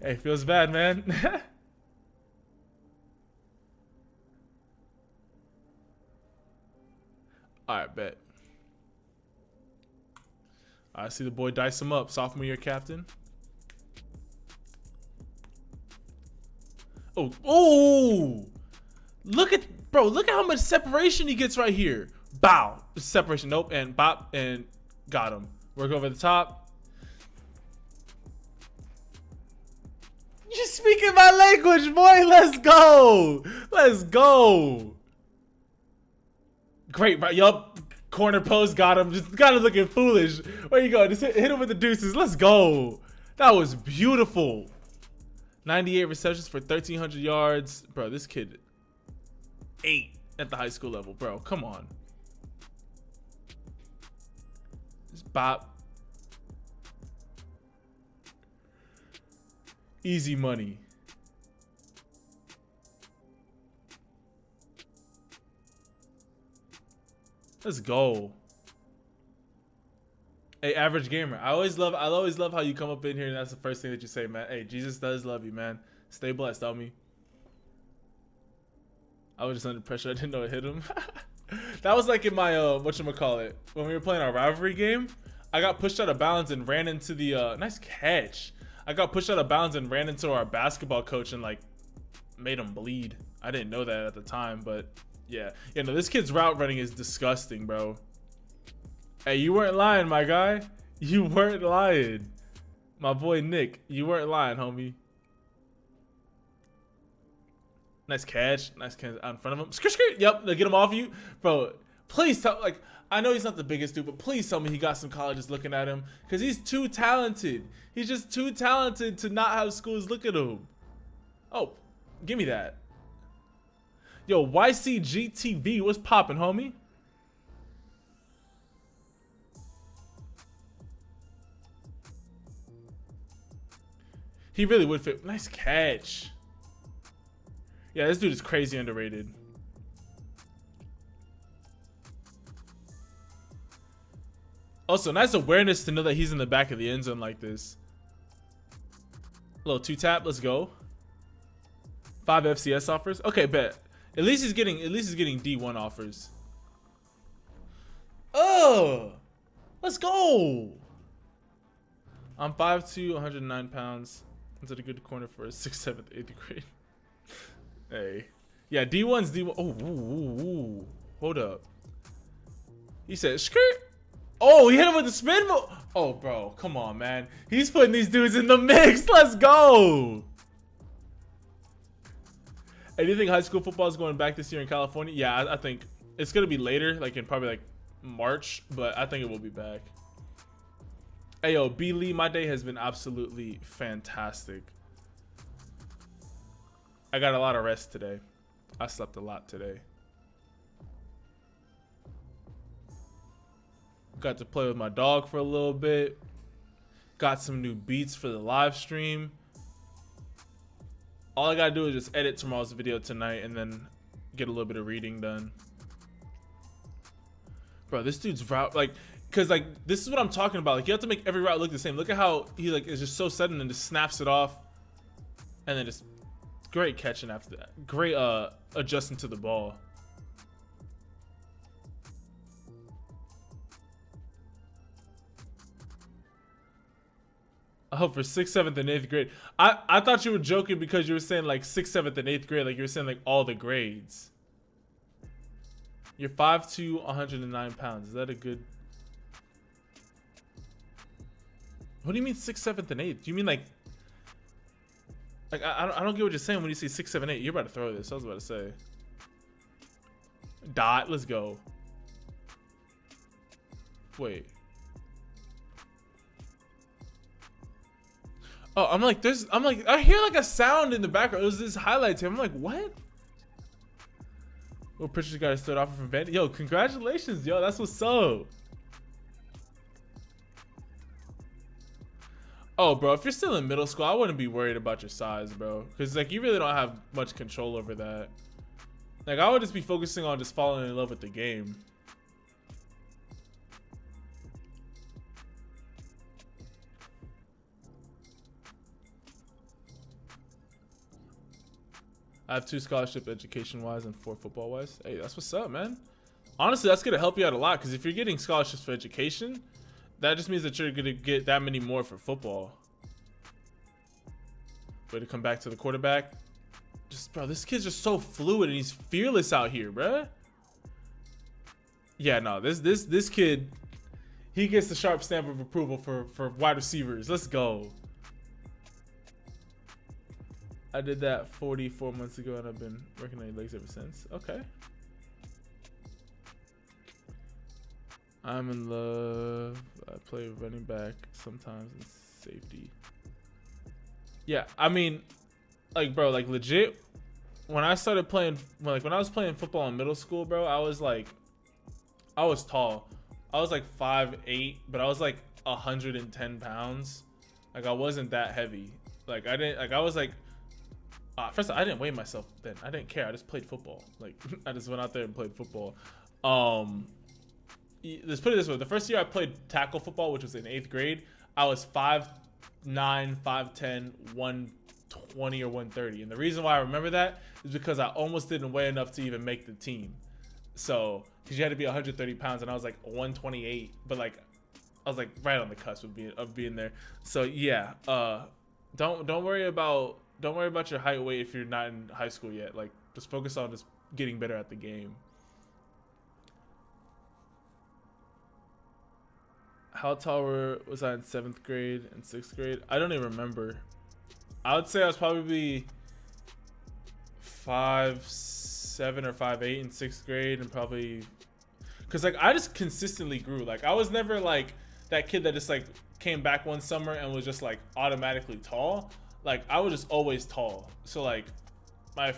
S1: Hey, feels bad, man. All right, bet. I see the boy dice him up. Sophomore year captain. Oh! Look at how much separation he gets right here. Bow. Separation. Nope. And bop. And got him. Work over the top. You're speaking my language, boy. Let's go. Let's go. Great. Yup. Corner post. Got him. Just kind of looking foolish. Where you go? Just hit him with the deuces. Let's go. That was beautiful. 98 receptions for 1,300 yards. Bro, this kid 8 at the high school level, bro. Come on. Just bop. Easy money. Let's go. Hey, average gamer. I always love how you come up in here and that's the first thing that you say, man. Hey, Jesus does love you, man. Stay blessed, homie. I was just under pressure. I didn't know it hit him. That was like in my whatchamacallit, when we were playing our rivalry game. I got pushed out of bounds and ran into the nice catch. I got pushed out of bounds and ran into our basketball coach and like made him bleed. I didn't know that at the time, but yeah. Yeah, no, this kid's route running is disgusting, bro. Hey, you weren't lying, my guy. You weren't lying. My boy Nick, you weren't lying, homie. Nice catch. Nice catch out in front of him. Skirt, skirt. Yep, they get him off you. Bro, please tell, like, I know he's not the biggest dude, but please tell me he got some colleges looking at him, because he's too talented. He's just too talented to not have schools look at him. Oh, give me that. Yo, YCGTV, what's poppin', homie? He really would fit. Nice catch. Yeah, this dude is crazy underrated. Also, nice awareness to know that he's in the back of the end zone like this. Little two tap, let's go. 5 FCS offers. Okay, bet. At least he's getting D1 offers. Oh, let's go. I'm 5'2", 109 pounds. Is it a good corner for a 6th, 7th, 8th grade? Hey, yeah, D1's D1. Oh, ooh. Hold up. He said skirt. Oh, he hit him with the spin move. Oh, bro, come on, man. He's putting these dudes in the mix. Let's go. And do you think high school football is going back this year in California? Yeah, I think it's gonna be later, like in probably like March, but I think it will be back. Hey yo, B Lee, my day has been absolutely fantastic. I got a lot of rest today. I slept a lot today. Got to play with my dog for a little bit. Got some new beats for the live stream. All I gotta do is just edit tomorrow's video tonight and then get a little bit of reading done. Bro, this dude's route, like, cause like this is what I'm talking about. Like, you have to make every route look the same. Look at how he like is just so sudden and just snaps it off, and then just great catching after that. Great adjusting to the ball. Oh, for 6th, 7th, and 8th grade. I thought you were joking because you were saying like 6th, 7th, and 8th grade. Like you were saying like all the grades. You're 5'2", 109 pounds. Is that a good... What do you mean 6th, 7th, and 8th? Do you mean like I don't get what you're saying when you say 6, 7, 8. You're about to throw this. I was about to say. Dot. Let's go. Wait. Oh, I'm like, I hear like a sound in the background. It was this highlights here. I'm like, what? Well, Pritchard got a third offer from Vandy. Yo, congratulations, yo. That's what's up. Oh, bro, if you're still in middle school, I wouldn't be worried about your size, bro. Because, like, you really don't have much control over that. Like, I would just be focusing on just falling in love with the game. I have 2 scholarship education-wise and 4 football-wise. Hey, that's what's up, man. Honestly, that's going to help you out a lot. Because if you're getting scholarships for education, that just means that you're going to get that many more for football. Way to come back to the quarterback. Just, bro, this kid's just so fluid and he's fearless out here, bro. Yeah, no, this kid, he gets the Sharpe stamp of approval for wide receivers. Let's go. I did that 44 months ago and I've been working on your legs ever since. Okay. I'm in love. I play running back sometimes and safety. Yeah, I mean, like, bro, like legit, when I started playing, when I was playing football in middle school, bro, I was tall. I was like 5'8", but I was like 110 pounds. Like, I wasn't that heavy. Like, I was like, first of all, I didn't weigh myself then. I didn't care. I just played football. Like, I just went out there and played football. Let's put it this way. The first year I played tackle football, which was in 8th grade, I was 5'9", 5'10", 120 or 130. And the reason why I remember that is because I almost didn't weigh enough to even make the team. So, because you had to be 130 pounds and I was like 128, but like, I was like right on the cusp of being there. So yeah, don't worry about your height weight if you're not in high school yet. Like, just focus on just getting better at the game. How tall was I in 7th grade and 6th grade? I don't even remember. I would say I was probably 5'7" or 5'8" in 6th grade, and probably, Cause like I just consistently grew. Like I was never like that kid that just like came back one summer and was just like automatically tall. Like I was just always tall. So like my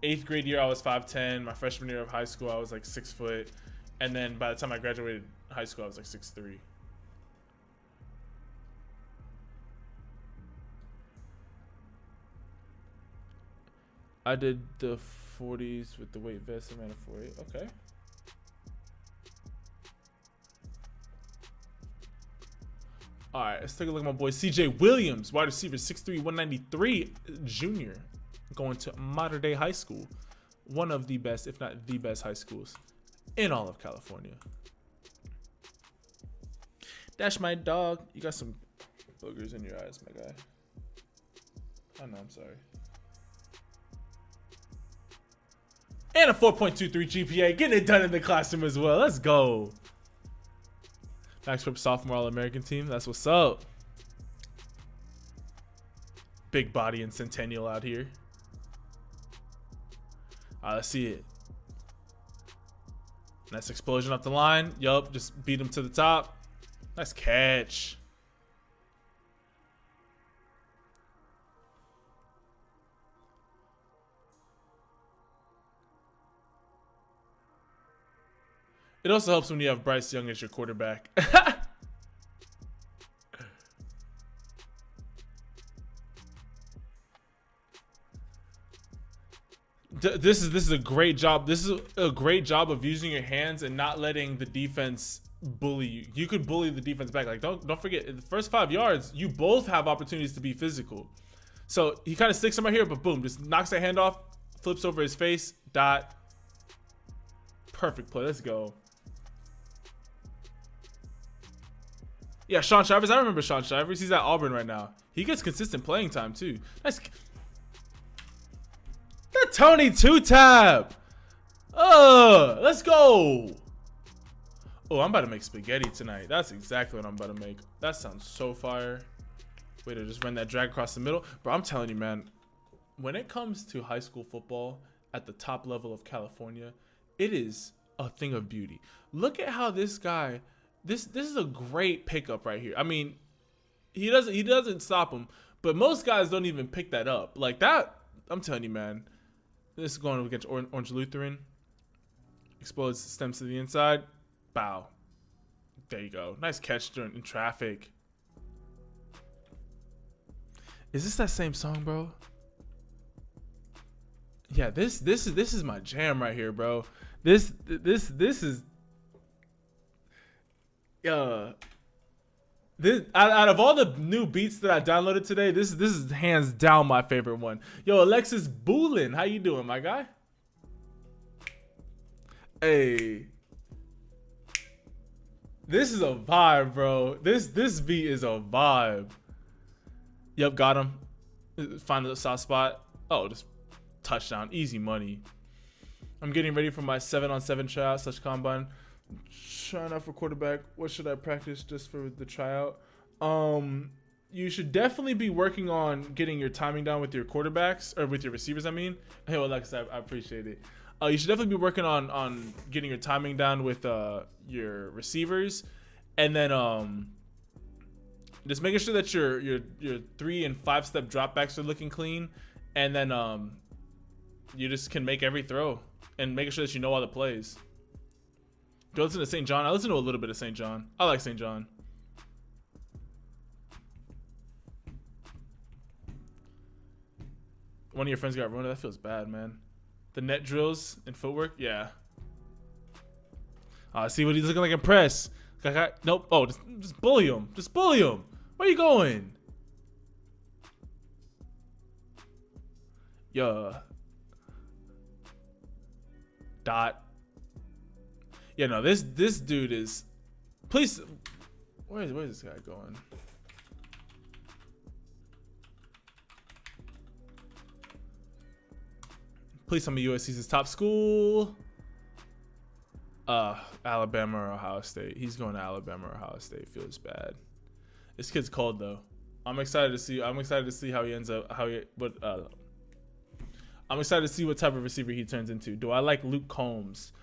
S1: 8th grade year I was 5'10". My freshman year of high school I was like 6 foot, and then by the time I graduated high school I was like 6'3". I did the 40s with the weight vest and ran a 48. Okay. All right, let's take a look at my boy CJ Williams, wide receiver, 6'3", 193, junior, going to Mater Dei High School, one of the best, if not the best, high schools in all of California. Dash my dog. You got some boogers in your eyes, my guy. Oh no, I'm sorry. And a 4.23 GPA, getting it done in the classroom as well. Let's go. Max Prep sophomore All-American team. That's what's up. Big body and Centennial out here. Let's see it. Nice explosion up the line. Yup, just beat him to the top. Nice catch. It also helps when you have Bryce Young as your quarterback. This is a great job. This is a great job of using your hands and not letting the defense bully you. You could bully the defense back. Like don't forget, in the first 5 yards, you both have opportunities to be physical. So he kind of sticks him right here, but boom, just knocks that hand off, flips over his face, dot. Perfect play. Let's go. Yeah, Sean Shivers. I remember Sean Shivers. He's at Auburn right now. He gets consistent playing time too. Nice. The Tony 2-tap. Let's go. Oh, I'm about to make spaghetti tonight. That's exactly what I'm about to make. That sounds so fire. Way to just run that drag across the middle. Bro, I'm telling you, man, when it comes to high school football at the top level of California, it is a thing of beauty. Look at how this guy, this is a great pickup right here. I mean, he doesn't stop him, but most guys don't even pick that up. Like that, I'm telling you, man. This is going against Orange Lutheran. Explodes, stems to the inside. Bow. There you go. Nice catch in traffic. Is this that same song, bro? Yeah, this is my jam right here, bro. This is this out of all the new beats that I downloaded today, this is hands down my favorite one. Yo, Alexis Boolin, how you doing, my guy? Hey, this is a vibe, bro. This beat is a vibe. Yep, got him. Find the soft spot. Oh, just touchdown, easy money. I'm getting ready for my 7-on-7 tryout / combine. Trying out for quarterback. What should I practice just for the tryout? You should definitely be working on getting your timing down with your quarterbacks, or with your receivers, I mean. Hey, Alex, I appreciate it. You should definitely be working on getting your timing down with your receivers, and then just making sure that your 3- and 5-step dropbacks are looking clean, and then you just can make every throw, and making sure that you know all the plays. Do I listen to St. John? I listen to a little bit of St. John. I like St. John. One of your friends got ruined. That feels bad, man. The net drills and footwork, yeah. See what he's looking like in press. Nope. Oh, just bully him. Just bully him. Where you going? Yeah. Dot. Yeah, no, this dude is. Please, where's this guy going? Please tell me USC's his top school. Alabama or Ohio State. He's going to Alabama or Ohio State. Feels bad. This kid's cold though. I'm excited to see how he ends up. I'm excited to see what type of receiver he turns into. Do I like Luke Combs?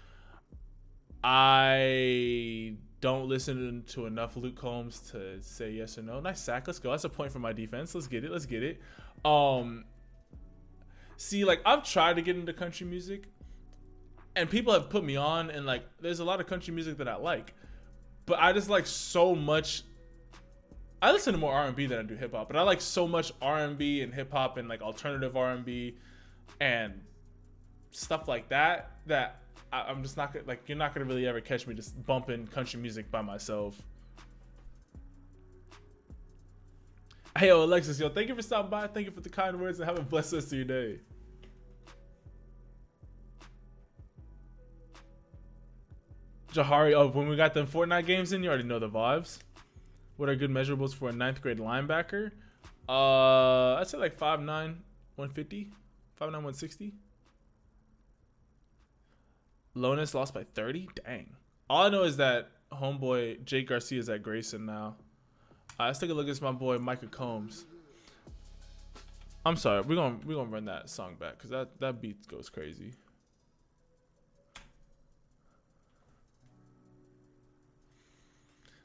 S1: I don't listen to enough Luke Combs to say yes or no. Nice sack. Let's go. That's a point for my defense. Let's get it. Let's get it. See, like, I've tried to get into country music, and people have put me on, and like, there's a lot of country music that I like, but I just like so much. I listen to more R&B than I do hip hop, but I like so much R&B and hip hop and like alternative R&B and stuff like that that I'm just not gonna, like, you're not gonna really ever catch me just bumping country music by myself. Hey, yo, Alexis, yo, thank you for stopping by. Thank you for the kind words, and have a blessed rest of your day. Jahari, oh, when we got them Fortnite games in, you already know the vibes. What are good measurables for a 9th grade linebacker? I'd say like 5'9", 150, 5'9", 160. Lonis lost by 30. Dang. All I know is that homeboy Jake Garcia is at Grayson now. Let's take a look at my boy Micah Combs. I'm sorry, we're gonna run that song back because that beat goes crazy.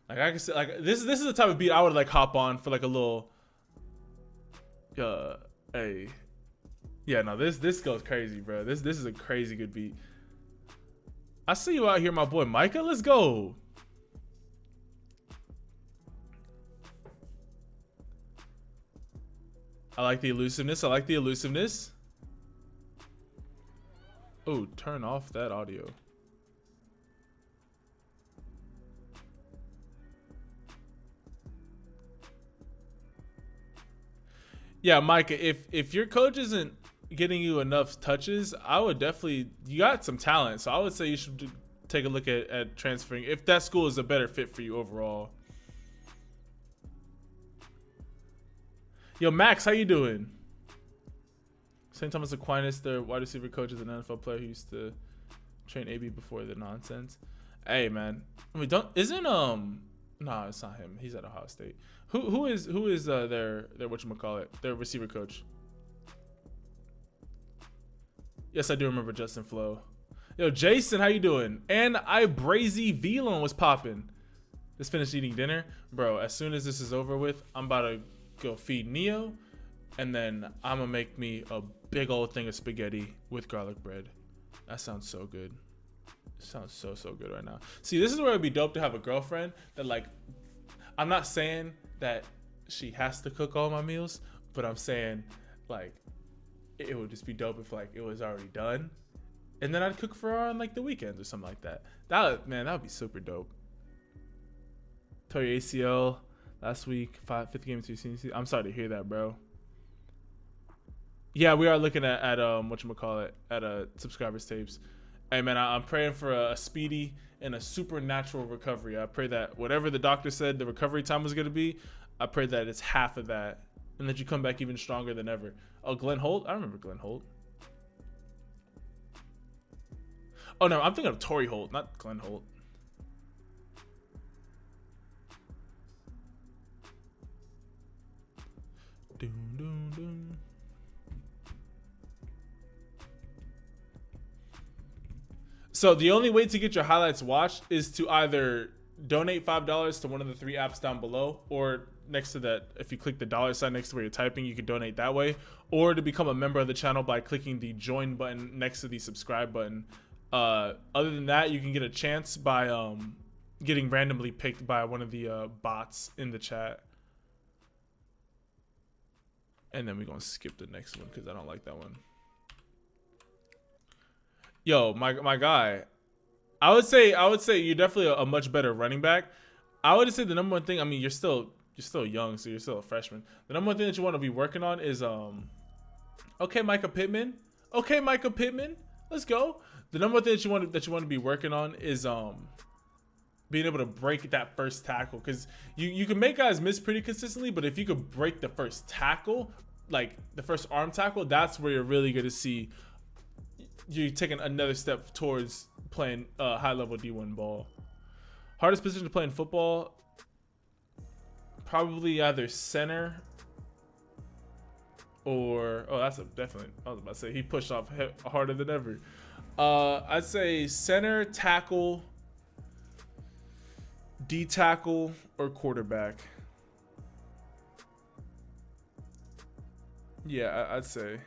S1: Like, I can say, like, this is the type of beat I would like hop on for like a little. Hey, yeah, no, this goes crazy, bro. This is a crazy good beat. I see you out here, my boy Micah. Let's go. I like the elusiveness. I like the elusiveness. Oh, turn off that audio. Yeah, Micah, if your coach isn't getting you enough touches, I would definitely, you got some talent, so I would say you should take a look at transferring if that school is a better fit for you overall. Yo, Max, how you doing? St. Thomas Aquinas, the wide receiver coach, is an NFL player who used to train AB before the nonsense. Hey, man, I mean, no, it's not him. He's at Ohio State. Who is their whatchamacallit, their receiver coach? Yes, I do remember Justin Flo. Yo, Jason, how you doing? And Brazy Velon was popping. Just finished eating dinner. Bro, as soon as this is over with, I'm about to go feed Neo, and then I'm gonna make me a big old thing of spaghetti with garlic bread. That sounds so good. It sounds so good right now. See, this is where it'd be dope to have a girlfriend that, like, I'm not saying that she has to cook all my meals, but I'm saying, like, it would just be dope if, like, it was already done, and then I'd cook for her on, like, the weekends or something like that. That would be super dope. Tore your ACL last week, fifth game of season. I'm sorry to hear that, bro. Yeah, we are looking at whatchamacallit, at subscribers tapes. Hey, man, I'm praying for a speedy and a supernatural recovery. I pray that whatever the doctor said the recovery time was going to be, I pray that it's half of that, and that you come back even stronger than ever. Oh, Glenn Holt? I remember Glenn Holt. Oh, no, I'm thinking of Torrey Holt, not Glenn Holt. Doom, doom, doom. So the only way to get your highlights watched is to either donate $5 to one of the 3 apps down below, or next to that, if you click the dollar sign next to where you're typing, you can donate that way, or to become a member of the channel by clicking the join button next to the subscribe button. Other than that, you can get a chance by getting randomly picked by one of the bots in the chat. And then we're gonna skip the next one because I don't like that one. Yo, my guy, I would say you're definitely a much better running back. I would say the number one thing, I mean, you're still young, so you're still a freshman. The number one thing that you want to be working on is okay, Micah Pittman. Okay, Micah Pittman. Let's go. The number one thing that you want to be working on is being able to break that first tackle, because you can make guys miss pretty consistently, but if you could break the first tackle, like the first arm tackle, that's where you're really going to see you taking another step towards playing high-level D1 ball. Hardest position to play in football, probably either center or, oh, that's a definite, I was about to say he pushed off harder than ever. I'd say center, tackle, D tackle or quarterback? Yeah, I'd say.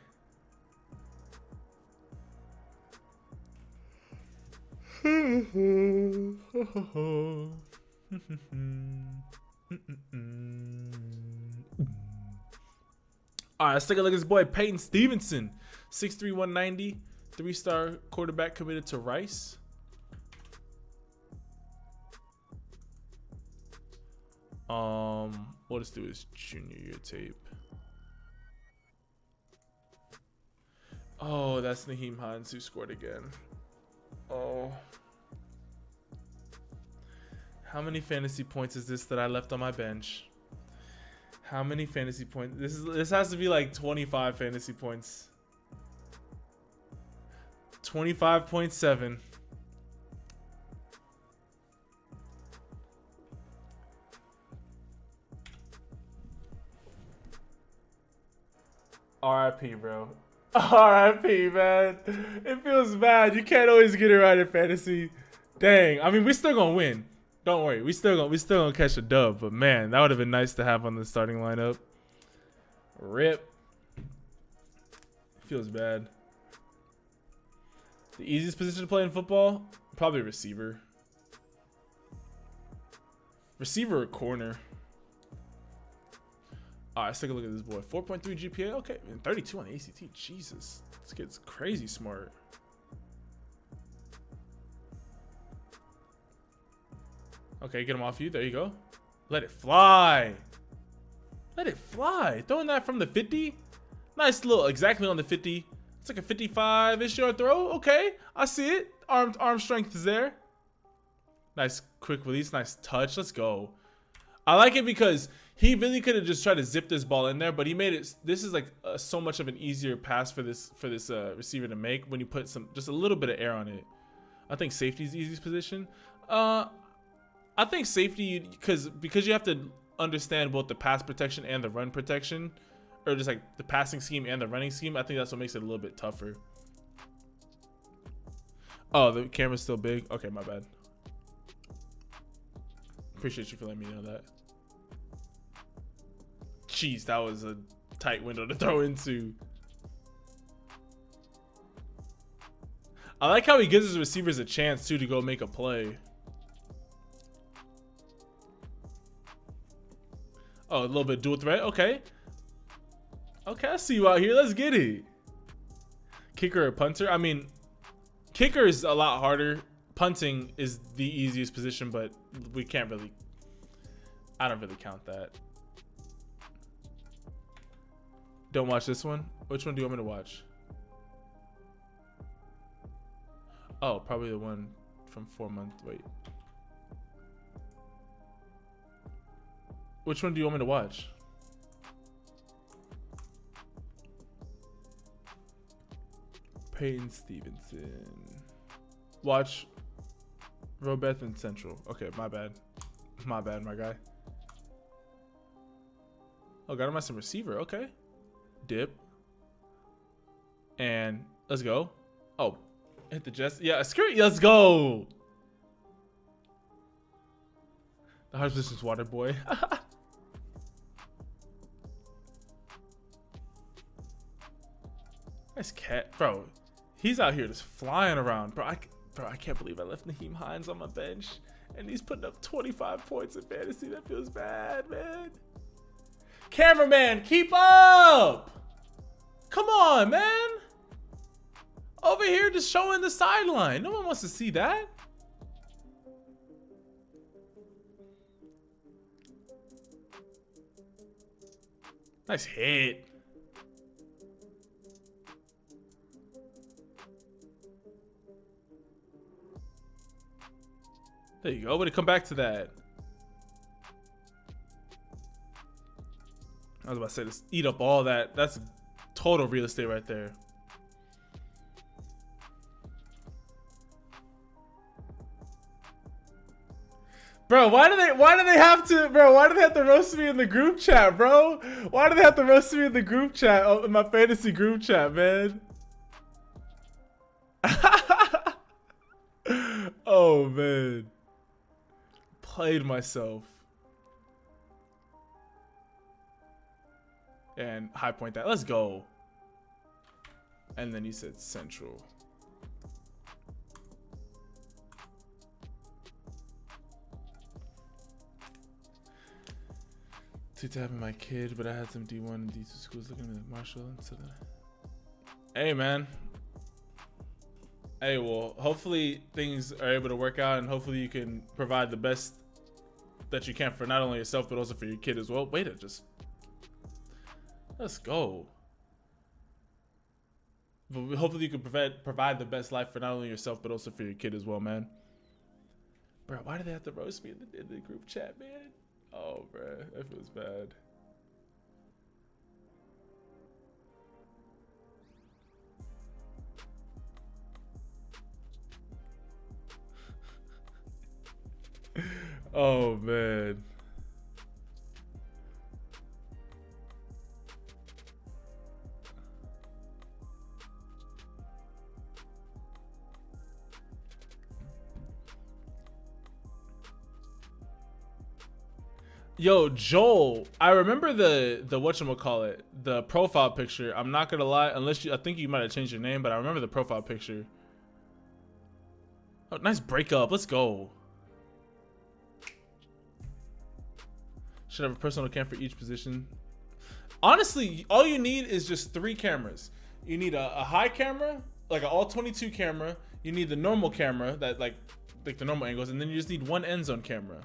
S1: All right, let's take a look at this boy Peyton Stevenson, 6'3", 190, 3-star quarterback committed to Rice. We'll just do his junior year tape. Oh, that's Naheem Hines who scored again. Oh. How many fantasy points is this that I left on my bench? How many fantasy points? This has to be like 25 fantasy points. 25.7. RIP, bro. RIP, man. It feels bad. You can't always get it right in fantasy. Dang. I mean, we're still gonna win. Don't worry. We still gonna catch a dub. But man, that would have been nice to have on the starting lineup. RIP. Feels bad. The easiest position to play in football? Probably receiver. Receiver or corner. All right, let's take a look at this boy. 4.3 GPA. Okay, and 32 on the ACT. Jesus, this kid's crazy smart. Okay, get him off you. There you go. Let it fly. Let it fly. Throwing that from the 50. Nice little, exactly on the 50. It's like a 55-ish yard throw. Okay, I see it. Arm strength is there. Nice quick release. Nice touch. Let's go. I like it because he really could have just tried to zip this ball in there, but he made it. This is like so much of an easier pass for this receiver to make when you put just a little bit of air on it. I think safety is the easiest position. I think safety because you have to understand both the pass protection and the run protection, or just like the passing scheme and the running scheme. I think that's what makes it a little bit tougher. Oh, the camera's still big. Okay, my bad. Appreciate you for letting me know that. Jeez, that was a tight window to throw into. I like how he gives his receivers a chance too to go make a play. Oh, a little bit dual threat. Okay. Okay, I see you out here. Let's get it. Kicker or punter? I mean, kicker is a lot harder. Punting is the easiest position, but we can't really. I don't really count that. Don't watch this one. Which one do you want me to watch? Oh, probably the one from 4 months. Wait. Which one do you want me to watch? Peyton Stevenson. Watch Robeth and Central. Okay, my bad. My bad, my guy. Oh, got him as some receiver. Okay. Dip. And let's go. Oh, hit the Jets. Yeah, screw it. Let's go. The hard position's water boy. Nice cat, bro. He's out here just flying around, bro. I can't believe I left Naheem Hines on my bench, and he's putting up 25 points in fantasy. That feels bad, man. Cameraman, keep up! Come on, man. Over here just showing the sideline. No one wants to see that. Nice hit. There you go. But to come back to that. I was about to say, just eat up all that. That's total real estate right there. Bro, why do they have to roast me in the group chat, bro? Why do they have to roast me in the group chat? Oh, in my fantasy group chat, man. Oh man. played myself. And high point that. Let's go. And then you said central. To tapping my kid, but I had some D1 and D2 schools looking at me like Marshall and so that. Hey man. Hey, well, hopefully things are able to work out, and hopefully you can provide the best that you can for not only yourself but also for your kid as well. Wait, just let's go. But hopefully you can provide the best life for not only yourself but also for your kid as well, man. Bro, why do they have to roast me in the group chat, man? Oh, bro, that feels bad. Oh, man. Yo, Joel, I remember the whatchamacallit, the profile picture. I'm not gonna lie, unless I think you might have changed your name, but I remember the profile picture. Oh, nice breakup. Let's go. Should have a personal cam for each position. Honestly, all you need is just 3 cameras. You need a high camera, like an all 22 camera. You need the normal camera that like the normal angles, and then you just need 1 end zone camera.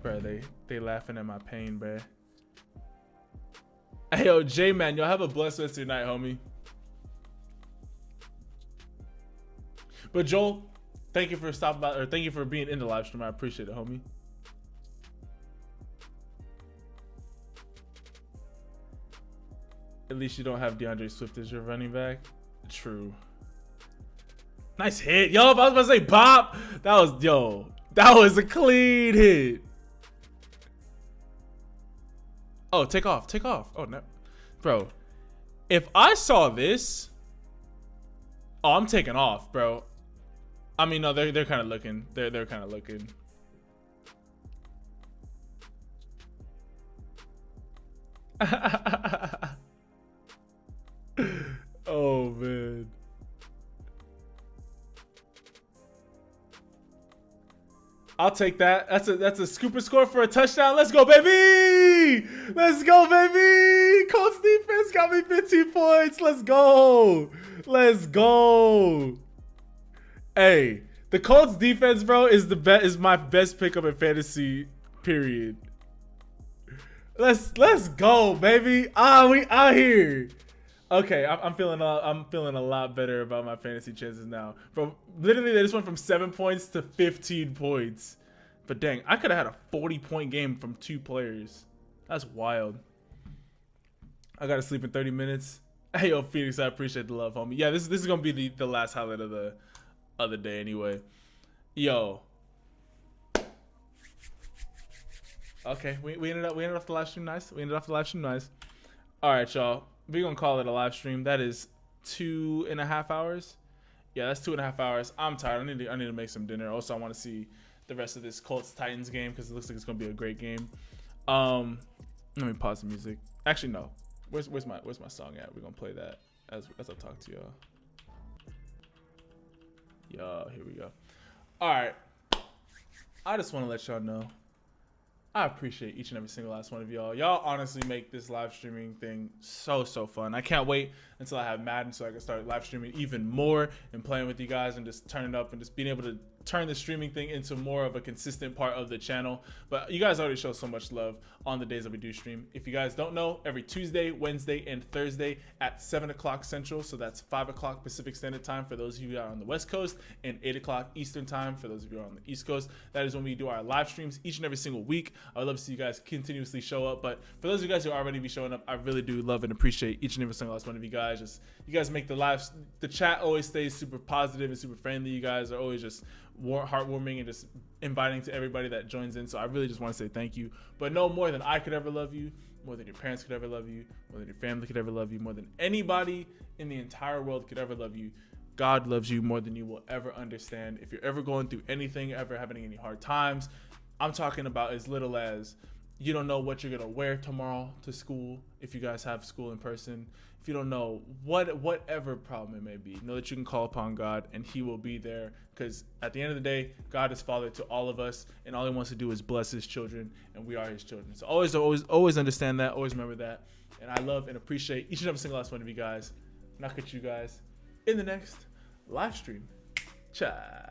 S1: Bro, they laughing at my pain, bro. Hey, yo, J-Man, y'all have a blessed rest of your night, homie. But Joel, thank you for stopping by, or thank you for being in the live stream. I appreciate it, homie. At least you don't have DeAndre Swift as your running back. True. Nice hit. Yo, I was about to say pop. That was a clean hit. Oh, take off. Oh, no. Bro, if I saw this, oh, I'm taking off, bro. I mean, no, they're kind of looking. They're kind of looking. Oh, man. I'll take that. That's a scooper score for a touchdown. Let's go, baby! Let's go, baby! Colts defense got me 15 points. Let's go. Let's go. Hey, the Colts defense, bro, is my best pickup in fantasy. Period. Let's go, baby. We out here. Okay, I'm feeling a lot better about my fantasy chances now. From literally, they just went from 7 points to 15 points. But dang, I could have had a 40-point game from 2 players. That's wild. I gotta sleep in 30 minutes. Hey, yo, Phoenix, I appreciate the love, homie. Yeah, this is gonna be the last highlight of the other day anyway. Yo. Okay, we ended off the live stream nice. All right, y'all. We're gonna call it a live stream. That is 2.5 hours. Yeah, that's 2.5 hours. I'm tired. I need to make some dinner. Also, I want to see the rest of this Colts Titans game because it looks like it's gonna be a great game. Let me pause the music. Actually, no. Where's my song at? We're gonna play that as I talk to y'all. Yo, here we go. All right. I just want to let y'all know I appreciate each and every single last one of y'all. Y'all honestly make this live streaming thing so fun. I can't wait until I have Madden so I can start live streaming even more and playing with you guys and just turn it up and just being able to turn the streaming thing into more of a consistent part of the channel. But you guys already show so much love on the days that we do stream. If you guys don't know, every Tuesday, Wednesday, and Thursday at 7 o'clock Central, so that's 5 o'clock Pacific Standard Time for those of you who are on the West Coast, and 8 o'clock Eastern Time for those of you who are on the East Coast. That is when we do our live streams each and every single week. I would love to see you guys continuously show up, but for those of you guys who already be showing up, I really do love and appreciate each and every single last one of you guys. You guys make the chat always stays super positive and super friendly. You guys are always just heartwarming and just inviting to everybody that joins in. So I really just want to say thank you. But no more than I could ever love you, more than your parents could ever love you, more than your family could ever love you, more than anybody in the entire world could ever love you. God loves you more than you will ever understand. If you're ever going through anything, ever having any hard times, I'm talking about as little as you don't know what you're going to wear tomorrow to school, if you guys have school in person. If you don't know whatever problem it may be, know that you can call upon God and he will be there, because at the end of the day, God is Father to all of us, and all he wants to do is bless his children, and we are his children. So always understand that, always remember that. And I love and appreciate each and every single last one of you guys. And I'll catch you guys in the next live stream. Ciao.